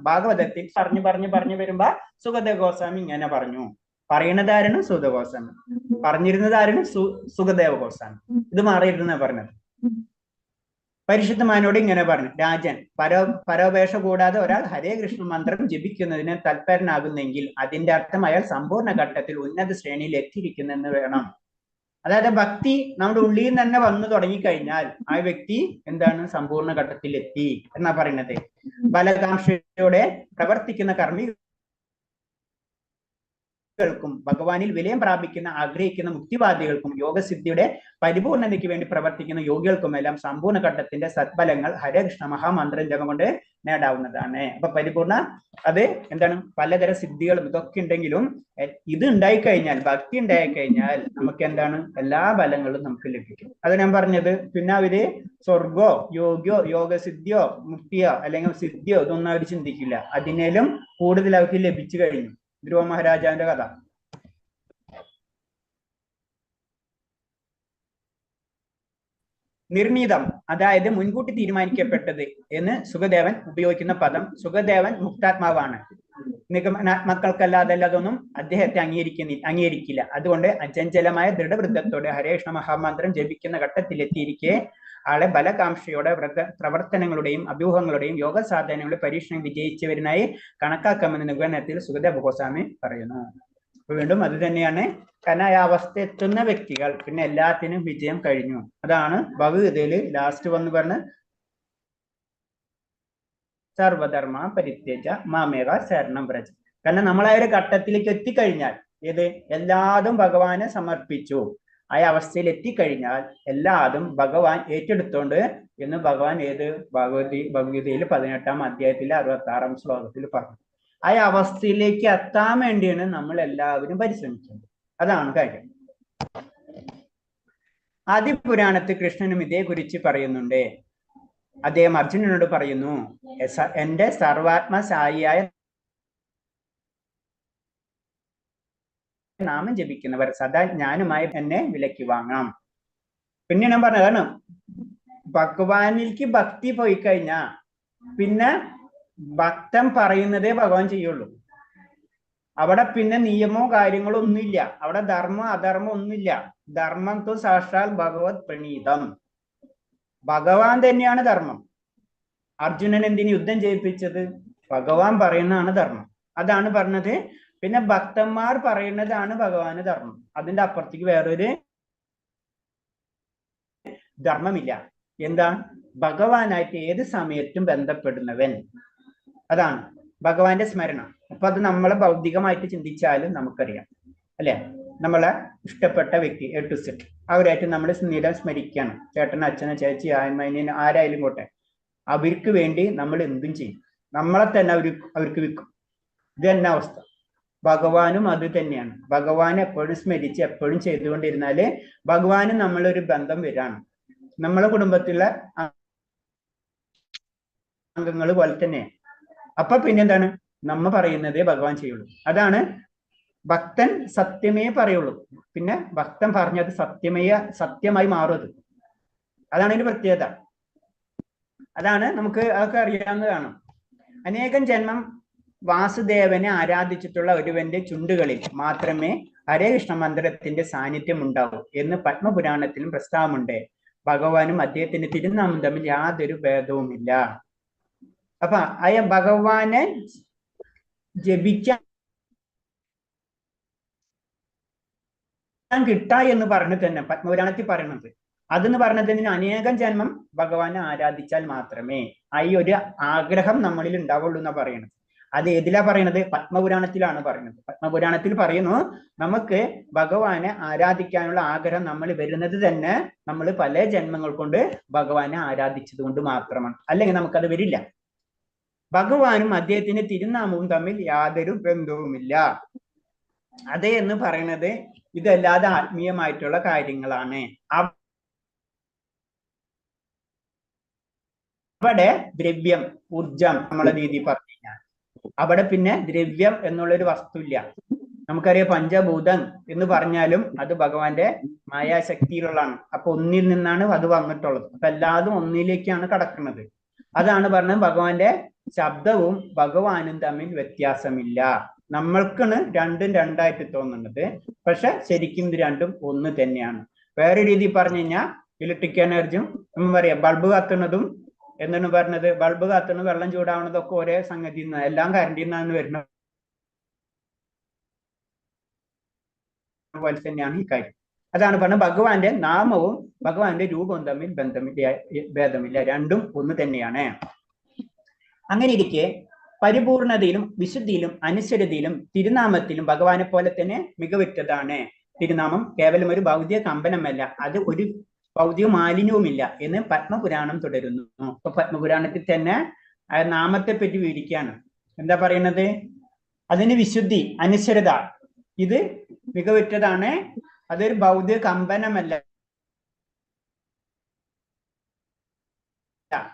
ഭാഗവതത്തിൽ പറഞ്ഞു വരുമ്പോ സുഖദേവ ഗോസ്വാമി ഇങ്ങനെ പറഞ്ഞു. പറയുന്നതാരാണ്? സൂത ഗോസ്വാമി. പറഞ്ഞിരുന്നതാരാണ്? സുഖദേവ ഗോസ്വാമി. ഇത് മാറിയിരുന്ന പറഞ്ഞത്. പരിശുദ്ധമാനോട് ഇങ്ങനെ പറഞ്ഞു, രാജൻ പരോപേക്ഷ കൂടാതെ ഒരാൾ ഹരേ കൃഷ്ണ മന്ത്രം ജപിക്കുന്നതിന് തൽപരനാകുന്നെങ്കിൽ അതിന്റെ അർത്ഥം അയാൾ സമ്പൂർണ്ണ ഘട്ടത്തിൽ ഉന്നത ശ്രേണിയിൽ എത്തിയിരിക്കുന്നെന്ന് വേണം. അതായത് ഭക്തി നമ്മുടെ ഉള്ളിൽ നിന്ന് തന്നെ വന്നു തുടങ്ങിക്കഴിഞ്ഞാൽ ആ വ്യക്തി എന്താണ്? സമ്പൂർണ്ണ ഘട്ടത്തിൽ എത്തി എന്നാ പറയുന്നത്. ബലകാംക്ഷയോടെ പ്രവർത്തിക്കുന്ന കർമ്മികൾക്കും ഭഗവാനിൽ വിലയം പ്രാപിക്കുന്ന ആഗ്രഹിക്കുന്ന മുക്തിവാദികൾക്കും യോഗസിദ്ധിയുടെ പരിപൂർണതയ്ക്ക് വേണ്ടി പ്രവർത്തിക്കുന്ന യോഗികൾക്കുമെല്ലാം സമ്പൂർണ്ണ ഘട്ടത്തിന്റെ സത്ഫലങ്ങൾ ഹരേകൃഷ്ണ മഹാമന്ത്രം ജപം കൊണ്ട് നേടാവുന്നതാണ്. അപ്പൊ പരിപൂർണ അത് എന്താണ്? പലതരം സിദ്ധികളും ഇതൊക്കെ ഉണ്ടെങ്കിലും ഇത് ഉണ്ടായിക്കഴിഞ്ഞാൽ, ഭക്തി ഉണ്ടായിക്കഴിഞ്ഞാൽ നമുക്ക് എന്താണ്? എല്ലാ ഫലങ്ങളും നമുക്ക് ലഭിക്കും. അത് ഞാൻ പറഞ്ഞത്. പിന്നെ അവര് സ്വർഗോ യോഗസിദ്ധിയോ മുക്തിയോ അല്ലെങ്കിൽ സിദ്ധിയോ ഇതൊന്നും അവർ ചിന്തിക്കില്ല. അതിനേലും കൂടുതൽ അവർക്ക് ലഭിച്ചു കഴിഞ്ഞു. ധ്രുവ മഹാരാജാവിന്റെ കഥ. നിർണീതം, അതായത് മുൻകൂട്ടി തീരുമാനിക്കപ്പെട്ടത് എന്ന് സുഖദേവൻ ഉപയോഗിക്കുന്ന പദം. സുഖദേവൻ മുക്താത്മാവാണ്. നിഗമനാത്മാക്കൾക്കല്ലാതെ അതൊന്നും അദ്ദേഹത്തെ അംഗീകരിക്കില്ല. അതുകൊണ്ട് അചഞ്ചലമായ ദൃഢവൃദ്ധത്തോടെ ഹരേകൃഷ്ണ മഹാമന്ത്രം ജപിക്കുന്ന ഘട്ടത്തിലെത്തിയിരിക്കെ ആളെ ബലകാംക്ഷയോടെ പ്രവർത്തനങ്ങളുടെയും അഭ്യൂഹങ്ങളുടെയും യോഗ സാധനങ്ങളുടെ പരീക്ഷണം വിജയിച്ചവരിനായി കണക്കാക്കാമെന്ന നിഗമനത്തിൽ സുഖദേവ ഗോസ്വാമി പറയുന്നു. വീണ്ടും അത് തന്നെയാണ്. കാരണം ആ അവസ്ഥ എത്തുന്ന വ്യക്തികൾ പിന്നെ എല്ലാത്തിനും വിജയം കഴിഞ്ഞു. അതാണ് ഭഗവത്ഗീതയിൽ ലാസ്റ്റ് വന്ന് പറഞ്ഞ് സർവധർമ്മ പരിത്യജ മാമേവ ശരണം വ്രജ. കാരണം നമ്മളായ ഒരു ഘട്ടത്തിലേക്ക് എത്തിക്കഴിഞ്ഞാൽ എല്ലാതും ഭഗവാനെ സമർപ്പിച്ചു. ആ അവസ്ഥയിൽ എത്തിക്കഴിഞ്ഞാൽ എല്ലാതും ഭഗവാൻ ഏറ്റെടുത്തോണ്ട് എന്ന് ഭഗവാൻ ഭഗവത്ഗീതയിൽ 18-ാം അധ്യായത്തിലെ 66-ാം ശ്ലോകത്തിൽ പറഞ്ഞു. ആ അവസ്ഥയിലേക്ക് എത്താൻ വേണ്ടിയാണ് നമ്മൾ എല്ലാവരും പരിശ്രമിക്കുന്നത്. അതാണ് കാര്യം. ആദിപുരാണത്തിൽ കൃഷ്ണനും ഇതേക്കുറിച്ച് പറയുന്നുണ്ട്. അദ്ദേഹം അർജുനനോട് പറയുന്നു, എന്റെ സർവാത്മസായിയായ നാമം ജപിക്കുന്നവർ സദാ ഞാനുമായി എന്നെ വിലക്കി വാങ്ങാം. പിന്നെ ഞാൻ പറഞ്ഞതാണ്, ഭഗവാനിലേക്ക് ഭക്തി പോയി കഴിഞ്ഞാ പിന്നെ ഭക്തൻ പറയുന്നതേ ഭഗവാൻ ചെയ്യുള്ളൂ. അവിടെ പിന്നെ നിയമോ കാര്യങ്ങളോ ഒന്നുമില്ല. അവിടെ ധർമ്മം അധർമ്മം ഒന്നുമില്ല. ധർമ്മം തു സാക്ഷാൽ ഭഗവത് പ്രണീതം. ഭഗവാൻ തന്നെയാണ് ധർമ്മം. അർജുനൻ എന്തിന് യുദ്ധം ചെയ്യിപ്പിച്ചത്? ഭഗവാൻ പറയുന്നതാണ് ധർമ്മം. അതാണ് പറഞ്ഞത്. പിന്നെ ഭക്തന്മാർ പറയുന്നതാണ് ഭഗവാന് ധർമ്മം. അതിന്റെ അപ്പുറത്തേക്ക് വേറൊരു ധർമ്മമില്ല. എന്താ? ഭഗവാനായിട്ട് ഏത് സമയത്തും ബന്ധപ്പെടുന്നവൻ. അതാണ് ഭഗവാന്റെ സ്മരണ. അപ്പൊ അത് നമ്മളെ ഭൗതികമായിട്ട് ചിന്തിച്ചാലും നമുക്കറിയാം അല്ലെ? നമ്മളെ ഇഷ്ടപ്പെട്ട വ്യക്തി A to Z അവരായിട്ട് നമ്മൾ നിരം സ്മരിക്കുകയാണ്. ചേട്ടൻ, അച്ഛനെ, ചേച്ചി, ആന്മൈനെ ആരായാലും പോട്ടെ, അവർക്ക് വേണ്ടി നമ്മൾ എന്തും ചെയ്യും. നമ്മളെ തന്നെ അവർക്ക് വിൽക്കും. ഇത് തന്നെ അവസ്ഥ. ഭഗവാനും അത് തന്നെയാണ്. ഭഗവാൻ എപ്പോഴും സ്മരിച്ച് എപ്പോഴും ചെയ്തുകൊണ്ടിരുന്നാല് ഭഗവാനും നമ്മളൊരു ബന്ധം വരാണ്. നമ്മളെ കുടുംബത്തിലെ അംഗങ്ങൾ പോലെ തന്നെ. അപ്പൊ പിന്നെന്താണ്, നമ്മ പറയുന്നതേ ഭഗവാൻ ചെയ്യുള്ളൂ. അതാണ് ഭക്തൻ സത്യമേ പറയുള്ളൂ. പിന്നെ ഭക്തൻ പറഞ്ഞത് സത്യമായി മാറും. അതാണ് അതിന്റെ പ്രത്യേകത. അതാണ് നമുക്ക് അതൊക്കെ അറിയാവുന്നതാണ്. അനേകം ജന്മം വാസുദേവനെ ആരാധിച്ചിട്ടുള്ള ഒരുവന്റെ ചുണ്ടുകളിൽ മാത്രമേ ഹരേ കൃഷ്ണ മന്ത്രത്തിന്റെ സാന്നിധ്യം ഉണ്ടാവൂ എന്ന് പത്മപുരാണത്തിലും പ്രസ്താവമുണ്ട്. ഭഗവാനും അദ്ദേഹത്തിന്റെ തിരുനാമം തമ്മിൽ യാതൊരു ഭേദവുമില്ല. അപ്പൊ ഭഗവാനെ ജപിക്കാൻ കിട്ടാ എന്ന് പറഞ്ഞു തന്നെ പത്മപുരാണത്തിൽ പറയുന്നത്. അതെന്ന് പറഞ്ഞതിന് അനേകം ജന്മം ഭഗവാനെ ആരാധിച്ചാൽ മാത്രമേ ഈ ഒരു ആഗ്രഹം നമ്മളിൽ ഉണ്ടാവുള്ളൂ എന്നാ പറയുന്നത്. അത് ഏതിലാ പറയണത്? പത്മപുരാണത്തിലാണ് പറയുന്നത്. പത്മപുരാണത്തിൽ പറയുന്നു, നമുക്ക് ഭഗവാനെ ആരാധിക്കാനുള്ള ആഗ്രഹം നമ്മൾ വരുന്നത് തന്നെ നമ്മൾ പല ജന്മങ്ങൾ കൊണ്ട് ഭഗവാനെ ആരാധിച്ചത് കൊണ്ട് മാത്രമാണ്. അല്ലെങ്കിൽ നമുക്കത് വരില്ല. ഭഗവാനും അദ്ദേഹത്തിന്റെ തിരുനാമവും തമ്മിൽ യാതൊരു ബന്ധവുമില്ല. അതേ എന്ന് പറയുന്നത് ഇതല്ലാതെ ആത്മീയമായിട്ടുള്ള കാര്യങ്ങളാണ്. അവിടെ ദ്രവ്യം, ഊർജം നമ്മളെ രീതി പറഞ്ഞു കഴിഞ്ഞാൽ അവിടെ പിന്നെ ദ്രവ്യം എന്നുള്ളൊരു വസ്തുല്ല. നമുക്കറിയാം പഞ്ചഭൂതം എന്ന് പറഞ്ഞാലും അത് ഭഗവാന്റെ മായാശക്തിയിലുള്ളതാണ്. അപ്പൊ ഒന്നിൽ നിന്നാണ് അത് വന്നിട്ടുള്ളത്. അപ്പൊ എല്ലാതും ഒന്നിലേക്കാണ് കടക്കുന്നത്. അതാണ് പറഞ്ഞത് ഭഗവാന്റെ ശബ്ദവും ഭഗവാനും തമ്മിൽ വ്യത്യാസമില്ല. നമ്മൾക്കാണ് രണ്ടും രണ്ടായിട്ട് തോന്നുന്നത്. പക്ഷെ ശരിക്കും ഇത് രണ്ടും ഒന്ന് തന്നെയാണ്. വേറെ രീതി പറഞ്ഞു കഴിഞ്ഞാൽ ഇലക്ട്രിക് എനർജിയും നമ്മൾ പറയാം ബൾബ് കത്തുന്നതും എന്താണ് പറഞ്ഞത്, ബൾബ് കത്തുന്നത് വെള്ളം ചൂടാവുന്നതൊക്കെ ഒരേ സംഗതി, എല്ലാം കറണ്ടിൽ നിന്നാണ് വരുന്നത് പോലെ തന്നെയാണ് ഈ കാര്യം. അതാണ് പറഞ്ഞത് ഭഗവാന്റെ നാമവും ഭഗവാന്റെ രൂപവും തമ്മിൽ ഭേദമില്ല, രണ്ടും ഒന്ന് തന്നെയാണ്. അങ്ങനെ ഇരിക്കെ പരിപൂർണതയിലും വിശുദ്ധിയിലും അനുസരതയിലും തിരുനാമത്തിലും ഭഗവാനെ പോലെ തന്നെ മികവുറ്റതാണ്. തിരുനാമം കേവലം ഒരു ഭൗതിക കമ്പനമല്ല, അത് ഒരു ഭൗതിക മാലിന്യവുമില്ല എന്ന് പത്മപുരാണം തുടരുന്നു. അപ്പൊ പത്മപുരാണത്തിൽ തന്നെ നാമത്തെ പറ്റി വിവരിക്കുകയാണ്. എന്താ പറയുന്നത്? അതിന് വിശുദ്ധി, അനുസരത, ഇത് മികവുറ്റതാണ്, അതൊരു ഭൗതിക കമ്പനമല്ല.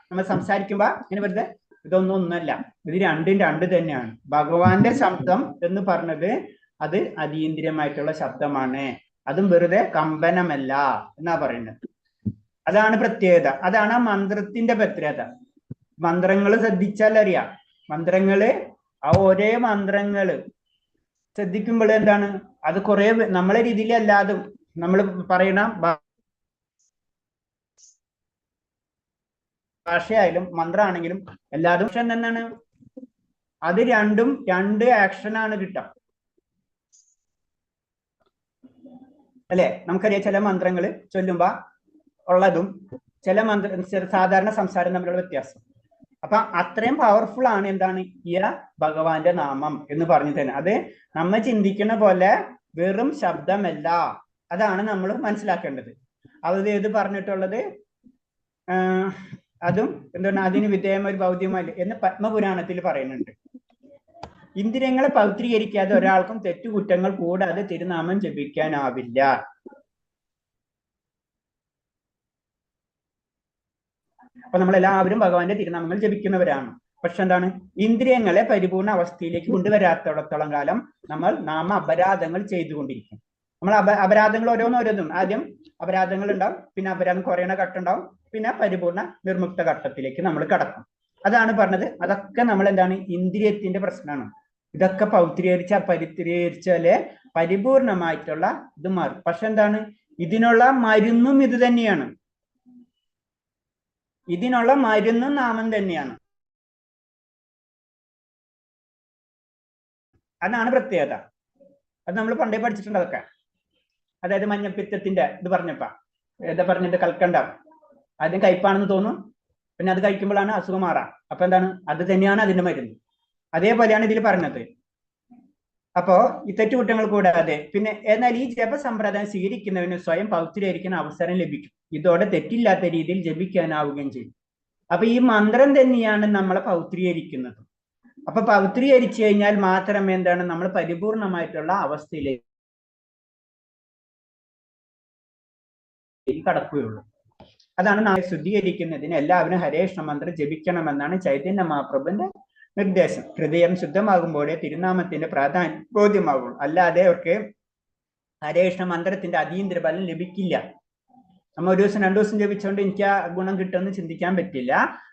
നമ്മൾ സംസാരിക്കുമ്പോ ഇങ്ങനെ വെറുതെ ഇതൊന്നും ഒന്നല്ല, ഇത് രണ്ടും രണ്ട് തന്നെയാണ്. ഭഗവാന്റെ ശബ്ദം എന്ന് പറഞ്ഞത് അത് അതീന്ദ്രിയമായിട്ടുള്ള ശബ്ദമാണ്, അതും വെറുതെ കമ്പനമല്ല എന്നാ പറയുന്നത്. അതാണ് പ്രത്യേകത. അതാണ് ആ മന്ത്രത്തിന്റെ പ്രത്യേകത. മന്ത്രങ്ങൾ ശ്രദ്ധിച്ചാൽ അറിയാം. മന്ത്രങ്ങള് ആ ഒരേ മന്ത്രങ്ങള് ശ്രദ്ധിക്കുമ്പോൾ എന്താണ്, അത് കുറെ നമ്മളെ രീതിയിൽ അല്ലാതും നമ്മൾ പറയണ ഭാഷയായാലും മന്ത്രമാണെങ്കിലും എല്ലാതും പക്ഷെ എന്താണ്, അത് രണ്ടും രണ്ട് ആക്ഷനാണ് കിട്ടാം അല്ലെ? നമുക്കറിയാം ചില മന്ത്രങ്ങൾ ചൊല്ലുമ്പോ ഉള്ളതും ചില സാധാരണ സംസാരം തമ്മിലുള്ള വ്യത്യാസം. അപ്പൊ അത്രയും പവർഫുൾ ആണ് എന്താണ് ഈ ഭഗവാന്റെ നാമം എന്ന് പറഞ്ഞു തന്നെ. അത് നമ്മൾ ചിന്തിക്കുന്ന പോലെ വെറും ശബ്ദമല്ല, അതാണ് നമ്മൾ മനസ്സിലാക്കേണ്ടത്. അത് ഏത് പറഞ്ഞിട്ടുള്ളത്, അതും എന്താണ് അതിന് വിധേയമായ ഒരു ഭൗതികമല്ല എന്ന് പത്മപുരാണത്തിൽ പറയുന്നുണ്ട്. ഇന്ദ്രിയങ്ങളെ പവിത്രീകരിക്കാതെ ഒരാൾക്കും തെറ്റുകുറ്റങ്ങൾ കൂടാതെ തിരുനാമം ജപിക്കാനാവില്ല. അപ്പൊ നമ്മളെല്ലാവരും ഭഗവാന്റെ തിരുനാമങ്ങൾ ജപിക്കുന്നവരാണ്. പക്ഷെ എന്താണ്, ഇന്ദ്രിയങ്ങളെ പരിപൂർണ അവസ്ഥയിലേക്ക് കൊണ്ടുവരാത്തിടത്തോളം കാലം നമ്മൾ നാമ അപരാധങ്ങൾ ചെയ്തുകൊണ്ടിരിക്കും. നമ്മൾ അപരാധങ്ങൾ ഓരോന്നും ആദ്യം അപരാധങ്ങൾ ഉണ്ടാവും, പിന്നെ അപരാധം കുറയണ ഘട്ടമുണ്ടാവും, പിന്നെ പരിപൂർണ നിർമുക്ത ഘട്ടത്തിലേക്ക് നമ്മൾ കടക്കും. അതാണ് പറഞ്ഞത്. അതൊക്കെ നമ്മൾ എന്താണ്, ഇന്ദ്രിയത്തിന്റെ പ്രശ്നമാണ്. ഇതൊക്കെ പരിത്രീകരിച്ചാല് പരിപൂർണമായിട്ടുള്ള ഇത് മാറും. പക്ഷെ എന്താണ്, ഇതിനുള്ള മരുന്നും ഇത് തന്നെയാണ്. ഇതിനുള്ള മരുന്നും നാമം തന്നെയാണ്. അതാണ് പ്രത്യേകത. അത് നമ്മൾ പണ്ടേ പഠിച്ചിട്ടുണ്ട് അതൊക്കെ. അതായത് മഞ്ഞപ്പിത്തത്തിന്റെ ഇത് പറഞ്ഞപ്പ എന്താ പറഞ്ഞിട്ട്, കൽക്കണ്ട ആദ്യം കയ്പാണെന്ന് തോന്നും, പിന്നെ അത് കഴിക്കുമ്പോഴാണ് അസുഖം മാറാം. അപ്പൊ എന്താണ്, അത് തന്നെയാണ് അതിന്റെ മരുന്ന്. അതേപോലെയാണ് ഇതിൽ പറഞ്ഞത്. അപ്പോ ഈ തെറ്റുകുറ്റങ്ങൾ കൂടാതെ പിന്നെ എന്നാൽ ഈ ജപസമ്പ്രദായം സ്വീകരിക്കുന്നവന് സ്വയം പൗത്രീകരിക്കുന്ന അവസരം ലഭിക്കും. ഇതോടെ തെറ്റില്ലാത്ത രീതിയിൽ ജപിക്കാനാവുകയും ചെയ്യും. അപ്പൊ ഈ മന്ത്രം തന്നെയാണ് നമ്മളെ പൗത്രീകരിക്കുന്നത്. അപ്പൊ പവിത്രീകരിച്ചു കഴിഞ്ഞാൽ മാത്രമേ എന്താണ് നമ്മൾ പരിപൂർണമായിട്ടുള്ള അവസ്ഥയിലേക്ക് കടക്കുകയുള്ളൂ. അതാണ് നാം ശുദ്ധീകരിക്കുന്നതിന് എല്ലാവരും ഹരേകൃഷ്ണ മന്ത്രം ജപിക്കണമെന്നാണ് ചൈതന്യ മഹാപ്രഭുവിന്റെ നിർദ്ദേശം. ഹൃദയം ശുദ്ധമാകുമ്പോഴേ തിരുനാമത്തിന്റെ പ്രാധാന്യം ബോധ്യമാകുള്ളൂ. അല്ലാതെ അവർക്ക് ഹരേകൃഷ്ണ മന്ത്രത്തിന്റെ അതീന്ദ്ര ഫലം ലഭിക്കില്ല. നമ്മൾ ഒരു ദിവസം 2 ദിവസം ജപിച്ചുകൊണ്ട് എനിക്ക് ആ ഗുണം കിട്ടുമെന്ന് ചിന്തിക്കാൻ പറ്റില്ല.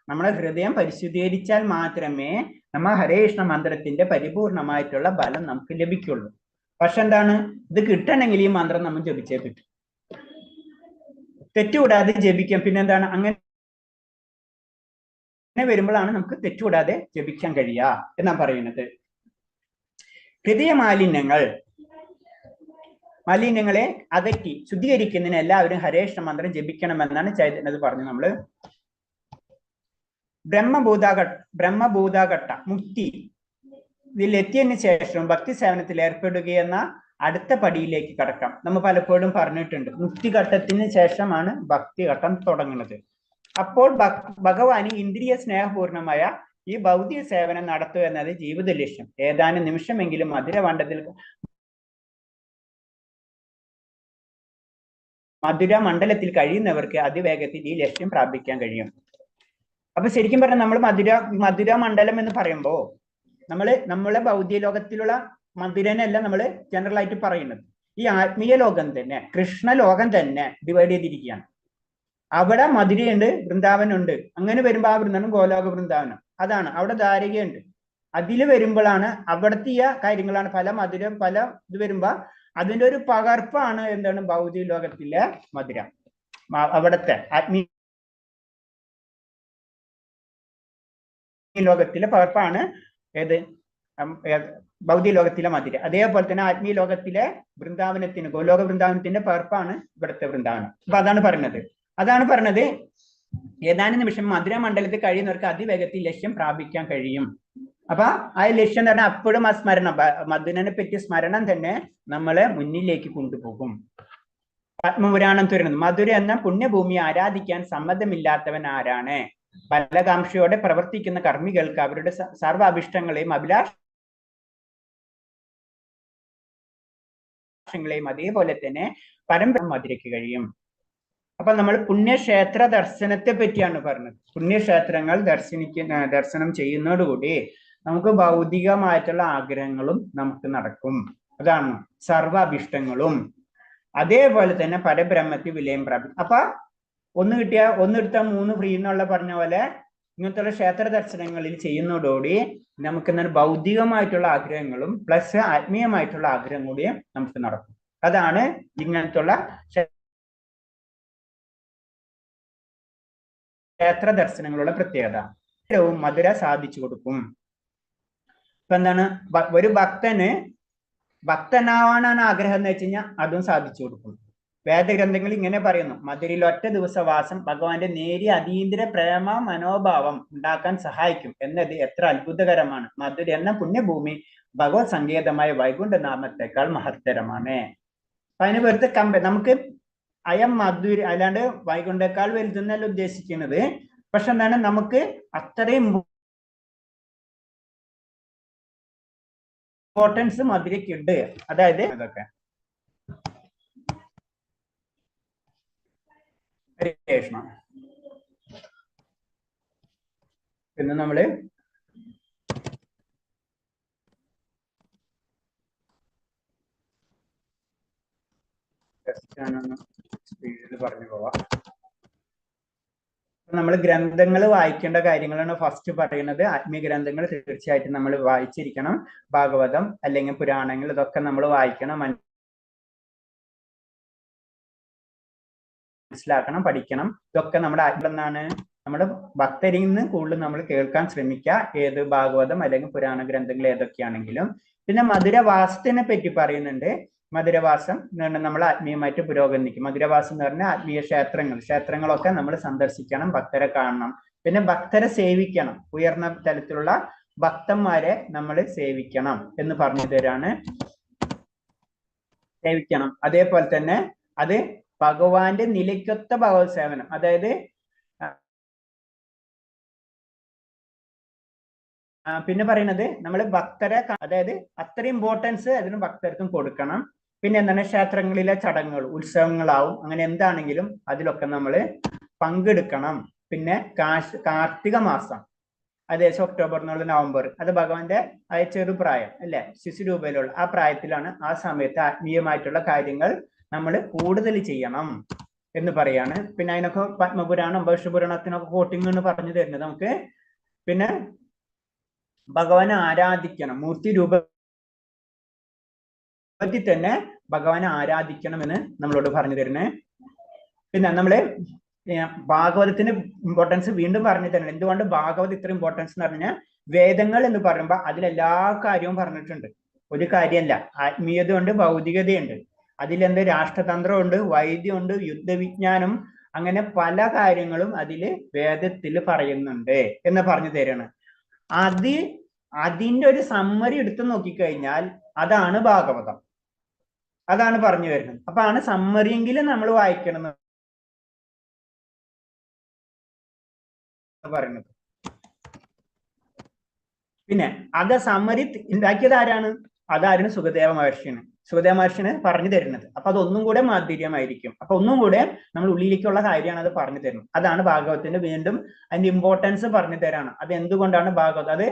നമ്മുടെ ഹൃദയം പരിശുദ്ധീകരിച്ചാൽ മാത്രമേ നമ്മൾ ഹരേകൃഷ്ണ മന്ത്രത്തിന്റെ പരിപൂർണമായിട്ടുള്ള ഫലം നമുക്ക് ലഭിക്കുള്ളൂ. പക്ഷെ എന്താണ്, ഇത് കിട്ടണമെങ്കിൽ ഈ മന്ത്രം നമ്മൾ ജപിച്ചേ പറ്റും. തെറ്റുകൂടാതെ ജപിക്കാം. പിന്നെന്താണ്, അങ്ങനെ വരുമ്പോഴാണ് നമുക്ക് തെറ്റുകൂടാതെ ജപിക്കാൻ കഴിയുക എന്നാണ് പറയുന്നത്. ഹൃദയ മാലിന്യങ്ങളെ അകറ്റി ശുദ്ധീകരിക്കുന്നതിന് എല്ലാവരും ഹരേകൃഷ്ണ മന്ത്രം ജപിക്കണമെന്നാണ് ചൈതന്യത് പറഞ്ഞു. നമ്മള് ബ്രഹ്മഭൂതാഘട്ട മുക്തി ഇതിലെത്തിയതിനു ശേഷം ഭക്തി സേവനത്തിൽ ഏർപ്പെടുകയെന്ന അടുത്ത പടിയിലേക്ക് കടക്കാം. നമ്മൾ പലപ്പോഴും പറഞ്ഞിട്ടുണ്ട്, മുക്തിഘട്ടത്തിന് ശേഷമാണ് ഭക്തിഘട്ടം തുടങ്ങുന്നത്. അപ്പോൾ ഭഗവാന് ഇന്ദ്രിയ സ്നേഹപൂർണമായ ഈ ഭൗതിക സേവനം നടത്തുക എന്നത് ജീവിത ലക്ഷ്യം. ഏതാനും നിമിഷമെങ്കിലും മധുര മണ്ഡലത്തിൽ കഴിയുന്നവർക്ക് അതിവേഗത്തിൽ ഈ ലക്ഷ്യം പ്രാപിക്കാൻ കഴിയും. അപ്പൊ ശരിക്കും പറഞ്ഞാൽ നമ്മൾ മധുര മണ്ഡലം എന്ന് പറയുമ്പോൾ നമ്മളെ ഭൗതിക ലോകത്തിലുള്ള മധുരനല്ല നമ്മൾ ജനറൽ ആയിട്ട് പറയുന്നത്. ഈ ആത്മീയ ലോകം തന്നെ, കൃഷ്ണലോകം തന്നെ ഡിവൈഡ് ചെയ്തിരിക്കുകയാണ്. അവിടെ മധുരയുണ്ട്, വൃന്ദാവനുണ്ട്. അങ്ങനെ വരുമ്പോൾ ആ വൃന്ദാവനം ഗോലോക വൃന്ദാവനം. അതാണ് അവിടെ ധാരികയുണ്ട്. അതിൽ വരുമ്പോഴാണ് അവിടുത്തെ കാര്യങ്ങളാണ് പല മധുരം പല ഇത് വരുമ്പോ അതിന്റെ ഒരു പകർപ്പാണ് എന്താണ് ഭൗതിക ലോകത്തിലെ മധുര. അവിടുത്തെ ആത്മീയ ലോകത്തിലെ പകർപ്പാണ് ഏത് ഭൗതിക ലോകത്തിലെ മധുര. അതേപോലെ തന്നെ ആത്മീയ ലോകത്തിലെ വൃന്ദാവനത്തിന് ഗോലോക വൃന്ദാവനത്തിന്റെ പകർപ്പാണ് ഇവിടുത്തെ വൃന്ദാവനം. അപ്പൊ അതാണ് പറഞ്ഞത് ഏതാനും നിമിഷം മധുര മണ്ഡലത്തിൽ കഴിയുന്നവർക്ക് അതിവേഗത്തിൽ ലക്ഷ്യം പ്രാപിക്കാൻ കഴിയും. അപ്പൊ ആ ലക്ഷ്യം എന്ന് പറഞ്ഞാൽ അപ്പോഴും ആ സ്മരണം, മധുരനെ പറ്റിയ സ്മരണം തന്നെ നമ്മളെ മുന്നിലേക്ക് കൊണ്ടുപോകും. പത്മപുരാണം തുറന്നു. മധുര എന്ന പുണ്യഭൂമിയെ ആരാധിക്കാൻ സമ്മതമില്ലാത്തവൻ ആരാണ്? ഫലകാംക്ഷയോടെ പ്രവർത്തിക്കുന്ന കർമ്മികൾക്ക് അവരുടെ സർവ്വ അഭിഷ്ടങ്ങളെയും അഭിലാഷങ്ങളെയും അതേപോലെ തന്നെ പരമ്പര മധുരയ്ക്ക് കഴിയും. അപ്പൊ നമ്മൾ പുണ്യക്ഷേത്ര ദർശനത്തെ പറ്റിയാണ് പറഞ്ഞത്. പുണ്യക്ഷേത്രങ്ങൾ ദർശനം ചെയ്യുന്നതോടുകൂടി നമുക്ക് ഭൗതികമായിട്ടുള്ള ആഗ്രഹങ്ങളും നമുക്ക് നടക്കും. അതാണ് സർവ്വ അഭിഷ്ടങ്ങളും. അതേപോലെ തന്നെ പരബ്രഹ്മത്തിൽ വിലയം പ്രാപിക്കും. അപ്പൊ ഒന്നെടുത്താൽ 3 ഫ്രീ എന്നുള്ള പറഞ്ഞ പോലെ ഇങ്ങനത്തെ ക്ഷേത്ര ദർശനങ്ങളിൽ ചെയ്യുന്നതോടുകൂടി നമുക്ക് ഭൗതികമായിട്ടുള്ള ആഗ്രഹങ്ങളും പ്ലസ് ആത്മീയമായിട്ടുള്ള ആഗ്രഹം കൂടിയും നമുക്ക് നടക്കും. അതാണ് ഇങ്ങനത്തുള്ള ക്ഷേത്ര ദർശനങ്ങളുടെ പ്രത്യേകത. മധുര സാധിച്ചു കൊടുക്കും. ഇപ്പൊ എന്താണ്, ഒരു ഭക്തനാവാനാണ് ആഗ്രഹം എന്ന് വെച്ച് കഴിഞ്ഞാൽ അതും സാധിച്ചു കൊടുക്കും. വേദഗ്രന്ഥങ്ങൾ ഇങ്ങനെ പറയുന്നു, മധുരയിൽ ഒറ്റ ദിവസവാസം ഭഗവാന്റെ നേരിയ അതീന്ദ്ര പ്രേമ മനോഭാവം ഉണ്ടാക്കാൻ സഹായിക്കും എന്നത് എത്ര അത്ഭുതകരമാണ്. മധുര എന്ന പുണ്യഭൂമി ഭഗവത് സങ്കേതമായ വൈകുണ്ഠനാമത്തെക്കാൾ മഹത്തരമാണ്. അപ്പൊ അതിന് വെറുതെ നമുക്ക് അയം മധുര അല്ലാണ്ട് വൈകുണ്ഠേക്കാൾ വലുതെന്നല്ല ഉദ്ദേശിക്കുന്നത്. പക്ഷെ എന്താണ്, നമുക്ക് അത്രയും ഇമ്പോർട്ടൻസ് മധുരയ്ക്കുണ്ട്. അതായത് അതൊക്കെ പിന്നെ നമ്മള് സ്പീഡിൽ പറഞ്ഞു പോവാം. നമ്മൾ ഗ്രന്ഥങ്ങൾ വായിക്കേണ്ട കാര്യങ്ങളാണ് ഫസ്റ്റ് പറയുന്നത്. ആത്മീയ ഗ്രന്ഥങ്ങൾ തീർച്ചയായിട്ടും നമ്മൾ വായിച്ചിരിക്കണം. ഭാഗവതം അല്ലെങ്കിൽ പുരാണങ്ങൾ ഇതൊക്കെ നമ്മൾ വായിക്കണം, മനസ്സിലാക്കണം, പഠിക്കണം. ഇതൊക്കെ നമ്മുടെ ആത്മെന്നാണ് നമ്മുടെ ഭക്തരിൽ നിന്ന് കൂടുതൽ നമ്മൾ കേൾക്കാൻ ശ്രമിക്കുക. ഏത് ഭാഗവതം അല്ലെങ്കിൽ പുരാണ ഗ്രന്ഥങ്ങൾ ഏതൊക്കെയാണെങ്കിലും. പിന്നെ മധുരവാസത്തിനെ പറ്റി പറയുന്നുണ്ട്. മധുരവാസം എന്ന് പറഞ്ഞാൽ നമ്മൾ ആത്മീയമായിട്ട് പുരോഗമിക്കും. മധുരവാസം എന്ന് പറഞ്ഞാൽ ആത്മീയ ക്ഷേത്രങ്ങളൊക്കെ നമ്മൾ സന്ദർശിക്കണം, ഭക്തരെ കാണണം, പിന്നെ ഭക്തരെ സേവിക്കണം. ഉയർന്ന തലത്തിലുള്ള ഭക്തന്മാരെ നമ്മൾ സേവിക്കണം എന്ന് പറഞ്ഞു തരാണ്. സേവിക്കണം. അതേപോലെ തന്നെ അത് ഭഗവാന്റെ നിലയ്ക്കൊത്ത ഭഗവത് സേവനം. അതായത് പിന്നെ പറയുന്നത് നമ്മൾ ഭക്തരെ അതായത് അത്ര ഇമ്പോർട്ടൻസ് അതിന് ഭക്തർക്കും കൊടുക്കണം. പിന്നെ എന്താണ് ക്ഷേത്രങ്ങളിലെ ചടങ്ങുകൾ ഉത്സവങ്ങളാവും അങ്ങനെ എന്താണെങ്കിലും അതിലൊക്കെ നമ്മൾ പങ്കെടുക്കണം. പിന്നെ കാർത്തിക മാസം ഏകദേശം ഒക്ടോബർ എന്നുള്ള നവംബർ അത് ഭഗവാന്റെ ചെറുപ്രായം അല്ലെ ശിശുരൂപയിലുള്ള ആ പ്രായത്തിലാണ്. ആ സമയത്ത് ആത്മീയമായിട്ടുള്ള കാര്യങ്ങൾ നമ്മൾ കൂടുതൽ ചെയ്യണം എന്ന് പറയാണ്. പിന്നെ അതിനൊക്കെ പത്മപുരാണം ഭവിഷ്യപുരാണത്തിനൊക്കെ കോട്ടിങ് എന്ന് പറഞ്ഞു തരുന്നത് നമുക്ക്. പിന്നെ ഭഗവാനെ ആരാധിക്കണം, മൂർത്തി രൂപത്തിൽ തന്നെ ഭഗവാനെ ആരാധിക്കണമെന്ന് നമ്മളോട് പറഞ്ഞു തരുന്നേ. പിന്നെ നമ്മള് ഭാഗവതത്തിന് ഇമ്പോർട്ടൻസ് വീണ്ടും പറഞ്ഞു തരണം. എന്തുകൊണ്ട് ഭാഗവത് ഇത്ര ഇമ്പോർട്ടൻസ് എന്ന് പറഞ്ഞാൽ വേദങ്ങൾ എന്ന് പറയുമ്പോൾ അതിലെല്ലാ കാര്യവും പറഞ്ഞിട്ടുണ്ട്. ഒരു കാര്യമല്ല, ആത്മീയതയുണ്ട്, ഭൗതികതയുണ്ട്, അതിലെന്ത് രാഷ്ട്രതന്ത്രമുണ്ട്, വൈദ്യമുണ്ട്, യുദ്ധവിജ്ഞാനം, അങ്ങനെ പല കാര്യങ്ങളും അതില് വേദത്തിൽ പറയുന്നുണ്ട് എന്ന് പറഞ്ഞു തരണം. അതിന്റെ ഒരു സമ്മറി എടുത്തു നോക്കിക്കഴിഞ്ഞാൽ അതാണ് ഭാഗവതം, അതാണ് പറഞ്ഞു വരുന്നത്. അപ്പൊ ആണ് സമ്മറിയെങ്കിലും നമ്മൾ വായിക്കണം പറയുന്നത്. പിന്നെ അത് സമ്മറി ഉണ്ടാക്കിയത് ആരാണ്? അതായിരുന്നു സുഖദേവ മഹർഷിയാണ്. സുഖദേവ മഹർഷിന് പറഞ്ഞു തരുന്നത്. അപ്പൊ അതൊന്നും കൂടെ മാധുര്യമായിരിക്കും. അപ്പൊ ഒന്നും കൂടെ നമ്മൾ ഉള്ളിലേക്കുള്ള കാര്യമാണ് അത് പറഞ്ഞു തരുന്നത്. അതാണ് ഭാഗവതത്തിന്റെ വീണ്ടും അതിന്റെ ഇമ്പോർട്ടൻസ് പറഞ്ഞു തരാണ്. അത് എന്തുകൊണ്ടാണ് ഭാഗവതം, അത്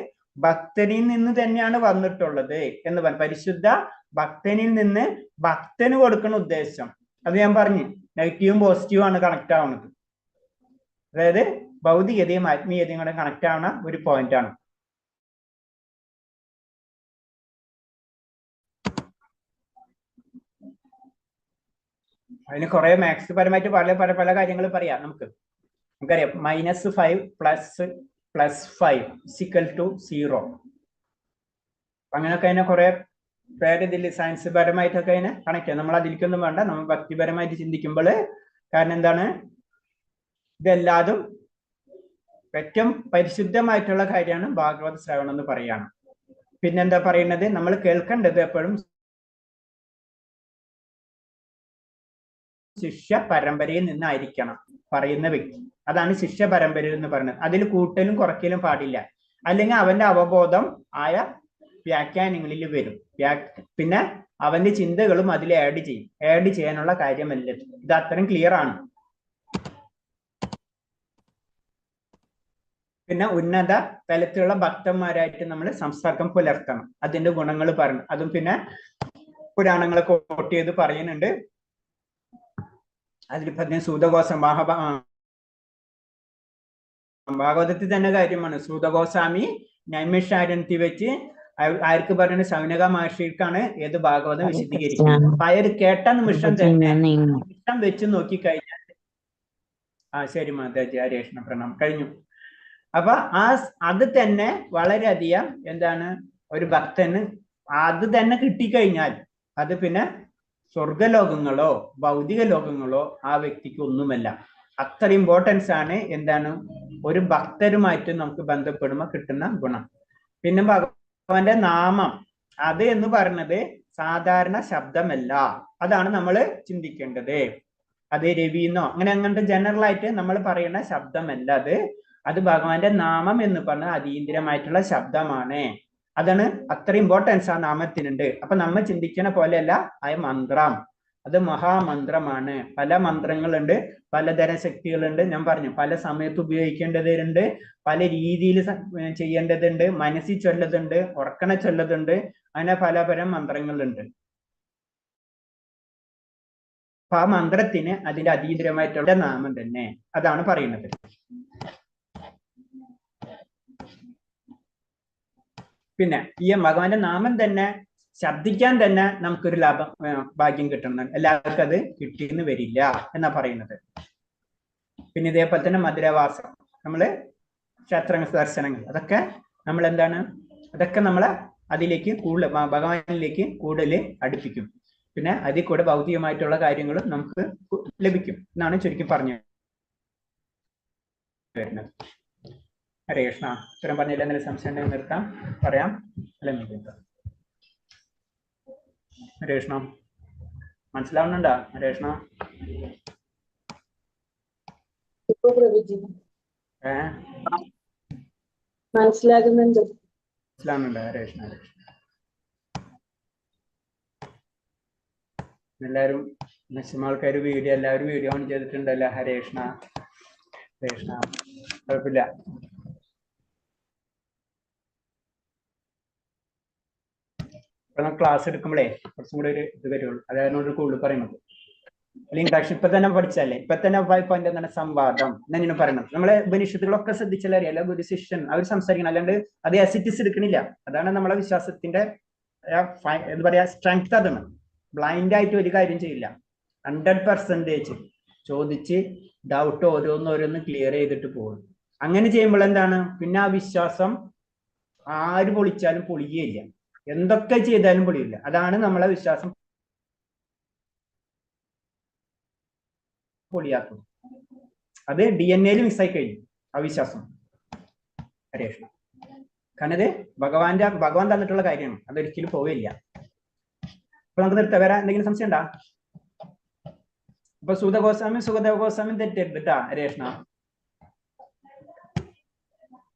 ഭക്തനിൽ നിന്ന് തന്നെയാണ് വന്നിട്ടുള്ളത് എന്ന് പറഞ്ഞു. പരിശുദ്ധ ഭക്തനിൽ നിന്ന് ഭക്തന് കൊടുക്കുന്ന ഉദ്ദേശം അത് ഞാൻ പറഞ്ഞു. നെഗറ്റീവും പോസിറ്റീവും ആണ് കണക്ട് ആവുന്നത്. അതായത് ഭൗതികതയും ആത്മീയതയും കൂടെ കണക്ട് ആവുന്ന ഒരു പോയിന്റ് ആണ്. അതിന് കുറെ മാത്സ് പരമായിട്ട് പല കാര്യങ്ങൾ പറയാം. നമുക്കറിയാം -5 + 5 = 0. അങ്ങനെയൊക്കെ അതിനെ കുറെ പേര് ഇതിൽ സയൻസ് പരമായിട്ടൊക്കെ അതിനെ കണക്ട് ചെയ്യാം. നമ്മൾ അതിലേക്കൊന്നും വേണ്ട, നമ്മൾ ഭക്തിപരമായിട്ട് ചിന്തിക്കുമ്പോൾ. കാരണം എന്താണ്, ഇതെല്ലാതും ഏറ്റവും പരിശുദ്ധമായിട്ടുള്ള കാര്യമാണ് ഭാഗവത ശ്രവണം എന്ന് പറയാണ്. പിന്നെന്താ പറയുന്നത്, നമ്മൾ കേൾക്കേണ്ടത് എപ്പോഴും ശിഷ്യ പരമ്പരയിൽ നിന്നായിരിക്കണം പറയുന്ന വ്യക്തി. അതാണ് ശിഷ്യ പരമ്പര എന്ന് പറയുന്നത്. അതിൽ കൂട്ടലും കുറയ്ക്കലും പാടില്ല, അല്ലെങ്കിൽ അവന്റെ അവബോധം ആയ വ്യാഖ്യാനങ്ങളിൽ വരും. പിന്നെ അവന്റെ ചിന്തകളും അതിൽ ആഡ് ചെയ്യാനുള്ള കാര്യമല്ല. ഇത് അത്രയും ക്ലിയർ ആണ്. പിന്നെ ഉന്നത തലത്തിലുള്ള ഭക്തന്മാരായിട്ട് നമ്മൾ സംസർഗം പുലർത്തണം. അതിന്റെ ഗുണങ്ങൾ പറഞ്ഞു. അതും പിന്നെ പുരാണങ്ങളൊക്കെ കോട്ട് ചെയ്ത് പറയുന്നുണ്ട്. അതിൽ പറഞ്ഞ സൂതഗോസം ഭാഗവതത്തിൽ തന്നെ കാര്യമാണ്. സൂതഗോസ്വാമി നൈമിഷാരണ്യത്തിൽ വെച്ച് ആർക്ക് പറയുന്നത്, ശൗനക മഹർഷിക്കാണ് ഏത് ഭാഗവതം വിശദീകരിക്കുന്നത്. അപ്പൊ അയാൾ കേട്ട നിമിഷം തന്നെ നിമിഷം വെച്ച് നോക്കിക്കഴിഞ്ഞാൽ ശരി മാതാജി, ഹരേഷ്ണ പ്രണാം കഴിഞ്ഞു. അപ്പൊ അത് തന്നെ വളരെയധികം എന്താണ്, ഒരു ഭക്തന് അത് തന്നെ കിട്ടിക്കഴിഞ്ഞാൽ അത് പിന്നെ സ്വർഗലോകങ്ങളോ ഭൗതിക ലോകങ്ങളോ ആ വ്യക്തിക്ക് ഒന്നുമല്ല. അത്ര ഇമ്പോർട്ടൻസ് ആണ് എന്താണ് ഒരു ഭക്തരുമായിട്ട് നമുക്ക് ബന്ധപ്പെടുമ്പോൾ കിട്ടുന്ന ഗുണം. പിന്നെ ഭഗവാന്റെ നാമം അത് എന്ന് പറയുന്നത് സാധാരണ ശബ്ദമല്ല. അതാണ് നമ്മൾ ചിന്തിക്കേണ്ടത്. അത് രവിന്നോ അങ്ങനത്തെ ജനറൽ ആയിട്ട് നമ്മൾ പറയുന്ന ശബ്ദമല്ല. അത് ഭഗവാന്റെ നാമം എന്ന് പറഞ്ഞാൽ അതീന്ദ്രിയമായിട്ടുള്ള ശബ്ദമാണ്. അതാണ് അത്ര ഇമ്പോർട്ടൻസ് ആ നാമത്തിനുണ്ട്. അപ്പൊ നമ്മൾ ചിന്തിക്കുന്ന പോലെയല്ല ആ മന്ത്രം. അത് മഹാമന്ത്രമാണ്. പല മന്ത്രങ്ങളുണ്ട്, പലതരം ശക്തികളുണ്ട്. ഞാൻ പറഞ്ഞു പല സമയത്ത് ഉപയോഗിക്കേണ്ടതുണ്ട്, പല രീതിയിൽ ചെയ്യേണ്ടതുണ്ട്, മനസ്സിൽ ചൊല്ലതുണ്ട്, ഉറക്കണ ചൊല്ലതുണ്ട്, അങ്ങനെ പലതരം മന്ത്രങ്ങളുണ്ട്. അപ്പൊ ആ മന്ത്രത്തിന് അതിന്റെ അതീന്ദ്രിയമായിട്ടുള്ള നാമം തന്നെ അതാണ് പറയുന്നത്. പിന്നെ ഈ ഭഗവാന്റെ നാമം തന്നെ ശബ്ദിക്കാൻ തന്നെ നമുക്കൊരു ഭാഗ്യം കിട്ടണം. എല്ലാവർക്കും അത് കിട്ടിയെന്ന് വരില്ല എന്നാ പറയുന്നത്. പിന്നെ ഇതേപോലെ തന്നെ മധുരവാസം, നമ്മള് ക്ഷേത്ര ദർശനങ്ങൾ, അതൊക്കെ നമ്മൾ എന്താണ്, അതൊക്കെ നമ്മളെ അതിലേക്ക് കൂടുതൽ ഭഗവാനിലേക്ക് കൂടുതൽ അടുപ്പിക്കും. പിന്നെ അതിൽ കൂടെ ഭൗതികമായിട്ടുള്ള കാര്യങ്ങളും നമുക്ക് ലഭിക്കും എന്നാണ് ചുരുക്കി പറഞ്ഞു വരുന്നത്. ഹരേ കൃഷ്ണ. ഉത്തരം പറഞ്ഞില്ല, എന്തെങ്കിലും സംശയം ഉണ്ടെങ്കിൽ നിർത്താം, പറയാം, അല്ലെങ്കിൽ ഹരേ കൃഷ്ണ. മനസ്സിലാവുന്നുണ്ടോ ഹരേ കൃഷ്ണ? മനസ്സിലാകുന്നുണ്ട്. മനസ്സിലാവുന്നുണ്ട്. ഹരേ കൃഷ്ണ ഹരേ കൃഷ്ണ. എല്ലാവരും മാക്സിമം ആൾക്കാർ എല്ലാവരും വീഡിയോ ഓൺ ചെയ്തിട്ടുണ്ടല്ലോ. ഹരേ കൃഷ്ണ ഹരേ കൃഷ്ണ. കുഴപ്പമില്ല. ഇപ്പൊ നമുക്ക് ക്ലാസ് എടുക്കുമ്പോഴേ കുറച്ചും കൂടെ ഒരു ഇത് വരുള്ളൂ. അതായത് കൂടുതൽ പറയുന്നത് അല്ലെങ്കിൽ ഇൻട്രാക്ഷൻ ഇപ്പൊ തന്നെ പഠിച്ചല്ലേ. ഇപ്പൊ തന്നെ പോയിന്റ് എന്താണ് സംവാദം എന്നാണ് പറയുന്നത്. നമ്മളെ ഉപനിഷത്തുകളൊക്കെ ശ്രദ്ധിച്ചാൽ അറിയാലോ, ഗുരു ശിഷ്യൻ അവർ സംസാരിക്കണം, അല്ലാണ്ട് അത് ആസിറ്റിസ് എടുക്കണില്ല. അതാണ് നമ്മളെ വിശ്വാസത്തിന്റെ എന്താ പറയാ സ്ട്രെങ്ത്. അതാണ് ബ്ലൈൻഡ് ആയിട്ട് ഒരു കാര്യം ചെയ്യില്ല. 100% ചോദിച്ച് ഡൗട്ട് ഓരോന്ന് ക്ലിയർ ചെയ്തിട്ട് പോകും. അങ്ങനെ ചെയ്യുമ്പോൾ എന്താണ്, പിന്നെ ആ വിശ്വാസം ആര് പൊളിച്ചാലും പൊളിയേയില്ല, എന്തൊക്കെ ചെയ്താലും പൊളിയില്ല. അതാണ് നമ്മളെ വിശ്വാസം പൊളിയാക്കും. അത് DNA മിക്സായി കഴിഞ്ഞു അവിശ്വാസം. ഹരേ കൃഷ്ണ. കാരണം ഇത് ഭഗവാൻ തന്നിട്ടുള്ള കാര്യമാണ്, അതൊരിക്കലും പോവില്ല. അപ്പൊ നമുക്ക് നിർത്താം. വേറെ എന്തെങ്കിലും സംശയം ഉണ്ടാ? ഇപ്പൊ സുഖദേവ ഗോസ്വാമി തെറ്റരുത് കേട്ടാ. ഹരേ കൃഷ്ണ.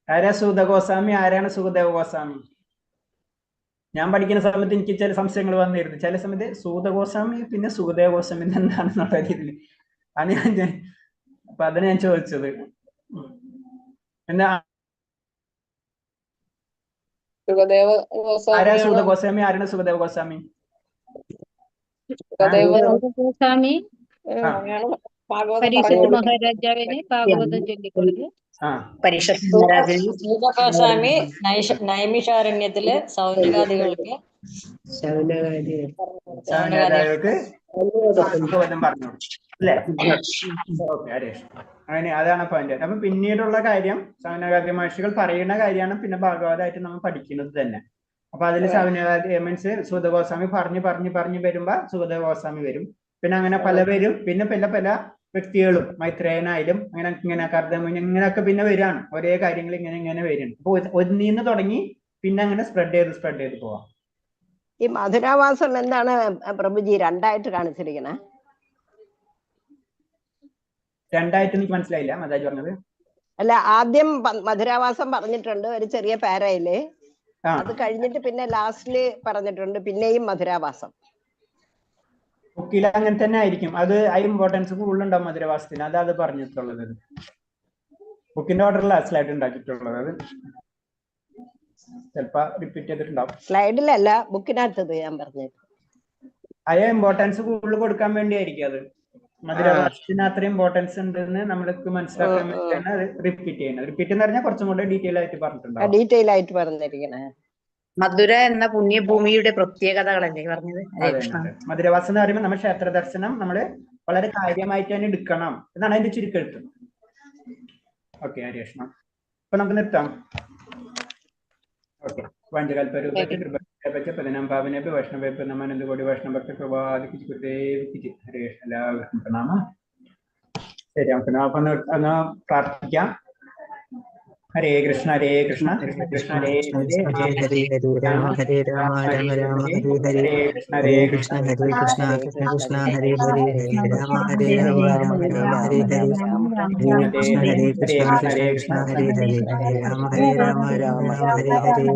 ആരാ സുഖഗോസ്വാമി, ആരാണ് സുഖദേവ ഗോസ്വാമി? ഞാൻ പഠിക്കുന്ന സമയത്ത് എനിക്ക് ചില സംശയങ്ങൾ വന്നിരുന്നു. ചില സമയത്ത് സുഖഗോസ്വാമി പിന്നെ സുഖദേവ ഗോസ്വാമി എന്താണെന്നുള്ള രീതിയിൽ അപ്പൊ അതിനെ ഞാൻ ചോദിച്ചത്. എന്താ ആരാ സുഖ ഗോസ്വാമി, ആരാണ് സുഖദേവ ഗോസ്വാമി? ഗോസ്വാമി പരീക്ഷിത് മഹാരാജാവിന് ഭാഗവതം ചൊല്ലിക്കൊടുത്തു. ഗോസ്വാമി നൈമിഷാരണ്യത്തില് സൗനകാദികൾക്ക് ഭാഗവതം പറഞ്ഞു അല്ലേ? ഓക്കെ ഹരേഷ്. അങ്ങനെ അതാണ് പോയിന്റ്. അപ്പൊ പിന്നീടുള്ള കാര്യം സൗനകാദി മഹർഷികൾ പറയുന്ന കാര്യമാണ് പിന്നെ ഭാഗവതമായിട്ട് നമ്മൾ പഠിക്കുന്നത് തന്നെ. അപ്പൊ അതിൽ സൗനകാദി മീൻസ് സുഗതഗോസ്വാമി പറഞ്ഞു വരുമ്പോ സുഗതദേവ ഗോസ്വാമി വരും. പിന്നെ അങ്ങനെ പല പേരും പിന്നെ പല വ്യക്തികളും മൈത്രേയനായാലും ഇങ്ങനെ കർദമുനി ഇങ്ങനെയൊക്കെ പിന്നെ വരികയാണ്. ഒരേ കാര്യങ്ങൾ ഇങ്ങനെ വരികയാണ്. അപ്പൊ ഒന്നീന്ന് തുടങ്ങി പിന്നെ അങ്ങനെ സ്പ്രെഡ് ചെയ്ത് പോവാം. ഈ മധുരാവാസം എന്താണ് പ്രഭുജി രണ്ടായിട്ട് കാണിച്ചിരിക്കണേ? രണ്ടായിട്ട് എനിക്ക് മനസ്സിലായില്ല മാതാജി പറഞ്ഞത്. അല്ല, ആദ്യം മധുരാവാസം പറഞ്ഞിട്ടുണ്ട് ഒരു ചെറിയ പാരയില്, അത് കഴിഞ്ഞിട്ട് പിന്നെ ലാസ്റ്റില് പറഞ്ഞിട്ടുണ്ട് പിന്നെയും മധുരാവാസം. ബുക്കിൽ അങ്ങനെ തന്നെ ആയിരിക്കും. അത് ആ ഇമ്പോർട്ടൻസ് കൂടുതലുണ്ടാവും മധുരവാസത്തിന്. അത് പറഞ്ഞിട്ടുള്ളത് ബുക്കിന്റെ ഓർഡറിൽ സ്ലൈഡ് ഉണ്ടാക്കിയിട്ടുള്ളത്. അത് ചിലപ്പോ റിപ്പീറ്റ് ചെയ്തിട്ടുണ്ടാവും. സ്ലൈഡിലല്ല, ബുക്കിനകത്തത് ഞാൻ പറഞ്ഞത്. അതിന് ഇമ്പോർട്ടൻസ് കൂടുതൽ കൊടുക്കാൻ വേണ്ടിയായിരിക്കും. അത് മധുരവാസത്തിന് അത്ര ഇമ്പോർട്ടൻസ് ഉണ്ടെന്ന് നമ്മൾക്ക് മനസ്സിലാക്കാൻ വേണ്ടിയാണ് അത് റിപ്പീറ്റ് ചെയ്യുന്നത്. റിപ്പീറ്റ് എന്ന് പറഞ്ഞാൽ കുറച്ചും കൂടെ ഡീറ്റെയിൽ ആയിട്ട് പറഞ്ഞിട്ടുണ്ടാവും. ഡീറ്റെയിൽ ആയിട്ട് പറഞ്ഞിരിക്കണേ. മധുര എന്ന പുണ്യഭൂമിയുടെ പ്രത്യേകതകളല്ലേ പറഞ്ഞത്? മധുരവാസം എന്ന് പറയുമ്പോൾ നമ്മൾ ക്ഷേത്ര ദർശനം നമ്മള് വളരെ കാര്യമായിട്ട് തന്നെ എടുക്കണം എന്നാണ് അതിന്റെ ചുരുക്കെഴുത്ത്. ഓക്കെ ഹരേഷ്ണ. അപ്പൊ നമുക്ക് നിർത്താം. ഓക്കെ. പതിനാം വൈഷ്ണവ നമാനന്ദ കോടി വൈഷ്ണവ ഭക്ത ഹരേഷ് എല്ലാവർക്കും പ്രണാമം. ശരി, നമുക്ക് പ്രാർത്ഥിക്കാം. ഹരേ കൃഷ്ണ ഹരേ കൃഷ്ണ കൃഷ്ണ കൃഷ്ണ ഹരേ ഹരേ ഹരേ രാമ ഹരേ രാമ രാമ രാമ ഹരേ ഹരേ ഹരേ കൃഷ്ണ ഹരേ കൃഷ്ണ കൃഷ്ണ കൃഷ്ണ ഹരേ ഹരേ ഹരേ രാമ ഹരേ രാമ രാമ രാമ ഹരേ ഹരേ ഹരേ കൃഷ്ണ ഹരേ കൃഷ്ണ കൃഷ്ണ കൃഷ്ണ ഹരേ ഹരേ ഹരേ രാമ ഹരേ രാമ രാമ രാമ ഹരേ ഹരേ.